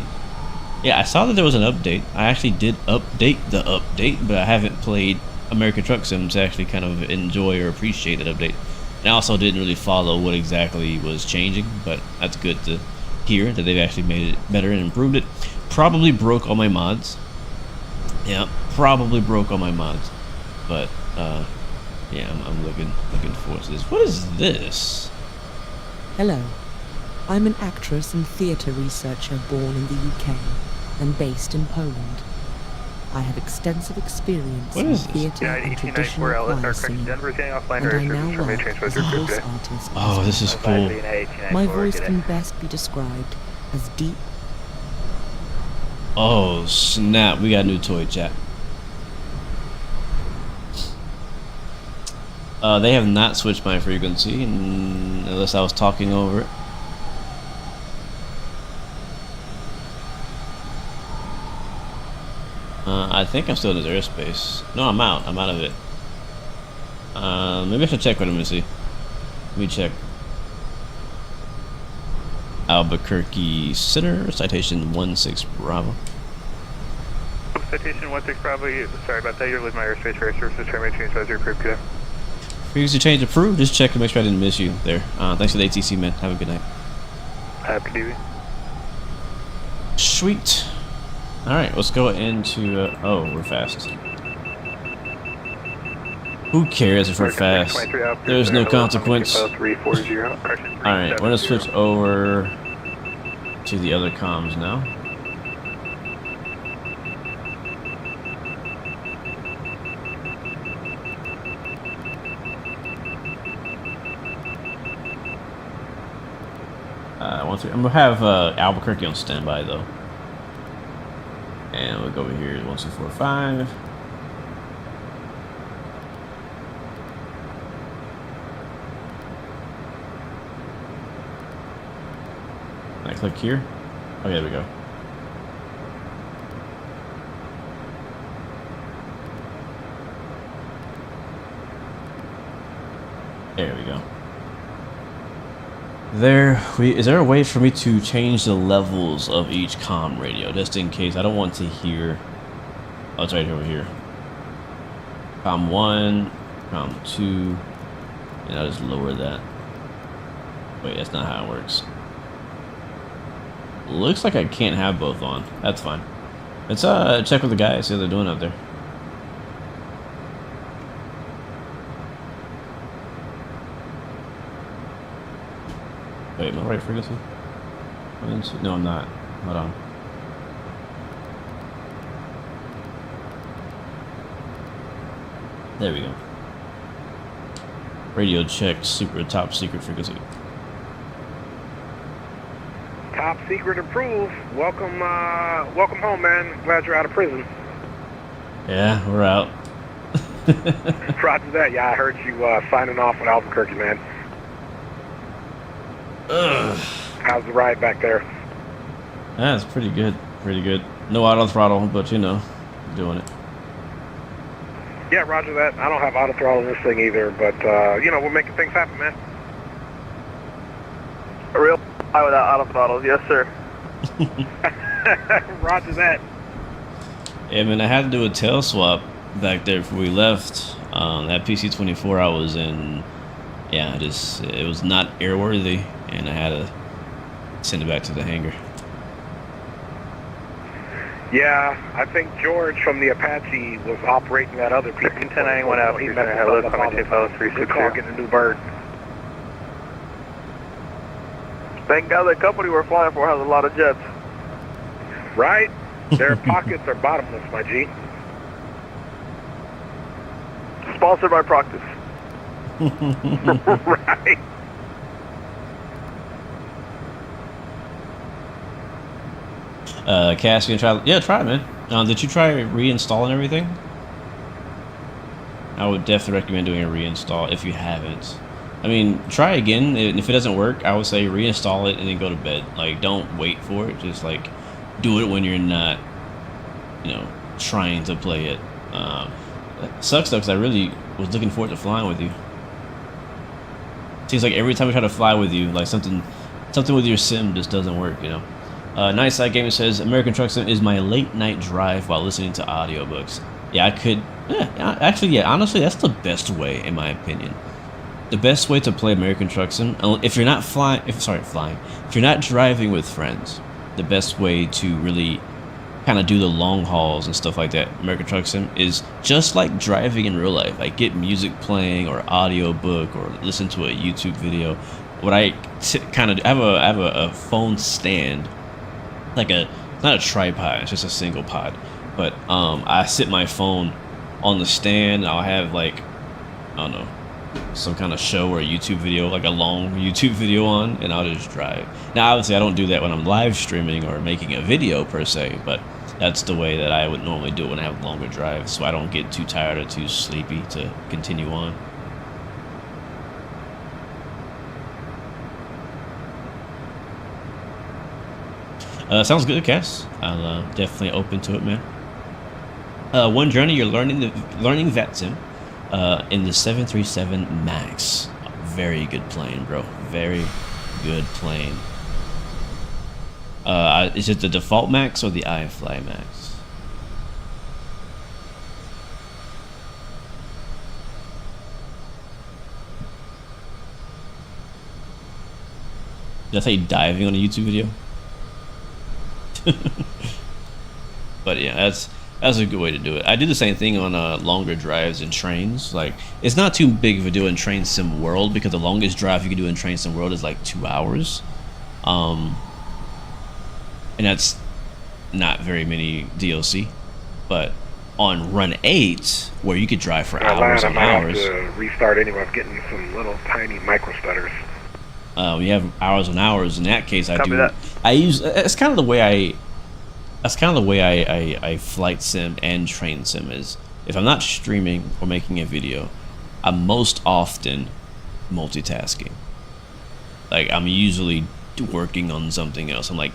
Yeah, I saw that there was an update. I actually did update the update, but I haven't played American Truck Sim to actually kind of enjoy or appreciate that update. And I also didn't really follow what exactly was changing, but that's good to hear that they've actually made it better and improved it. Probably broke all my mods. Yeah, probably broke all my mods. But yeah, I'm looking forward to this. What is this? Hello. I'm an actress and theatre researcher born in the UK and based in Poland. I have extensive experience in theatre and traditional choir singing, and I now work as a house artist. Oh, this is cool. My voice can best be described as deep. Oh snap, we got a new toy, chat. They have not switched my frequency unless I was talking over it. I think I'm still in his airspace. No, I'm out of it. Maybe I should check with him and see. Let me check. Albuquerque Center, citation 16 Bravo. Citation 16 Bravo, sorry about that, you're losing my airspace for air services, try to change as your approved today. Previously change approved, just check to make sure I didn't miss you there. Thanks for the ATC, man. Have a good night. Happy to be. Sweet. Alright, let's go into, oh, we're fast. Who cares if we're fast? There's no consequence. Alright, we're gonna switch over to the other comms now. I'm gonna have Albuquerque on standby though. And we'll go over here, 1245. I click here. Okay, there we go. There we go. Is there a way for me to change the levels of each comm radio, just in case? I don't want to hear. Oh, it's right over here. Comm 1, comm 2, and I'll just lower that. Wait, that's not how it works. Looks like I can't have both on. That's fine. Let's check with the guys, see what they're doing out there. Wait, am I right frequency? No, I'm not. Hold on. There we go. Radio check, super top secret frequency. Top secret approved. Welcome, welcome home, man. Glad you're out of prison. Yeah, we're out. Roger that. Yeah, I heard you signing off with Albuquerque, man. Ugh. How's the ride back there? That's pretty good. Pretty good. No auto throttle, but you know, doing it. Yeah, roger that. I don't have auto throttle in this thing either, but you know, we're making things happen, man. A real high without auto throttle, yes, sir. Roger that. Yeah, man, I had to do a tail swap back there before we left. That PC-24 I was in, yeah, it was not airworthy, and I had to send it back to the hangar. Yeah, I think George from the Apache was operating that other piece. 1091 out, he's going to have a Comma 360. Getting a new bird. Thank God the company we're flying for has a lot of jets. Right? Their pockets are bottomless, my G. Sponsored by Proctus. Right. Cassian, try it, man. Did you try reinstalling everything? I would definitely recommend doing a reinstall if you haven't. I mean, try again. If it doesn't work, I would say reinstall it and then go to bed. Like, don't wait for it. Just like do it when you're not, trying to play it. Sucks though, because I really was looking forward to flying with you. Seems like every time I try to fly with you, like something with your sim just doesn't work, Nice Side Gaming says, American Truck Sim is my late night drive while listening to audiobooks. Yeah, I could, honestly, that's the best way, in my opinion. The best way to play American Truck Sim, if you're not if you're not driving with friends, the best way to really kind of do the long hauls and stuff like that, American Truck Sim, is just like driving in real life. Like, get music playing or audiobook or listen to a YouTube video. What I kind of do, I have a phone stand, like not a tripod, it's just a single pod, but I sit my phone on the stand. I'll have, like, I don't know, some kind of show or a YouTube video, like a long YouTube video on, and I'll just drive. Now, obviously, I don't do that when I'm live streaming or making a video per se, but that's the way that I would normally do it when I have longer drives, so I don't get too tired or too sleepy to continue on. Sounds good, Cass. I'll definitely open to it, man. One journey, you're learning VetSim in the 737 MAX. Very good plane, bro. Very good plane. Is it the default MAX or the iFly MAX? Did I say diving on a YouTube video? But yeah, that's a good way to do it. I do the same thing on longer drives in trains. Like, it's not too big of a deal in Train Sim World, because the longest drive you can do in Train Sim World is like 2 hours, and that's not very many DLC. But on Run 8, where you could drive for hours and hours, to restart anyway. I'm getting some little tiny micro stutters. We have hours and hours. In that case, I use. It's kind of the way I flight sim and train sim is. If I'm not streaming or making a video, I'm most often multitasking. Like, I'm usually working on something else. I'm like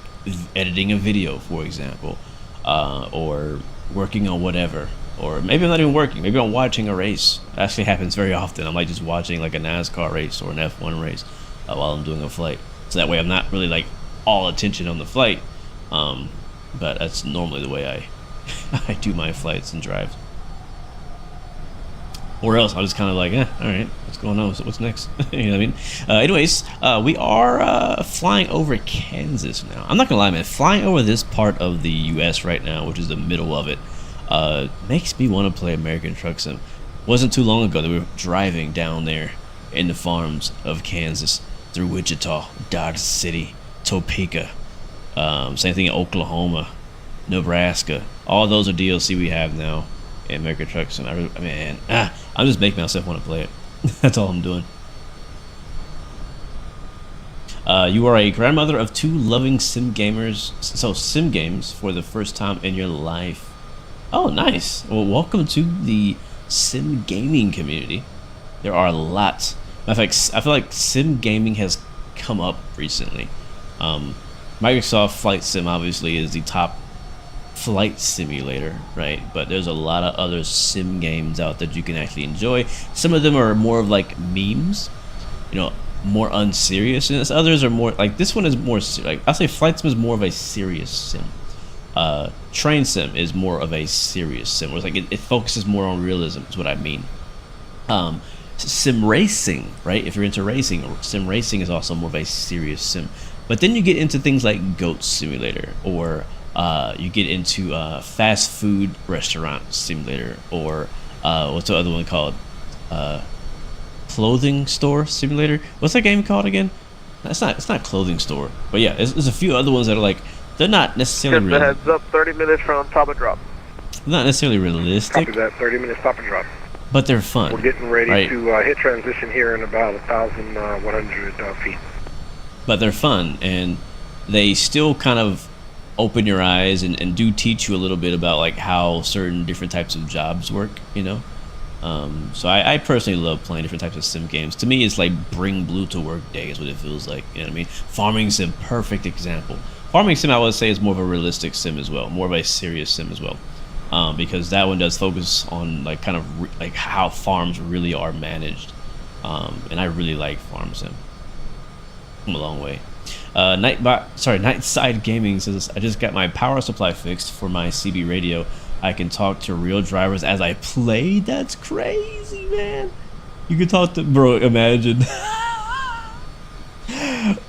editing a video, for example, or working on whatever. Or maybe I'm not even working. Maybe I'm watching a race. That actually happens very often. I'm like just watching like a NASCAR race or an F1 race while I'm doing a flight. So that way I'm not really like all attention on the flight. But that's normally the way I do my flights and drives. Or else I'm just kind of like, alright, what's going on? What's next? You know what I mean? Anyways, we are flying over Kansas now. I'm not gonna lie, man. Flying over this part of the US right now, which is the middle of it, makes me want to play American Truck Sim. Wasn't too long ago that we were driving down there in the farms of Kansas, through Wichita, Dodge City, Topeka. Same thing in Oklahoma, Nebraska. All those are DLC we have now in American Truck Sim. I'm just making myself want to play it. That's all I'm doing. You are a grandmother of 2 loving sim gamers, so sim games for the first time in your life. Oh, nice. Well, welcome to the sim gaming community. There are a lot. In fact, I feel like sim gaming has come up recently. Microsoft Flight Sim obviously is the top flight simulator, right? But there's a lot of other sim games out that you can actually enjoy. Some of them are more of like memes, more unserious, and others are more like, this one is more like, I'll say Flight Sim is more of a serious sim. Train sim is more of a serious sim. Where it's like it focuses more on realism. Is what I mean. Sim racing, right? If you're into racing, sim racing is also more of a serious sim. But then you get into things like Goat Simulator, or you get into fast food restaurant simulator, or what's the other one called? Clothing store simulator. What's that game called again? It's not clothing store, but yeah, there's a few other ones that are like, they're not necessarily Just a heads up, 30 minutes from top and drop. Not necessarily realistic. Copy that, 30-minute stop and drop. But they're fun. We're getting ready right? to hit transition here in about 1,100 feet. But they're fun, and they still kind of open your eyes and do teach you a little bit about like how certain different types of jobs work, you know. So I personally love playing different types of sim games. To me, it's like bring blue to work day is what it feels like. You know what I mean? Farming sim, perfect example. Farming sim, I would say, is more of a realistic sim as well, more of a serious sim as well, because that one does focus on like kind of like how farms really are managed, and I really like farm sim. I'm a long way. Nightside Gaming says, I just got my power supply fixed for my CB radio. I can talk to real drivers as I play. That's crazy, man. You can talk to, bro, imagine.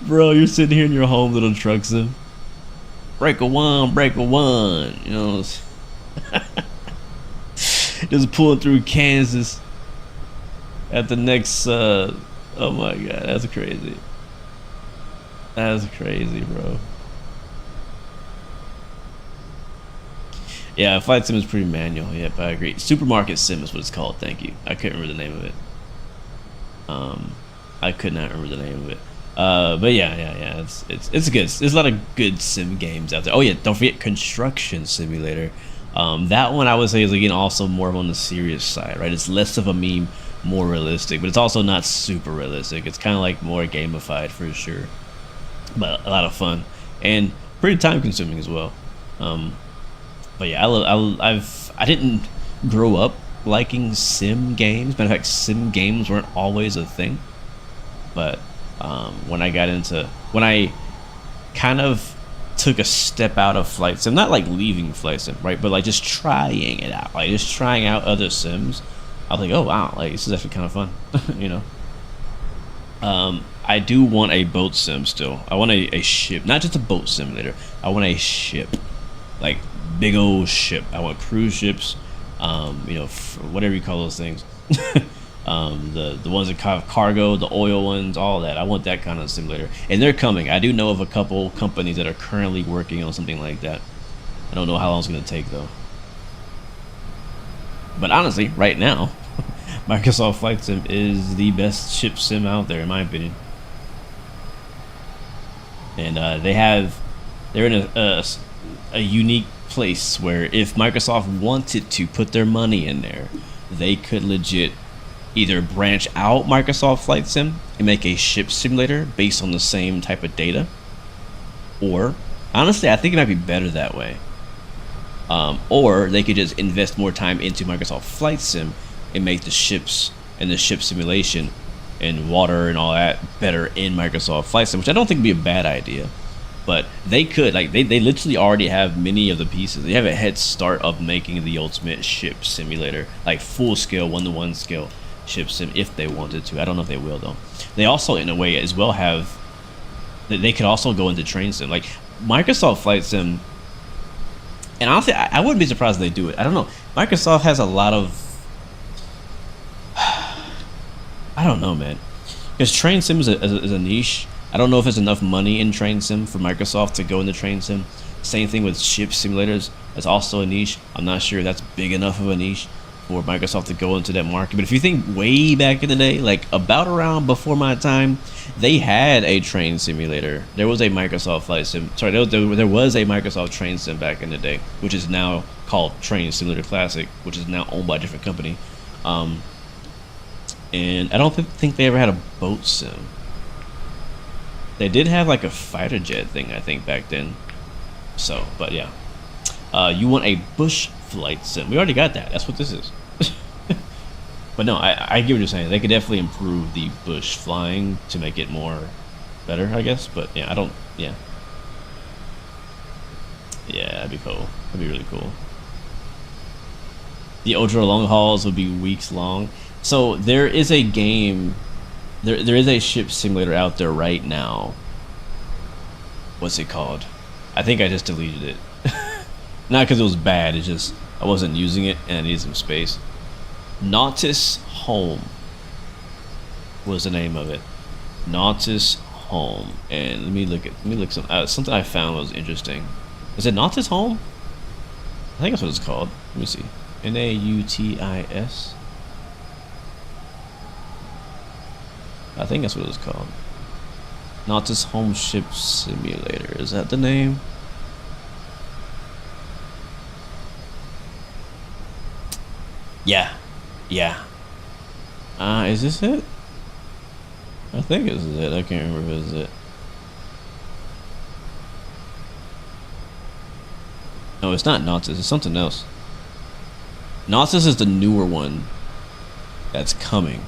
Bro, you're sitting here in your home little truck sim. Breaker one, you know. Just pulling through Kansas at the next, oh my God, that's crazy. That's crazy, bro. Yeah, Flight Sim is pretty manual. Yep, I agree. Supermarket Sim is what it's called. Thank you. I couldn't remember the name of it. I could not remember the name of it. But yeah. It's good. There's a lot of good sim games out there. Oh yeah, don't forget Construction Simulator. That one I would say is again also more on the serious side, right? It's less of a meme, more realistic, but it's also not super realistic. It's kind of like more gamified for sure, but a lot of fun and pretty time consuming as well. But yeah, I didn't grow up liking sim games. Matter of fact, sim games weren't always a thing. But when I kind of took a step out of flight sim, not like leaving flight sim, right? But like just trying it out, like just trying out other sims. I was like, oh wow, like this is actually kind of fun, you know. I do want a boat sim still. I want a ship, not just a boat simulator. I want a ship, like big old ship. I want cruise ships, you know, whatever you call those things. The ones that have cargo, the oil ones, all that. I want that kind of simulator, and they're coming. I do know of a couple companies that are currently working on something like that. I don't know how long it's going to take though. But honestly, right now, Microsoft Flight Sim is the best ship sim out there, in my opinion. And they're in a unique place where if Microsoft wanted to put their money in there, they could legit either branch out Microsoft Flight Sim and make a ship simulator based on the same type of data, or honestly I think it might be better that way, or they could just invest more time into Microsoft Flight Sim and make the ships and the ship simulation and water and all that better in Microsoft Flight Sim, which I don't think would be a bad idea. But they could, like, they literally already have many of the pieces. They have a head start of making the ultimate ship simulator, like full scale, 1-to-1 scale ship sim, if they wanted to. I don't know if they will though. They also, in a way, as well have, they could also go into train sim, like Microsoft Flight Sim. And honestly, I wouldn't be surprised if they do it. I don't know. Microsoft has a lot of, I don't know, man, because train sim is a niche. I don't know if there's enough money in train sim for Microsoft to go into train sim. Same thing with ship simulators. It's also a niche. I'm not sure that's big enough of a niche for Microsoft to go into that market. But if you think way back in the day, like about around before my time, they had a train simulator. There was a Microsoft Flight Sim. Sorry, there was a Microsoft train sim back in the day, which is now called Train Simulator Classic, which is now owned by a different company. And I don't think they ever had a boat sim. They did have like a fighter jet thing, I think, back then. So, but yeah. You want a bush flight sim. We already got that. That's what this is. But no, I get what you're saying. They could definitely improve the bush flying to make it more better, I guess. But yeah, I don't, yeah. Yeah, that'd be cool. That'd be really cool. The ultra long hauls would be weeks long. So there is a game, there is a ship simulator out there right now. What's it called? I think I just deleted it. Not because it was bad, it's just I wasn't using it and I needed some space. Nautis Home was the name of it. Nautis Home. And let me look something I found was interesting. Is it Nautis Home? I think that's what it's called. Let me see. Nautis. I think that's what it's called. Nautis Home Ship Simulator. Is that the name? Yeah. Yeah. Is this it? I think this is it. I can't remember if this is it. No, it's not Nautis. It's something else. Nautis is the newer one that's coming.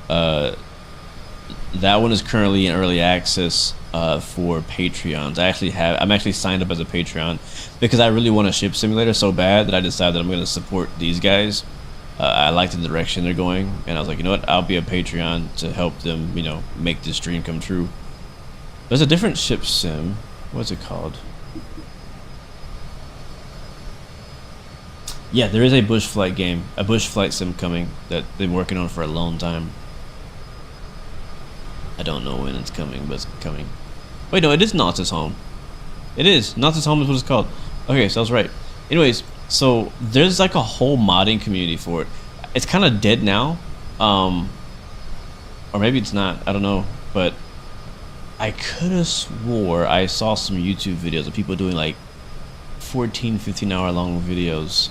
That one is currently in early access for Patreons. I'm actually signed up as a Patreon because I really want a ship simulator so bad that I decided that I'm going to support these guys. I like the direction they're going, and I was like, you know what? I'll be a Patreon to help them, you know, make this dream come true. There's a different ship sim. What's it called? Yeah, there is a bush flight game, a bush flight sim coming that they've been working on for a long time. I don't know when it's coming, but it's coming. Wait, no, it is Nautis Home. It is. Nautis Home is what it's called. Okay, so I was right. Anyways, so there's like a whole modding community for it. It's kind of dead now. Or maybe it's not. I don't know. But I could have swore I saw some YouTube videos of people doing like 14, 15 hour long videos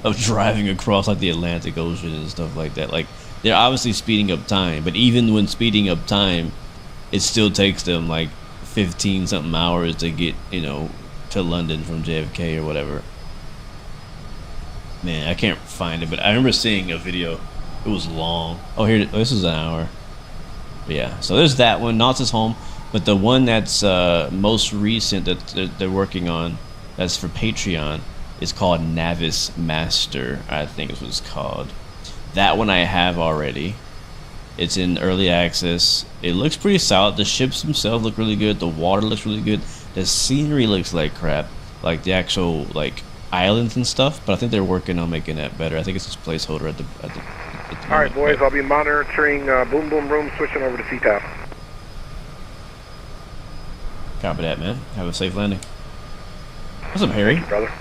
of driving across like the Atlantic Ocean and stuff like that. Like, they're obviously speeding up time, but even when speeding up time, it still takes them like 15 something hours to get, you know, to London from JFK or whatever. Man, I can't find it, but I remember seeing a video. It was long. Oh, here, this is an hour. But yeah, so there's that one, Nautis Home, but the one that's most recent that they're working on, that's for Patreon, is called Navis Master, I think is what it's called. That one I have already. It's in early access. It looks pretty solid. The ships themselves look really good. The water looks really good. The scenery looks like crap, like the actual like islands and stuff. But I think they're working on making that better. I think it's just placeholder at the All right, boys. I'll be monitoring boom boom room, switching over to CTAP. Copy that, man. Have a safe landing. What's up, Harry? Thank you, brother.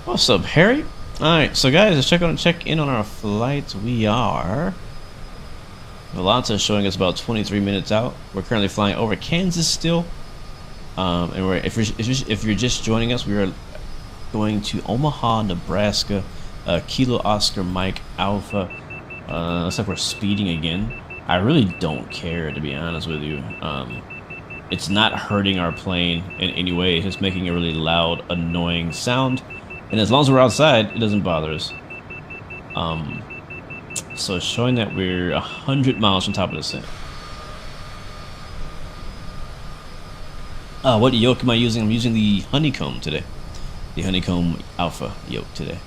What's up, Harry? Alright, so guys, let's check in on our flight. We are... Volanta showing us about 23 minutes out. We're currently flying over Kansas still. And if you're just joining us, we are going to Omaha, Nebraska. Kilo Oscar Mike Alpha. Looks like we're speeding again. I really don't care, to be honest with you. It's not hurting our plane in any way. It's just making a really loud, annoying sound. And as long as we're outside, it doesn't bother us. So it's showing that we're 100 miles from top of the sun. What yoke am I using? I'm using the Honeycomb today. The Honeycomb Alpha yoke today.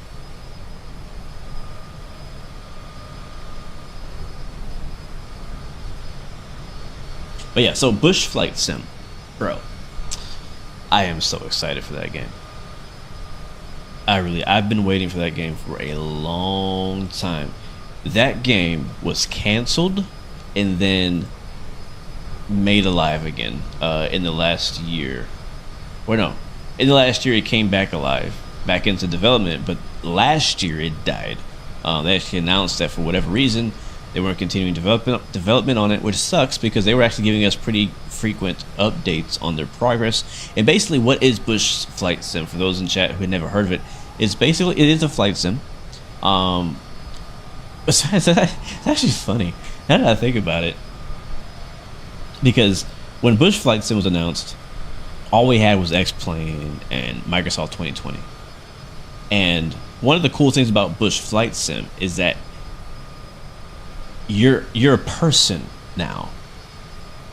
But yeah, so Bush Flight Sim. Bro, I am so excited for that game. I've been waiting for that game for a long time. That game was canceled and then made alive again in the last year. Or no, in the last year it came back alive, back into development, but last year it died. They actually announced that for whatever reason they weren't continuing development on it, which sucks because they were actually giving us pretty frequent updates on their progress. And basically, what is Bush Flight Sim? For those in chat who had never heard of it, it is a flight sim. It's actually funny. Now that I think about it, because when Bush Flight Sim was announced, all we had was X-Plane and Microsoft 2020. And one of the cool things about Bush Flight Sim is that you're a person now.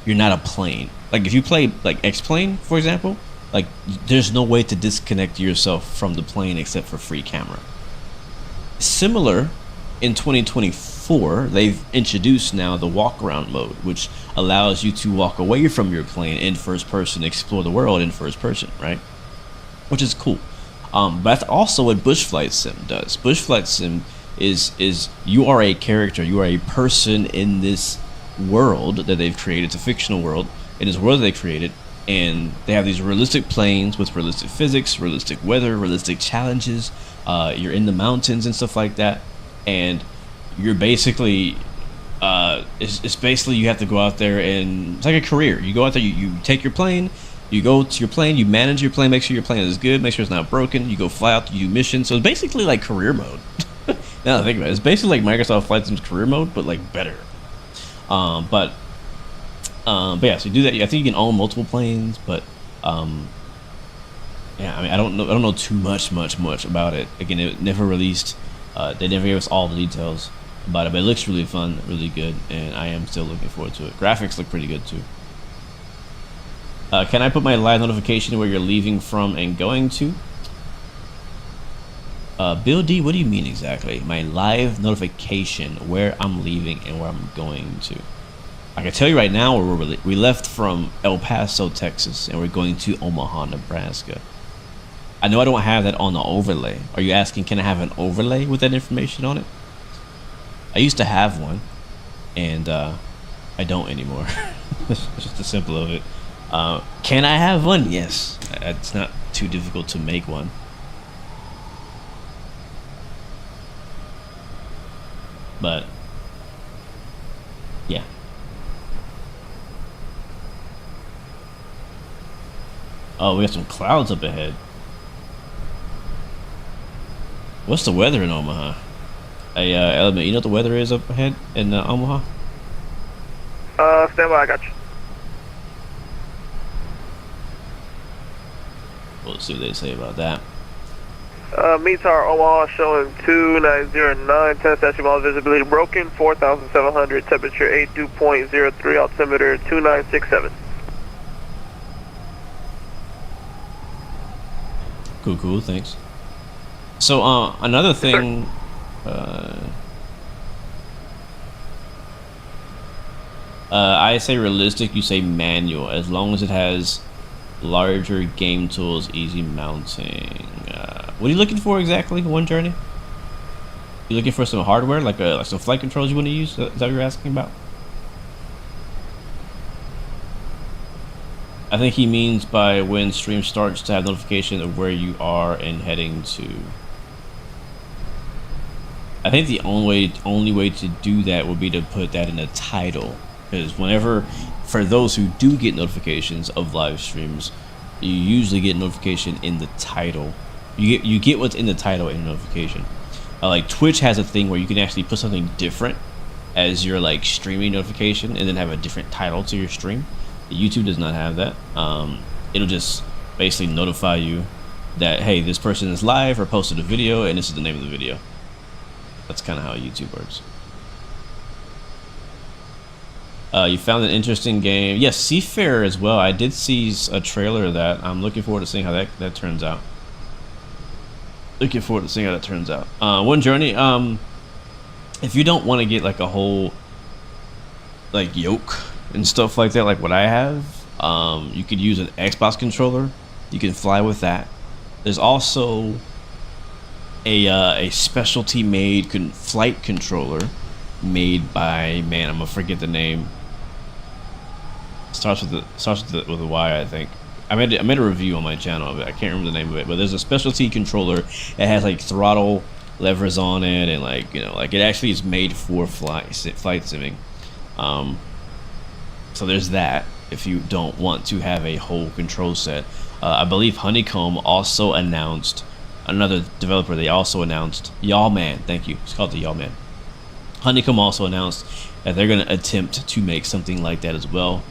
You're not a plane. Like if you play like X-Plane, for example, Like, there's no way to disconnect yourself from the plane except for free camera. Similar, in 2024, they've introduced now the walk around mode, which allows you to walk away from your plane in first person, explore the world in first person, right? Which is cool. But that's also what Bush Flight Sim does. Bush Flight Sim is you are a character, you are a person in this world that they've created. It's a fictional world. In this world that they created, and they have these realistic planes with realistic physics, realistic weather, realistic challenges. You're in the mountains and stuff like that, and you're basically it's basically you have to go out there, and it's like a career. You go out there, you take your plane, you go to your plane, you manage your plane, make sure your plane is good, make sure it's not broken. You go fly out, you do missions. So it's basically like career mode. Now that I think about it, it's basically like Microsoft Flight Sim's career mode, but like better. But yeah, so you do that. I think you can own multiple planes, but yeah, I mean, I don't know too much about it. Again, it never released. They never gave us all the details about it, but it looks really fun, really good, and I am still looking forward to it. Graphics look pretty good too. Can I put my live notification where you're leaving from and going to? Bill D, what do you mean exactly? My live notification where I'm leaving and where I'm going to. I can tell you right now where we left from El Paso, Texas, and we're going to Omaha, Nebraska. I know I don't have that on the overlay. Are you asking, can I have an overlay with that information on it? I used to have one, and I don't anymore. It's just the simple of it. Can I have one? Yes. It's not too difficult to make one. But yeah. Oh, we got some clouds up ahead. What's the weather in Omaha? Hey, Element, you know what the weather is up ahead in Omaha? Stand by, I got you. We'll see what they say about that. METAR Omaha showing 2909, 10 statute miles, visibility broken, 4,700, temperature 82.03, altimeter 2967. Cool, thanks. So, another thing, I say realistic, you say manual, as long as it has larger game tools, easy mounting. What are you looking for exactly, One Journey? You looking for some hardware, like some flight controls you want to use? Is that what you're asking about? I think he means by when stream starts to have notification of where you are and heading to. I think the only way to do that would be to put that in a title, because whenever, for those who do get notifications of live streams, you usually get notification in the title. You get what's in the title in notification. Like Twitch has a thing where you can actually put something different as your like streaming notification, and then have a different title to your stream. YouTube does not have that. It'll just basically notify you that, hey, this person is live or posted a video, and this is the name of the video. That's kind of how YouTube works. You found an interesting game. Yes, Seafarer as well. I did see a trailer of that. I'm looking forward to seeing how that turns out. Looking forward to seeing how that turns out. One Journey, if you don't want to get like a whole like yoke and stuff like that, like what I have, you could use an Xbox controller. You can fly with that. There's also a specialty made flight controller made by, man, I'm gonna forget the name. Starts with a Y, I think. I made a review on my channel of it. I can't remember the name of it, but there's a specialty controller that has like throttle levers on it, and like, you know, like it actually is made for flight simming. So there's that. If you don't want to have a whole control set, I believe Honeycomb also announced, another developer, they also announced Y'all-Man. Thank you. It's called the Y'all-Man. Honeycomb also announced that they're going to attempt to make something like that as well.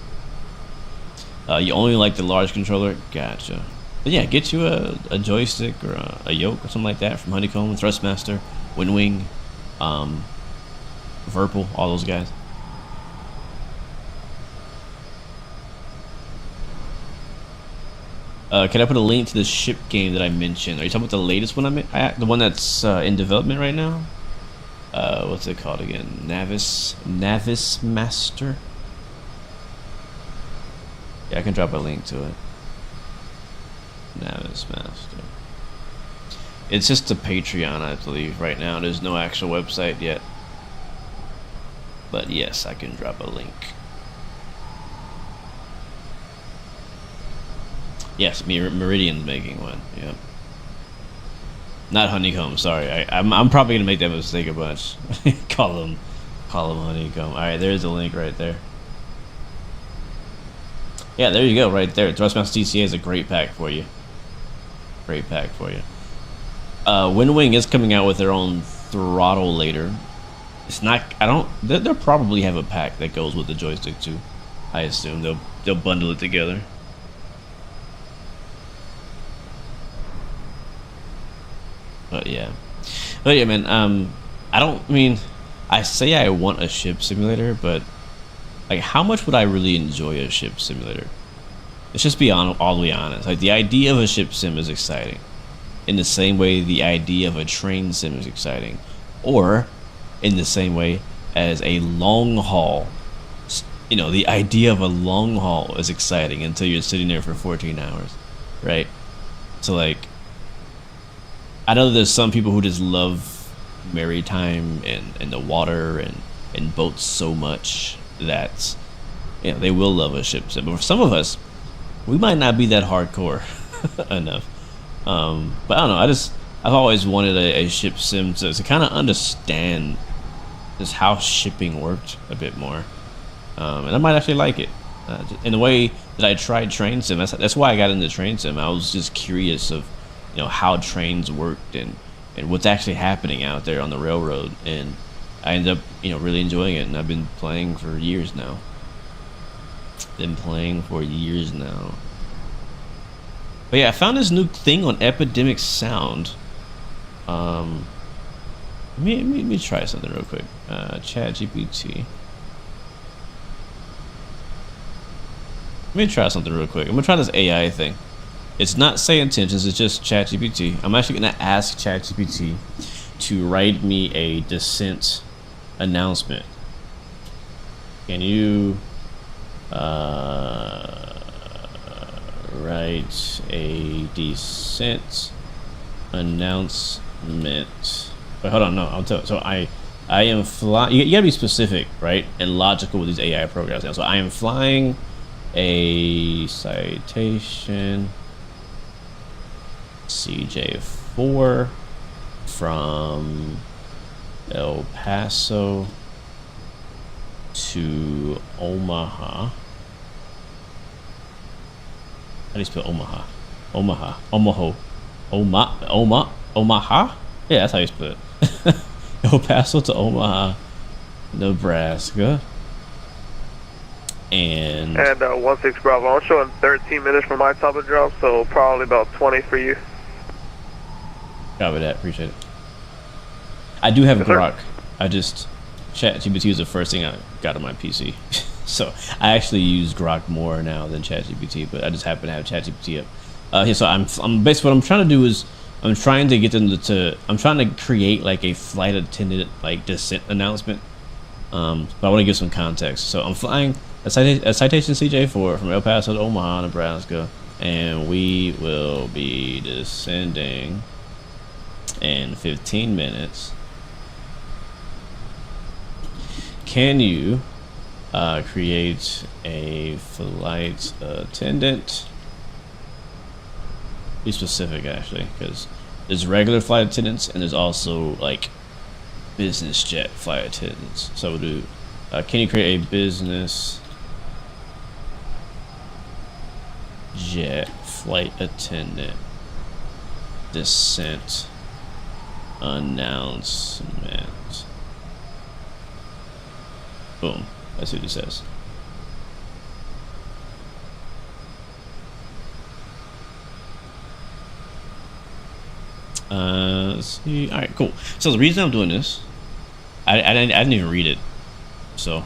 You only like the large controller? Gotcha. But yeah, get you a joystick or a yoke or something like that from Honeycomb, Thrustmaster, Windwing, Virpil, all those guys. Can I put a link to the ship game that I mentioned? Are you talking about the latest one the one that's in development right now? What's it called again? Navis Master? Yeah, I can drop a link to it. Navis Master. It's just a Patreon, I believe, right now. There's no actual website yet. But yes, I can drop a link. Yes, Meridian's making one. Yeah. Not Honeycomb. Sorry, I'm probably gonna make that mistake a bunch. call them Honeycomb. All right, there's the link right there. Yeah, there you go, right there. Thrustmaster TCA is a great pack for you. Great pack for you. Windwing is coming out with their own throttle later. It's not. They'll probably have a pack that goes with the joystick too. I assume they'll bundle it together. But yeah, man. I say I want a ship simulator, but like, how much would I really enjoy a ship simulator? Let's just be all the way honest. Like, the idea of a ship sim is exciting, in the same way the idea of a train sim is exciting, or in the same way as a long haul. You know, the idea of a long haul is exciting until you're sitting there for 14 hours, right? So like, I know there's some people who just love maritime and the water and boats so much that, you know, they will love a ship sim. But for some of us, we might not be that hardcore enough. But I don't know. I've always wanted a ship sim to kind of understand just how shipping worked a bit more, and I might actually like it. In the way that I tried train sim, that's why I got into train sim. I was just curious of, you know, how trains worked and what's actually happening out there on the railroad, and I ended up, you know, really enjoying it, and I've been playing for years now. But yeah, I found this new thing on Epidemic Sound. Let me try something real quick. ChatGPT. Let me try something real quick. I'm gonna try this AI thing. It's not say intentions, it's just ChatGPT. I'm actually gonna ask ChatGPT to write me a descent announcement. Can you write a descent announcement? Wait, hold on, no, I'll tell you. So I am flying. You gotta be specific, right, and logical with these AI programs now. So I am flying a citation CJ4 from El Paso to Omaha. How do you spell Omaha? Omaha? Yeah, that's how you spell it. El Paso to Omaha, Nebraska. And 16 Bravo, I'm showing 13 minutes for my top of drop, so probably about 20 for you. Copy that, appreciate it. I do have Grok. ChatGPT was the first thing I got on my PC. So I actually use Grok more now than ChatGPT, but I just happen to have ChatGPT up. So I'm basically, what I'm trying to do is I'm trying to get them I'm trying to create like a flight attendant like descent announcement. But I want to give some context. So I'm flying a citation CJ4 from El Paso to Omaha, Nebraska, and we will be descending in 15 minutes. Can you create a flight attendant? Be specific, actually, because there's regular flight attendants and there's also like business jet flight attendants. So we'll do, can you create a business jet flight attendant descent announcement? Boom. That's what he says. Let's see. All right, cool. So the reason I'm doing this, I didn't even read it. So,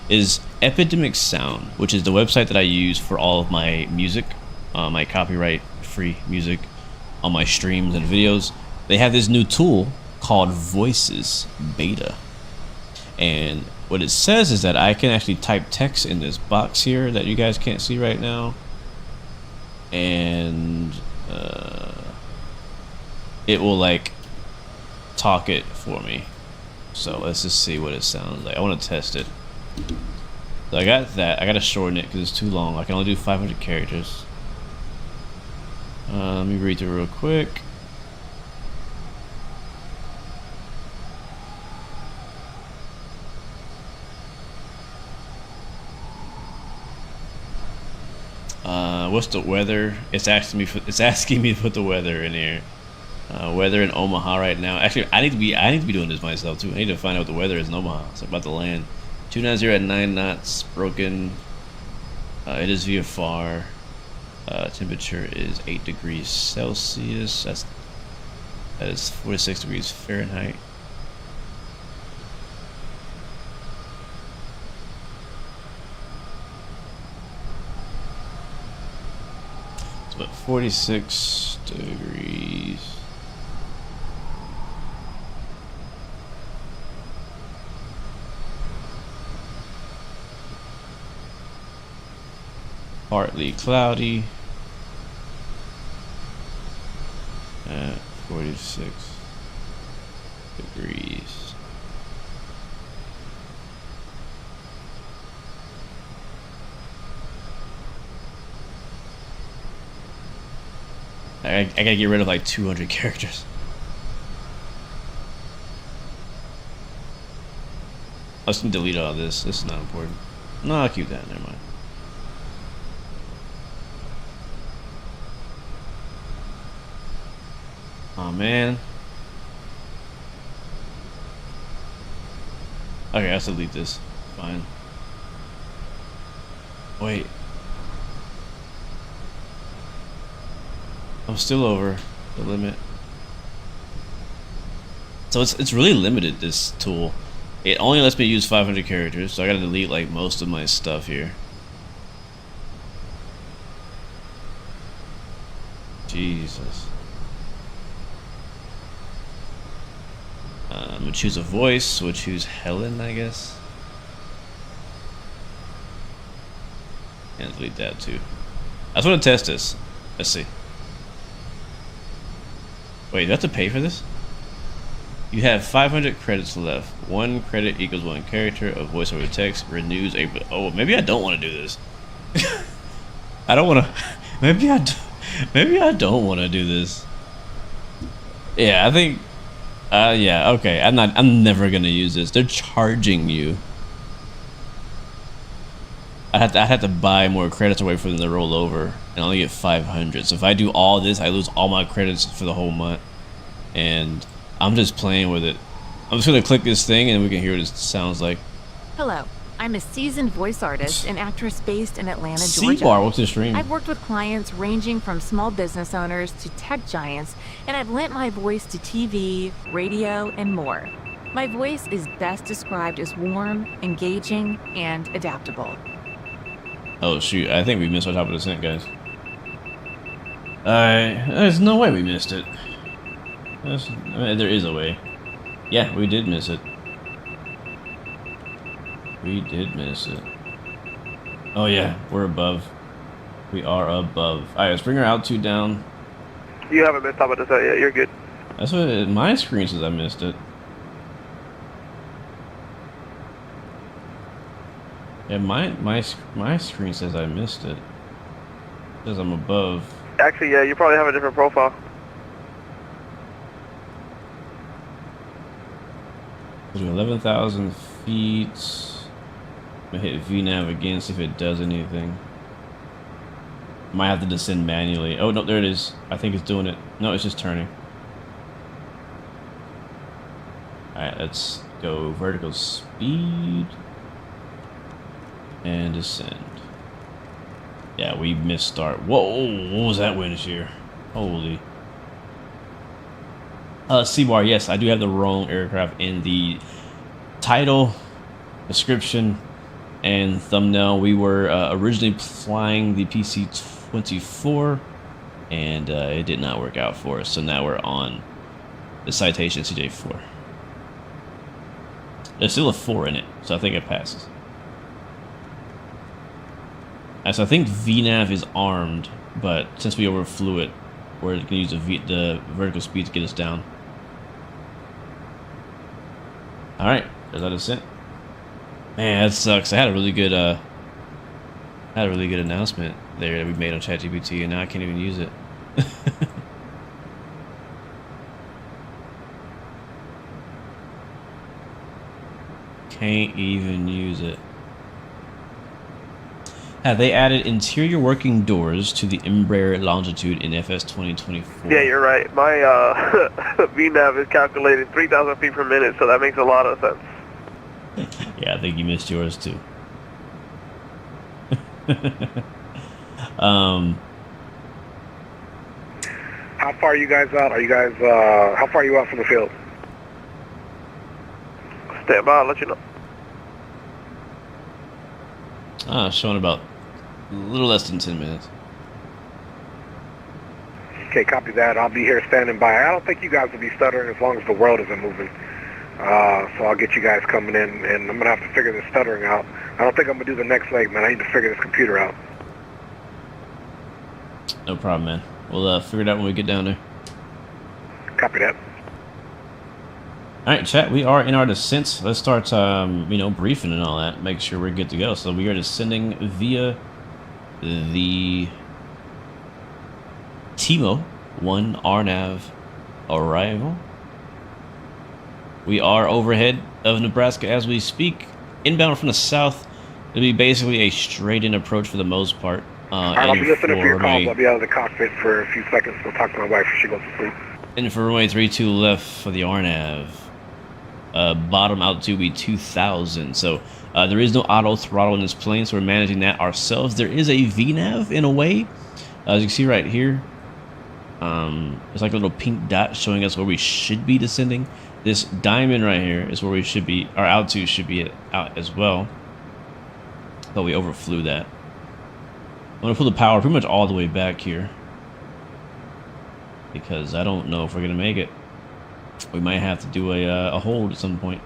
is Epidemic Sound, which is the website that I use for all of my music my copyright-free music on my streams and videos. They have this new tool called Voices Beta, and what it says is that I can actually type text in this box here that you guys can't see right now, and it will like talk it for me. So let's just see what it sounds like. I want to test it. So I got that. I gotta shorten it because it's too long. I can only do 500 characters. Let me read through real quick. What's the weather? It's asking me to put the weather in here. Weather in Omaha right now. Actually, I need to be doing this myself too. I need to find out what the weather is in Omaha. It's about to land. 290 at 9 knots. Broken. It is VFR. Temperature is 8 degrees Celsius. That is 46 degrees Fahrenheit. It's about 46 degrees. Partly cloudy at 46 degrees. I gotta get rid of like 200 characters. Let's delete all this. This is not important. No, I'll keep that. Never mind. Oh man. Okay, I'll delete this. Fine. Wait. I'm still over the limit. So it's really limited, this tool. It only lets me use 500 characters, so I gotta delete like most of my stuff here. Jesus. I'm gonna choose a voice. We'll choose Helen, I guess. And delete that too. I just want to test this. Let's see. Wait, do I have to pay for this? You have 500 credits left. 1 credit equals 1 character of voice over text. Renews April. Oh, maybe I don't want to do this. I don't want to. Maybe I don't want to do this. Yeah, I think. Yeah, okay. I'm never gonna use this. They're charging you. I have to buy more credits away for them to roll over, and I only get 500. So if I do all this, I lose all my credits for the whole month. And I'm just playing with it. I'm just gonna click this thing, and we can hear what it sounds like. Hello. I'm a seasoned voice artist and actress based in Atlanta, Georgia. C-Bar, what's the stream? I've worked with clients ranging from small business owners to tech giants, and I've lent my voice to TV, radio, and more. My voice is best described as warm, engaging, and adaptable. Oh shoot, I think we missed our top of the scent, guys. There's no way we missed it. I mean, there is a way. Yeah, we did miss it. We did miss it. Oh yeah, we're above. We are above. Alright, let's bring our altitude down. You haven't missed top of the set yet, you're good. That's what my screen says. I missed it. Yeah, my screen says I missed it. It says I'm above. Actually, yeah, you probably have a different profile. We'll do 11,000 feet. I'm gonna hit VNav again, see if it does anything. Might have to descend manually. Oh no, there it is. I think it's doing it. No, it's just turning. Alright, let's go vertical speed and descend. Yeah, we missed start. Whoa, what was that wind shear? Holy. C-Bar, yes, I do have the wrong aircraft in the title, description, and thumbnail. We were originally flying the PC-24 2024, and it did not work out for us. So now we're on the Citation CJ4. There's still a 4 in it, so I think it passes. So I think VNAV is armed, but since we overflew it, we're going to use the vertical speed to get us down. All right, there's our descent. Man, that sucks. I had a really good announcement there that we made on ChatGPT, and now I can't even use it. Can't even use it. Have they added interior working doors to the Embraer Longitude in FS 2024? Yeah, you're right. My VNAV is calculated 3,000 feet per minute, so that makes a lot of sense. Yeah, I think you missed yours too. How far are you guys out? Are you guys, how far are you out from the field? Stand by, I'll let you know. Showing about a little less than 10 minutes. Okay, copy that. I'll be here standing by. I don't think you guys will be stuttering as long as the world isn't moving. So I'll get you guys coming in, and I'm going to have to figure this stuttering out. I don't think I'm going to do the next leg, man. I need to figure this computer out. No problem, man. We'll figure it out when we get down there. Copy that. All right, chat, we are in our descent. Let's start, briefing and all that. Make sure we're good to go. So we are descending via the TMO 1 RNAV arrival. We are overhead of Nebraska as we speak. Inbound from the south. It'll be basically a straight-in approach for the most part. All right, I'll be listening for your calls. I'll be out of the cockpit for a few seconds. I'll talk to my wife if she goes to sleep. And for runway 32 left for the RNAV. Bottom altitude will be 2,000. So there is no auto throttle in this plane, so we're managing that ourselves. There is a VNAV in a way. As you can see right here, it's like a little pink dot showing us where we should be descending. This diamond right here is where we should be. Our altitude should be out as well. But we overflew that. I'm going to pull the power pretty much all the way back here, because I don't know if we're going to make it. We might have to do a hold at some point.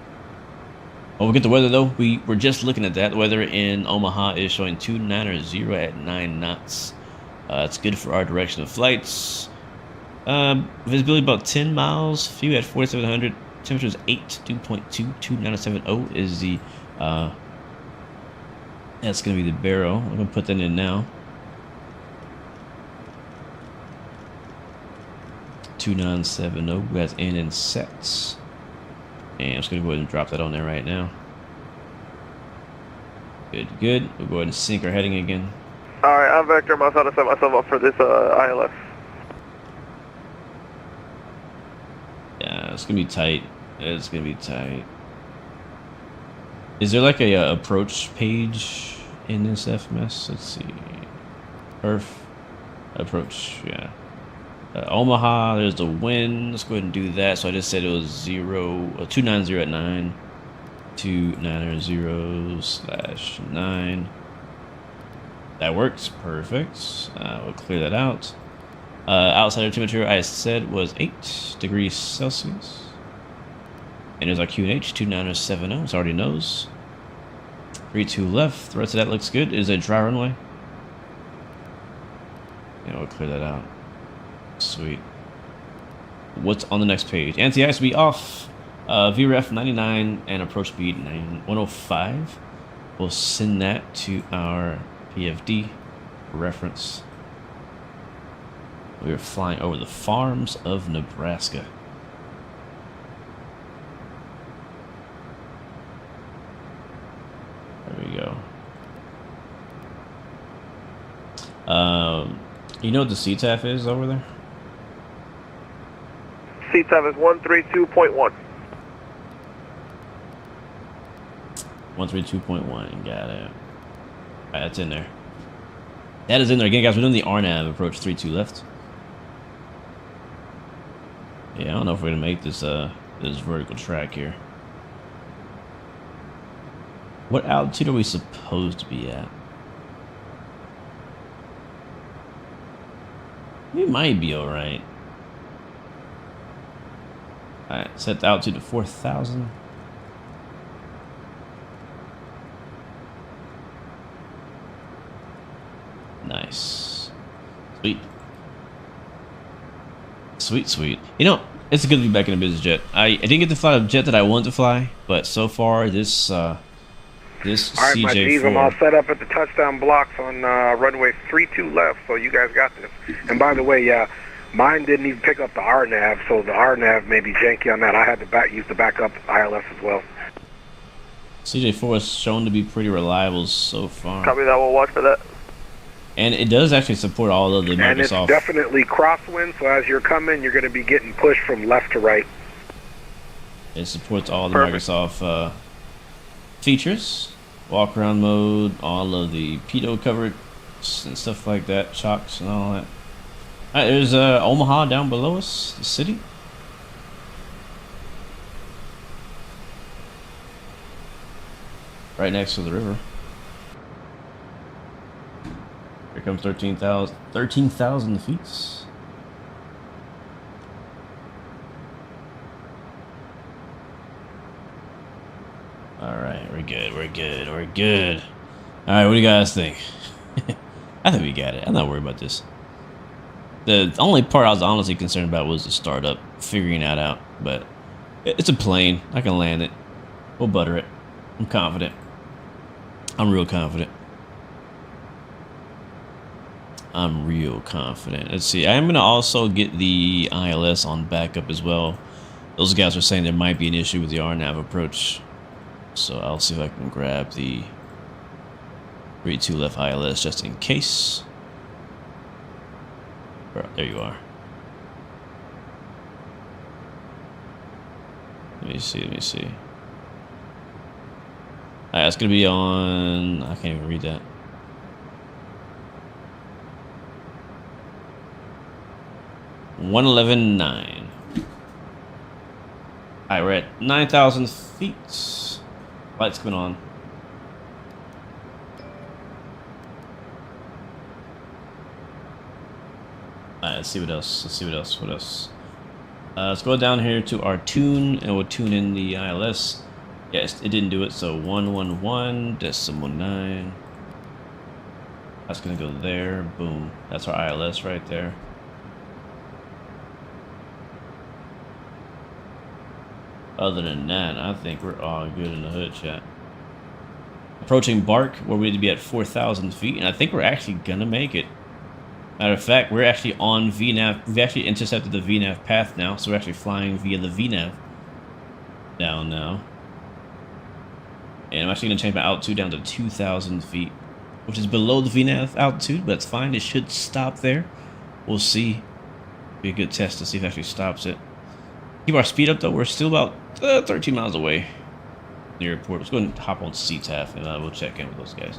Oh, we'll get the weather though. We were just looking at that. The weather in Omaha is showing 290 at 9 knots. It's good for our direction of flights. Visibility about 10 miles. Fuel at 4,700. Temperature is 82.2. 2970 is the. That's gonna be the barrel. I'm gonna put that in now. 2970, that's in and sets. And I'm just gonna go ahead and drop that on there right now. Good, good. We'll go ahead and sync our heading again. Alright, I'm Vector. I'm about to set myself up for this ILS. Yeah, it's gonna be tight. It's gonna be tight. Is there like a approach page in this FMS? Let's see. Earth approach, yeah. Omaha, there's the wind. Let's go ahead and do that. So I just said it was 290 at 9. 290/9. That works. Perfect. We'll clear that out. Outside air temperature I said was 8 degrees Celsius. And there's our QNH 29070. It already knows. 32 left. The rest of that looks good. It is a dry runway. Yeah, we'll clear that out. Sweet. What's on the next page? Anti-ice will be off. VREF 99 and approach speed 105. We'll send that to our PFD reference. We are flying over the farms of Nebraska. There we go. You know what the CTAF is over there? CTAF is 132.1. 132.1, got it. Alright, that's in there. That is in there. Again, guys, we're doing the RNAV approach 32 left. Yeah, I don't know if we're gonna make this this vertical track here. What altitude are we supposed to be at? We might be alright. Alright, set the altitude to 4,000. Nice. Sweet. Sweet, sweet. You know, it's good to be back in a business jet. I didn't get to fly the jet that I wanted to fly, but so far this this all right, CJ4. my G's, I'm all set up at the touchdown blocks on runway 32 left, so you guys got this. And by the way, yeah, mine didn't even pick up the RNAV, so the RNAV may be janky on that. I had to use the backup ILS as well. CJ4 is shown to be pretty reliable so far. Copy that. We'll watch for that. And it does actually support all of the Microsoft. And it's definitely crosswind, so as you're coming, you're going to be getting pushed from left to right. It supports all the Microsoft features, walk around mode, all of the pitot coverage and stuff like that, chocks and all that. Alright, there's Omaha down below us, the city. Right next to the river. Here comes 13,000 feet. Alright, we're good, we're good, we're good. Alright, what do you guys think? I think we got it. I'm not worried about this. The only part I was honestly concerned about was the startup, figuring that out. But it's a plane. I can land it. We'll butter it. I'm confident. I'm real confident. I'm real confident. Let's see. I'm going to also get the ILS on backup as well. Those guys are saying there might be an issue with the RNAV approach. So I'll see if I can grab the 32 left ILS just in case. There you are. Let me see, let me see. Alright, it's gonna be on... I can't even read that. $111.9. Alright, we're at 9,000 feet. Lights coming on. Alright, let's see what else. Let's see what else. What else? Let's go down here to our tune, and we'll tune in the ILS. Yes, it didn't do it, so 111.9. That's gonna go there. Boom. That's our ILS right there. Other than that, I think we're all good in the hood, chat. Approaching Bark, where we need to be at 4,000 feet, and I think we're actually gonna make it. Matter of fact, we're actually on VNAV. We've actually intercepted the VNAV path now, so we're actually flying via the VNAV down now. And I'm actually going to change my altitude down to 2,000 feet, which is below the VNAV altitude, but it's fine. It should stop there. We'll see. Be a good test to see if it actually stops it. Keep our speed up, though. We're still about 13 miles away from the airport. Let's go and hop on CTAF, and we'll check in with those guys.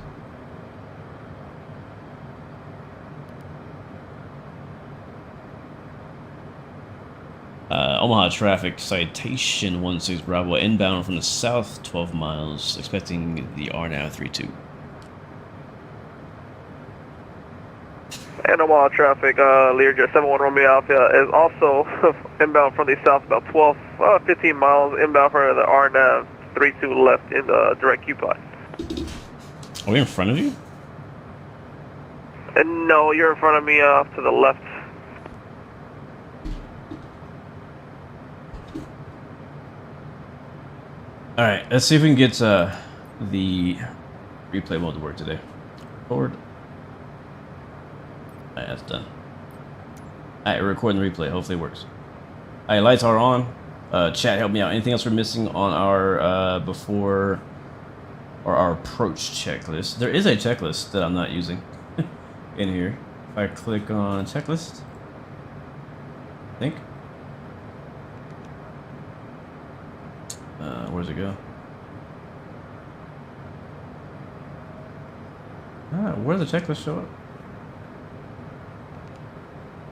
Omaha traffic citation 16 Bravo inbound from the south 12 miles, expecting the RNAV 32. And Omaha traffic, Learjet 71 Romeo Alpha is also inbound from the south about 15 miles inbound for the RNAV 32 left in the direct Q pod. Are we in front of you? And no, you're in front of me off to the left. Alright, let's see if we can get the replay mode to work today. Forward. Alright, that's done. Alright, we're recording the replay. Hopefully it works. Alright, lights are on. Chat, help me out. Anything else we're missing on our before or our approach checklist? There is a checklist that I'm not using in here. If I click on checklist, I think. Where's it go? Where's the checklist show up?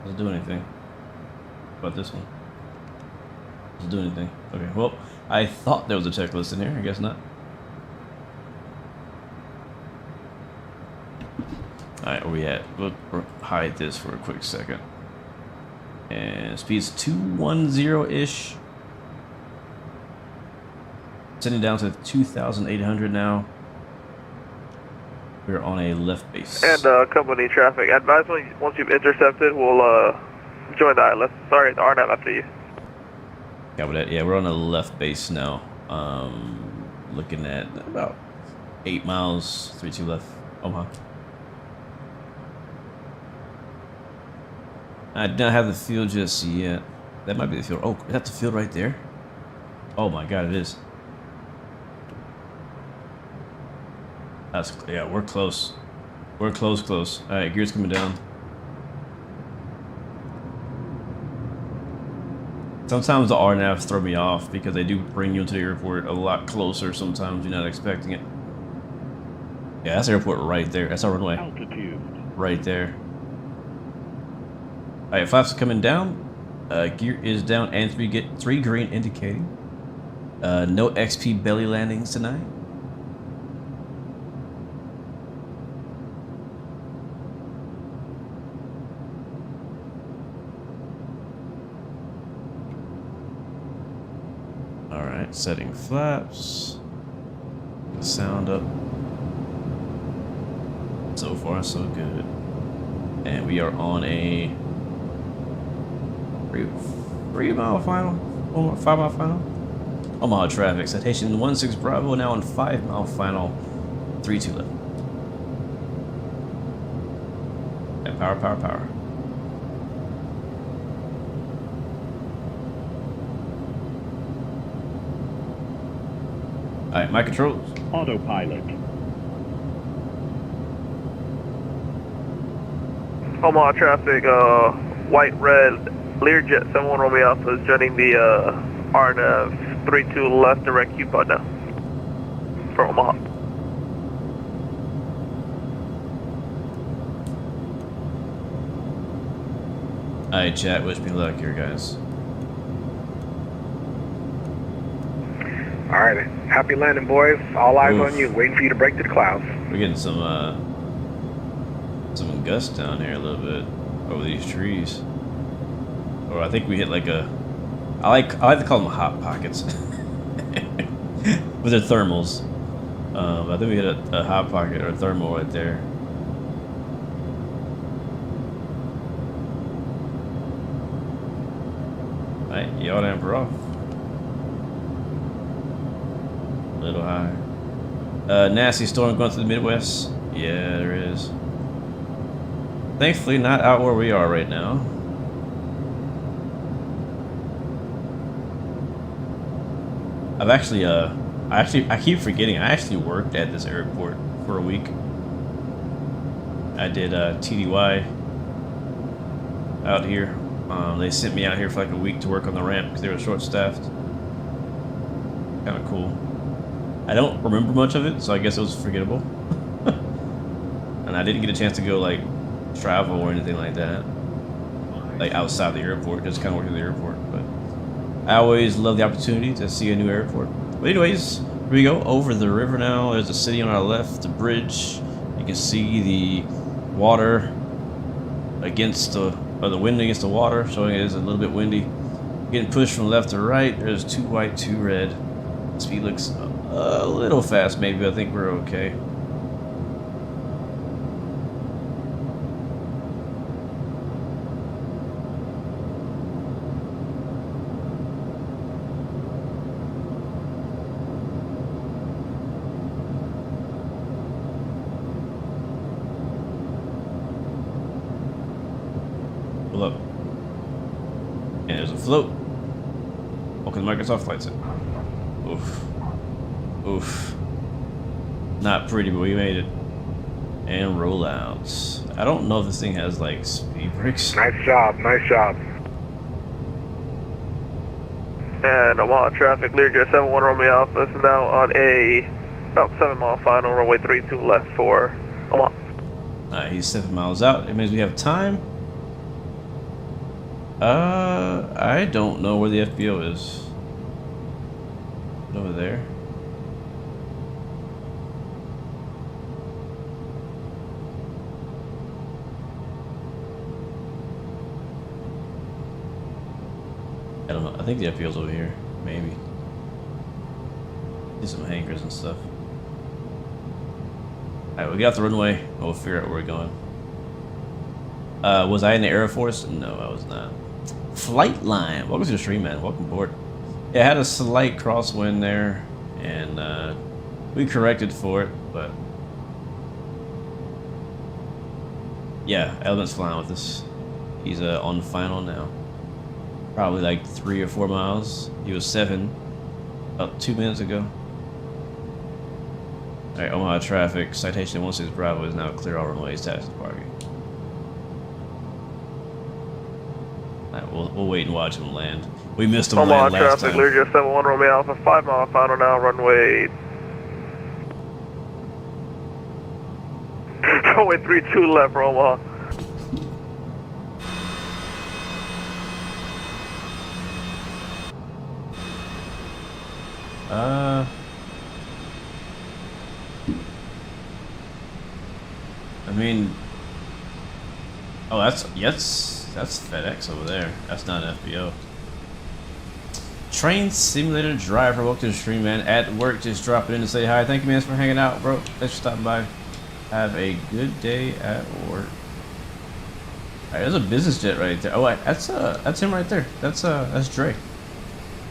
Doesn't do anything. What about this one? Doesn't do anything. Okay, well, I thought there was a checklist in here. I guess not. Alright, where we at? We'll hide this for a quick second. And speed's 210-ish. Sending down to 2,800 now. We're on a left base. And company traffic. Advise once you've intercepted, we'll join the ILS. Sorry, the RNAV after you. Copy that. Yeah, we're on a left base now. Looking at about 8 miles, 32 left, Omaha. I do not have the field just yet. That might be the field. Oh, is that the field right there? Oh my God, it is. That's, yeah, we're close. We're close. All right, gears coming down. Sometimes the RNAVs throw me off because they do bring you into the airport a lot closer. Sometimes you're not expecting it. Yeah, that's the airport right there. That's our runway. Altitude. Right there. All right, flaps coming down. Gear is down and we get 3 green indicating. No XP belly landings tonight. All right, setting flaps. Sound up. So far, so good. And we are on a 3-mile final, 5-mile final. Omaha traffic, citation 16 Bravo, now on 5-mile final, 32 left. And power. All right, my controls. Autopilot. Omaha traffic, white-red, Learjet 71 Romeo Alpha is joining the RNAV 32 left direct Q-pod now for Omaha. Alright, chat, wish me luck here, guys. Alright, happy landing, boys. All eyes on you, waiting for you to break through the clouds. We're getting some gusts down here a little bit over these trees. Or I think we hit like a, I like to call them hot pockets with their thermals. I think we hit a hot pocket or a thermal right there. Alright, yaw damper off. A little higher. Nasty storm going through the Midwest. Yeah, there is. Thankfully not out where we are right now. I've actually, I keep forgetting, I actually worked at this airport for a week. I did TDY out here. They sent me out here for like a week to work on the ramp because they were short-staffed. Kind of cool. I don't remember much of it, so I guess it was forgettable. And I didn't get a chance to go like travel or anything like that, like outside the airport, just kind of working the airport. But I always love the opportunity to see a new airport. But anyways, here we go over the river now. There's a city on our left, the bridge. You can see the water against the, or the wind against the water, showing it is a little bit windy. Getting pushed from left to right. There's 2 white, 2 red. Speed looks a little fast maybe, but I think we're okay. Pull up. And there's a float. Welcome to Microsoft Flight Sim. Oof. Oof. Not pretty, but we made it. And rollouts. I don't know if this thing has like speed brakes. Nice job, nice job. And Omaha traffic, Learjet 71 Romeo Alpha is now on a about 7-mile final, runway 32 left for Omaha. Alright, he's 7 miles out. It means we have time. I don't know where the FBO is. Over there. think the FPO's over here. Maybe. See some hangars and stuff. Alright, we got off the runway. We'll figure out where we're going. Was I in the Air Force? No, I was not. Flight line. Welcome to the stream, man. Welcome aboard. Yeah, I had a slight crosswind there, and we corrected for it, but yeah, Element's flying with us. He's on the final now. Probably like 3 or 4 miles. He was 7 about 2 minutes ago. Alright, Omaha traffic. Citation 16 Bravo is now clear all runways, taxi parking. Alright, we'll wait and watch him land. We missed him land last time. Omaha traffic, Learjet 71 Romeo Alpha, 5 mile final now, runway 32 left for Omaha. I mean, oh, that's FedEx over there. That's not an FBO. Train simulator driver, welcome to the stream, man. At work, just dropping in to say hi. Thank you, man, for hanging out, bro. Thanks for stopping by. Have a good day at work. Alright, there's a business jet right there. Oh, wait, that's him right there. That's Dre.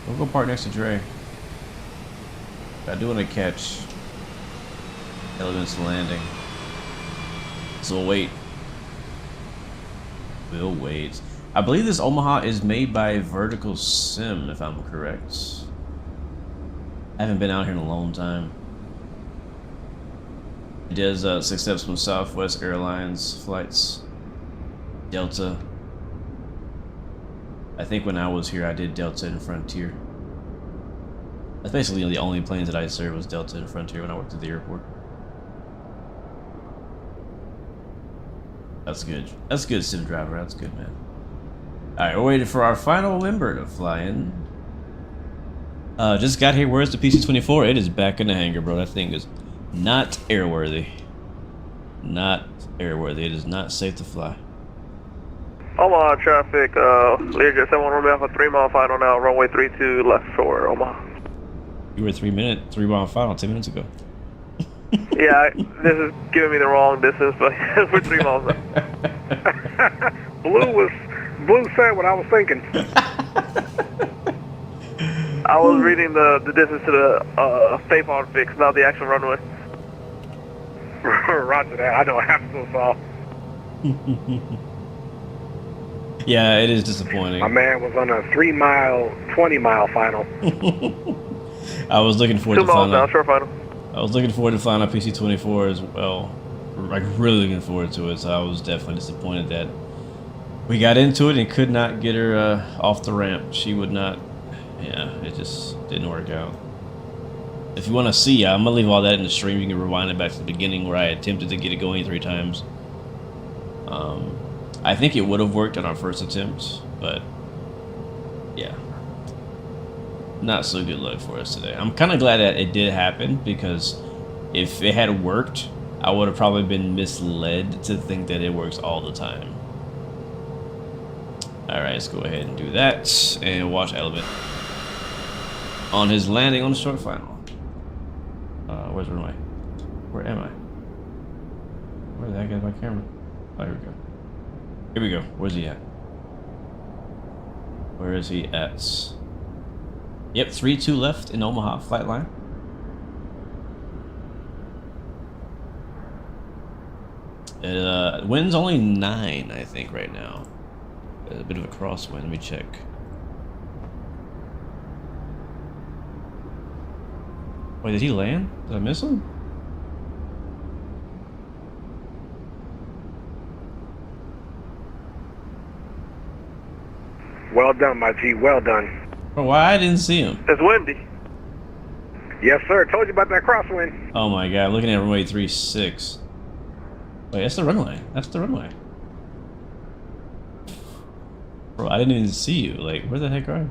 We'll go park next to Dre. I do want to catch Element's landing. So we'll wait. We'll wait. I believe this Omaha is made by Vertical Sim, if I'm correct. I haven't been out here in a long time. It does 6 steps from Southwest Airlines flights. Delta. I think when I was here, I did Delta and Frontier. That's basically the only planes that I served was Delta and Frontier when I worked at the airport. That's good. That's good, sim driver. That's good, man. Alright, we're waiting for our final member to fly in. Just got here. Where's the PC-24? It is back in the hangar, bro. That thing is not airworthy. Not airworthy. It is not safe to fly. Omaha traffic, Learjet 71 Romeo Alpha, 3 mile final now, runway 32 left for Omaha. You were 3 mile final 10 minutes ago. Yeah, this is giving me the wrong distance, but we're 3 miles now. Blue said what I was thinking. I was reading the distance to the Faithon fix, not the actual runway. Roger that. I know half so far. Yeah, it is disappointing. My man was on a 3 mile, 20 mile final. I was looking forward 2 miles now, short final. I was looking forward to flying a PC-24 as well. Like, really looking forward to it, so I was definitely disappointed that we got into it and could not get her off the ramp. She would not, yeah, it just didn't work out. If you want to see, I'm going to leave all that in the stream. You can rewind it back to the beginning where I attempted to get it going 3 times. I think it would have worked on our first attempt, but yeah. Not so good luck for us today. I'm kind of glad that it did happen, because if it had worked, I would have probably been misled to think that it works all the time. Alright, let's go ahead and do that and watch Element on his landing on the short final. Where am I? Where am I? Where the heck is my camera? Oh, here we go. Here we go. Where's he at? Where is he at? Yep, 3-2 left in Omaha flight line. Wind's only 9, I think, right now. A bit of a crosswind. Let me check. Wait, did he land? Did I miss him? Well done, my G. Well done. Oh, why I didn't see him? It's windy. Yes, sir. Told you about that crosswind. Oh my god, looking at runway 36. Wait, that's the runway. That's the runway. Bro, I didn't even see you. Like, where the heck are you?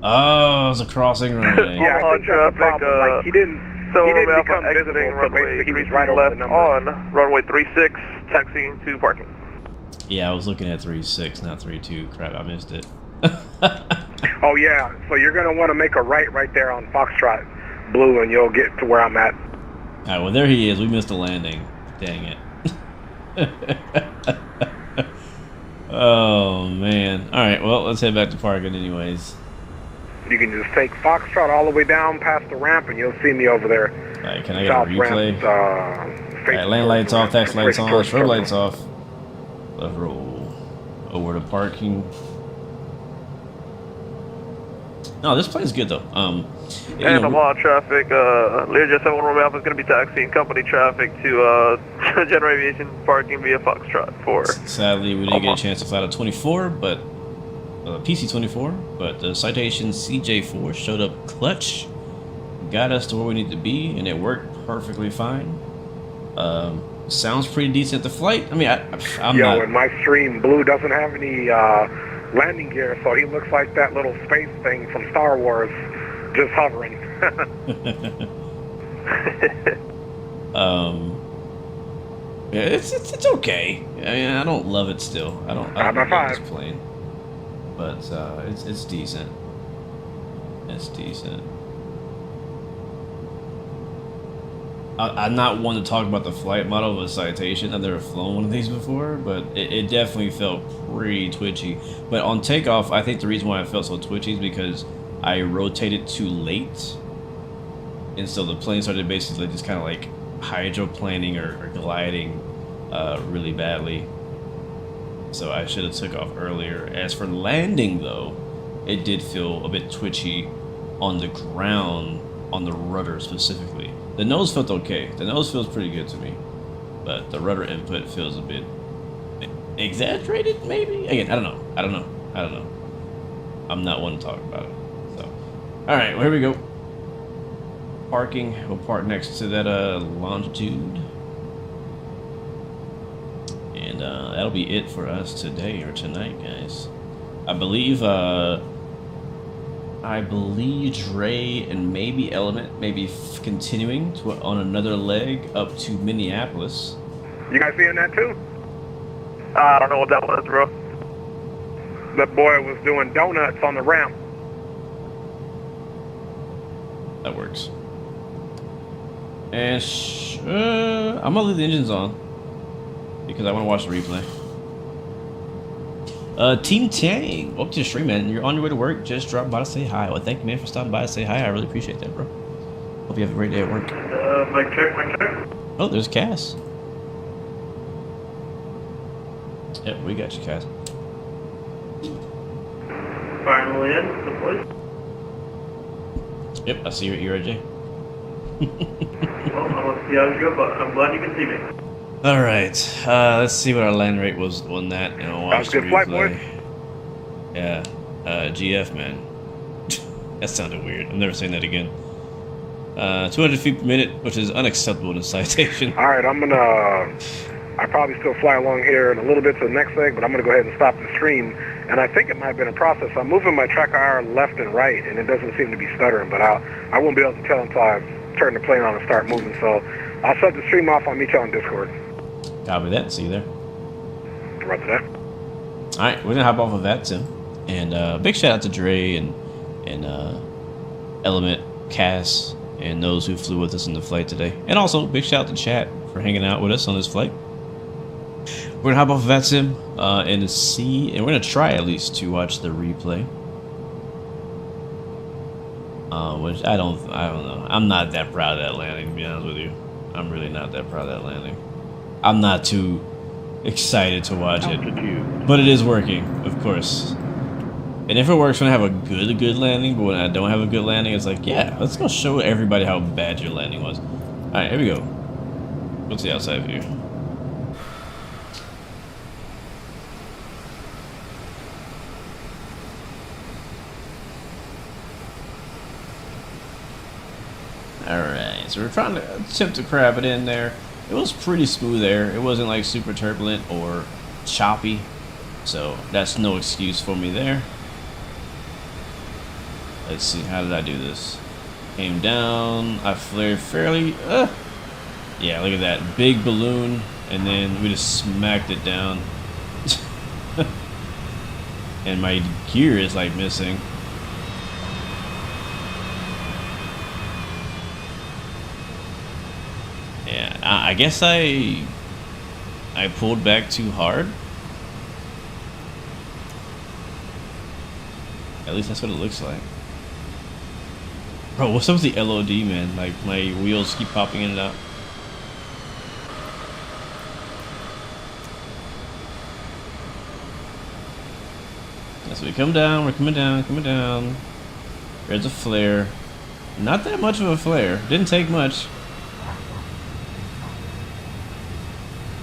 Oh, it's a crossing runway. Yeah, I think that's the problem. Like, he didn't become exiting visible, runway so he was 33 right over left the number. on runway 36, taxiing to parking. Yeah, I was looking at 36, not 32. Crap, I missed it. Oh yeah, so you're gonna want to make a right there on Foxtrot Blue, and you'll get to where I'm at. All right, well there he is. We missed the landing. Dang it. Oh man. All right, well let's head back to parking anyways. You can just take Foxtrot all the way down past the ramp, and you'll see me over there. All right, can I get a replay? Ramp, all right, lane lights off, tax lights on, strobe lights off. Let's roll over to parking. No, this place is good though. And Omaha traffic, Learjet 71 Romeo Alpha is going to be taxiing company traffic to General Aviation parking via Foxtrot 4. Sadly, we didn't get a chance to fly to 24, but PC-24, but the citation CJ4 showed up clutch, got us to where we need to be, and it worked perfectly fine. Sounds pretty decent. The flight, I mean, I'm not... in my stream, Blue doesn't have any landing gear, so he looks like that little space thing from Star Wars, just hovering. Yeah, it's okay. I mean, I don't love it still. I don't love this plane, but it's decent. It's decent. I'm not one to talk about the flight model of a citation. I've never flown one of these before, but it definitely felt pretty twitchy. But on takeoff, I think the reason why I felt so twitchy is because I rotated too late, and so the plane started basically just kind of like hydroplaning or gliding really badly. So I should have took off earlier. As for landing though, it did feel a bit twitchy on the ground, on the rudder specifically. The nose felt okay. The nose feels pretty good to me, but the rudder input feels a bit exaggerated maybe? Again, I don't know. I'm not one to talk about it. So, all right, well, here we go. Parking, we'll park next to that longitude. And that'll be it for us today or tonight, guys. I believe Dre and maybe Element may be continuing on another leg up to Minneapolis. You guys seeing that too? I don't know what that was, bro. That boy was doing donuts on the ramp. That works. And I'm gonna leave the engines on because I want to watch the replay. Team Tang, welcome to the stream, man. You're on your way to work. Just dropped by to say hi. Well, thank you, man, for stopping by to say hi. I really appreciate that, bro. Hope you have a great day at work. Mic check. Oh, there's Cass. Yep, we got you, Cass. Finally in, the place. Yep, I see your ear, AJ. Well, I want to see how you go, but I'm glad you can see me. All right, let's see what our land rate was on that, and I'll watch the replay. Yeah, GF, man. That sounded weird. I'm never saying that again. 200 feet per minute, which is unacceptable in a citation. All right, I probably still fly along here in a little bit to the next leg, but I'm gonna go ahead and stop the stream. And I think it might have been a process. I'm moving my track IR left and right, and it doesn't seem to be stuttering, but I won't be able to tell until I turn the plane on and start moving. So I'll shut the stream off. I'll meet you on Discord. Copy that. See you there. Roger that. All right, we're gonna hop off of that, Tim. And big shout out to Dre and Element, Cass, and those who flew with us in the flight today. And also big shout out to chat for hanging out with us on this flight. We're gonna hop off of that sim and see, and we're gonna try at least to watch the replay. Which I don't know. I'm not that proud of that landing, to be honest with you. I'm really not that proud of that landing. I'm not too excited to watch it, but it is working, of course. And if it works when I have a good landing, but when I don't have a good landing, it's like, yeah, let's go show everybody how bad your landing was. All right, here we go. What's the outside view? Alright, so we're trying to attempt to crab it in there. It was pretty smooth there. It wasn't like super turbulent or choppy. So that's no excuse for me there. Let's see, how did I do this? Came down, I flared fairly, yeah, look at that, big balloon, and then we just smacked it down. and my gear is like missing. Yeah, I guess I pulled back too hard. At least that's what it looks like. Bro, what's up with the LOD, man? Like, my wheels keep popping in and out. As we come down, we're coming down, coming down. There's a flare. Not that much of a flare. Didn't take much.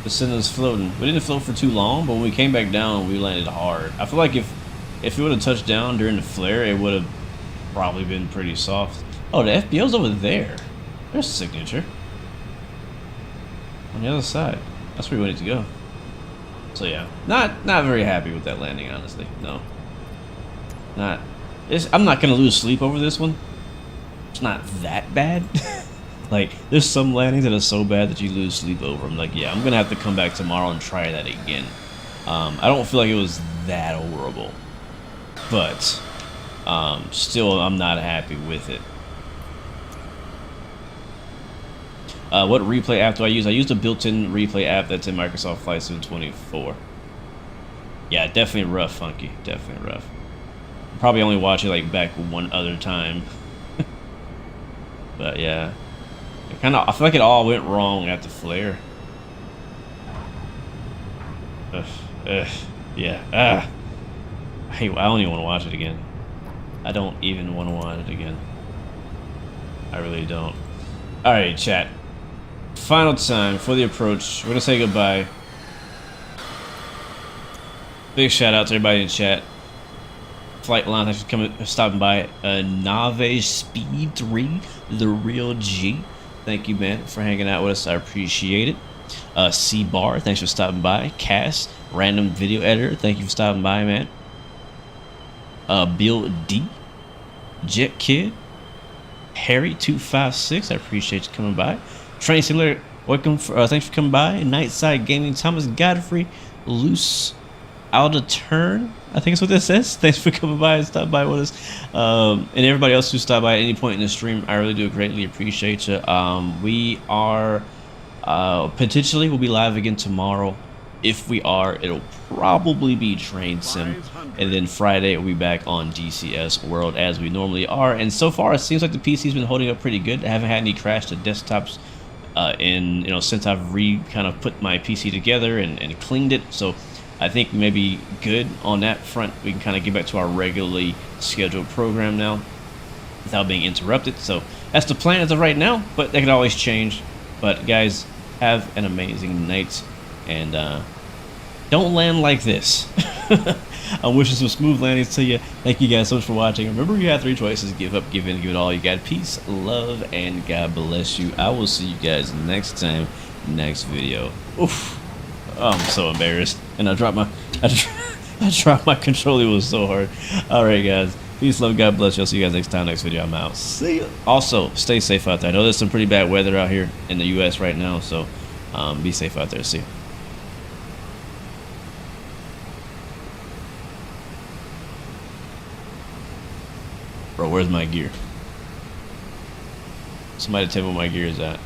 The Senna's floating. We didn't float for too long, but when we came back down, we landed hard. I feel like if it would have touched down during the flare, it would have probably been pretty soft. Oh, the FBO's over there. There's a signature. On the other side. That's where we wanted to go. So yeah, not very happy with that landing, honestly. No. I'm not gonna lose sleep over this one. It's not that bad. Like, there's some landings that are so bad that you lose sleep over. I'm like, yeah, I'm gonna have to come back tomorrow and try that again. I don't feel like it was that horrible, but still, I'm not happy with it. What replay app do I use? I use the built-in replay app that's in Microsoft Flight Sim 24. Yeah, definitely rough, Funky. Definitely rough. Probably only watch it like back one other time. But yeah, I feel like it all went wrong at the flare. Yeah. I don't even want to watch it again. I don't even want to watch it again. I really don't. All right, chat. Final time for the approach. We're gonna say goodbye. Big shout out to everybody in chat. Flight line, thanks for stopping by. Nave Speed 3, the real G. Thank you, man, for hanging out with us. I appreciate it. C-Bar, thanks for stopping by. Cass, random video editor, thank you for stopping by, man. Bill D, Jet Kid, Harry256, I appreciate you coming by. Train Simulator, welcome. Thanks for coming by. Nightside Gaming, Thomas Godfrey, Loose Out of Turn, I think that's what this says. Thanks for coming by and stopping by with us. And everybody else who stopped by at any point in the stream, I really do greatly appreciate you. We are potentially we'll be live again tomorrow. If we are, it'll probably be Train Sim, and then Friday we'll be back on DCS World as we normally are. And so far, it seems like the PC's been holding up pretty good. I haven't had any crash to desktops since I've kind of put my PC together and cleaned it. So I think we may be good on that front. We can kind of get back to our regularly scheduled program now without being interrupted. So that's the plan as of right now, but that could always change. But guys, have an amazing night, and don't land like this. I'm wishing some smooth landings to you. Thank you guys so much for watching. Remember, you have three choices: give up, give in, give it all. You got peace, love, and God bless you. I will see you guys next time, next video. Oof. Oh, I'm so embarrassed, and I dropped my controller. It was so hard. All right, guys. Peace, love, God bless you. I'll see you guys next time, next video. I'm out. See ya. Also, stay safe out there. I know there's some pretty bad weather out here in the U.S. right now, so be safe out there. See ya. Bro, where's my gear? Somebody tell me where my gear is at.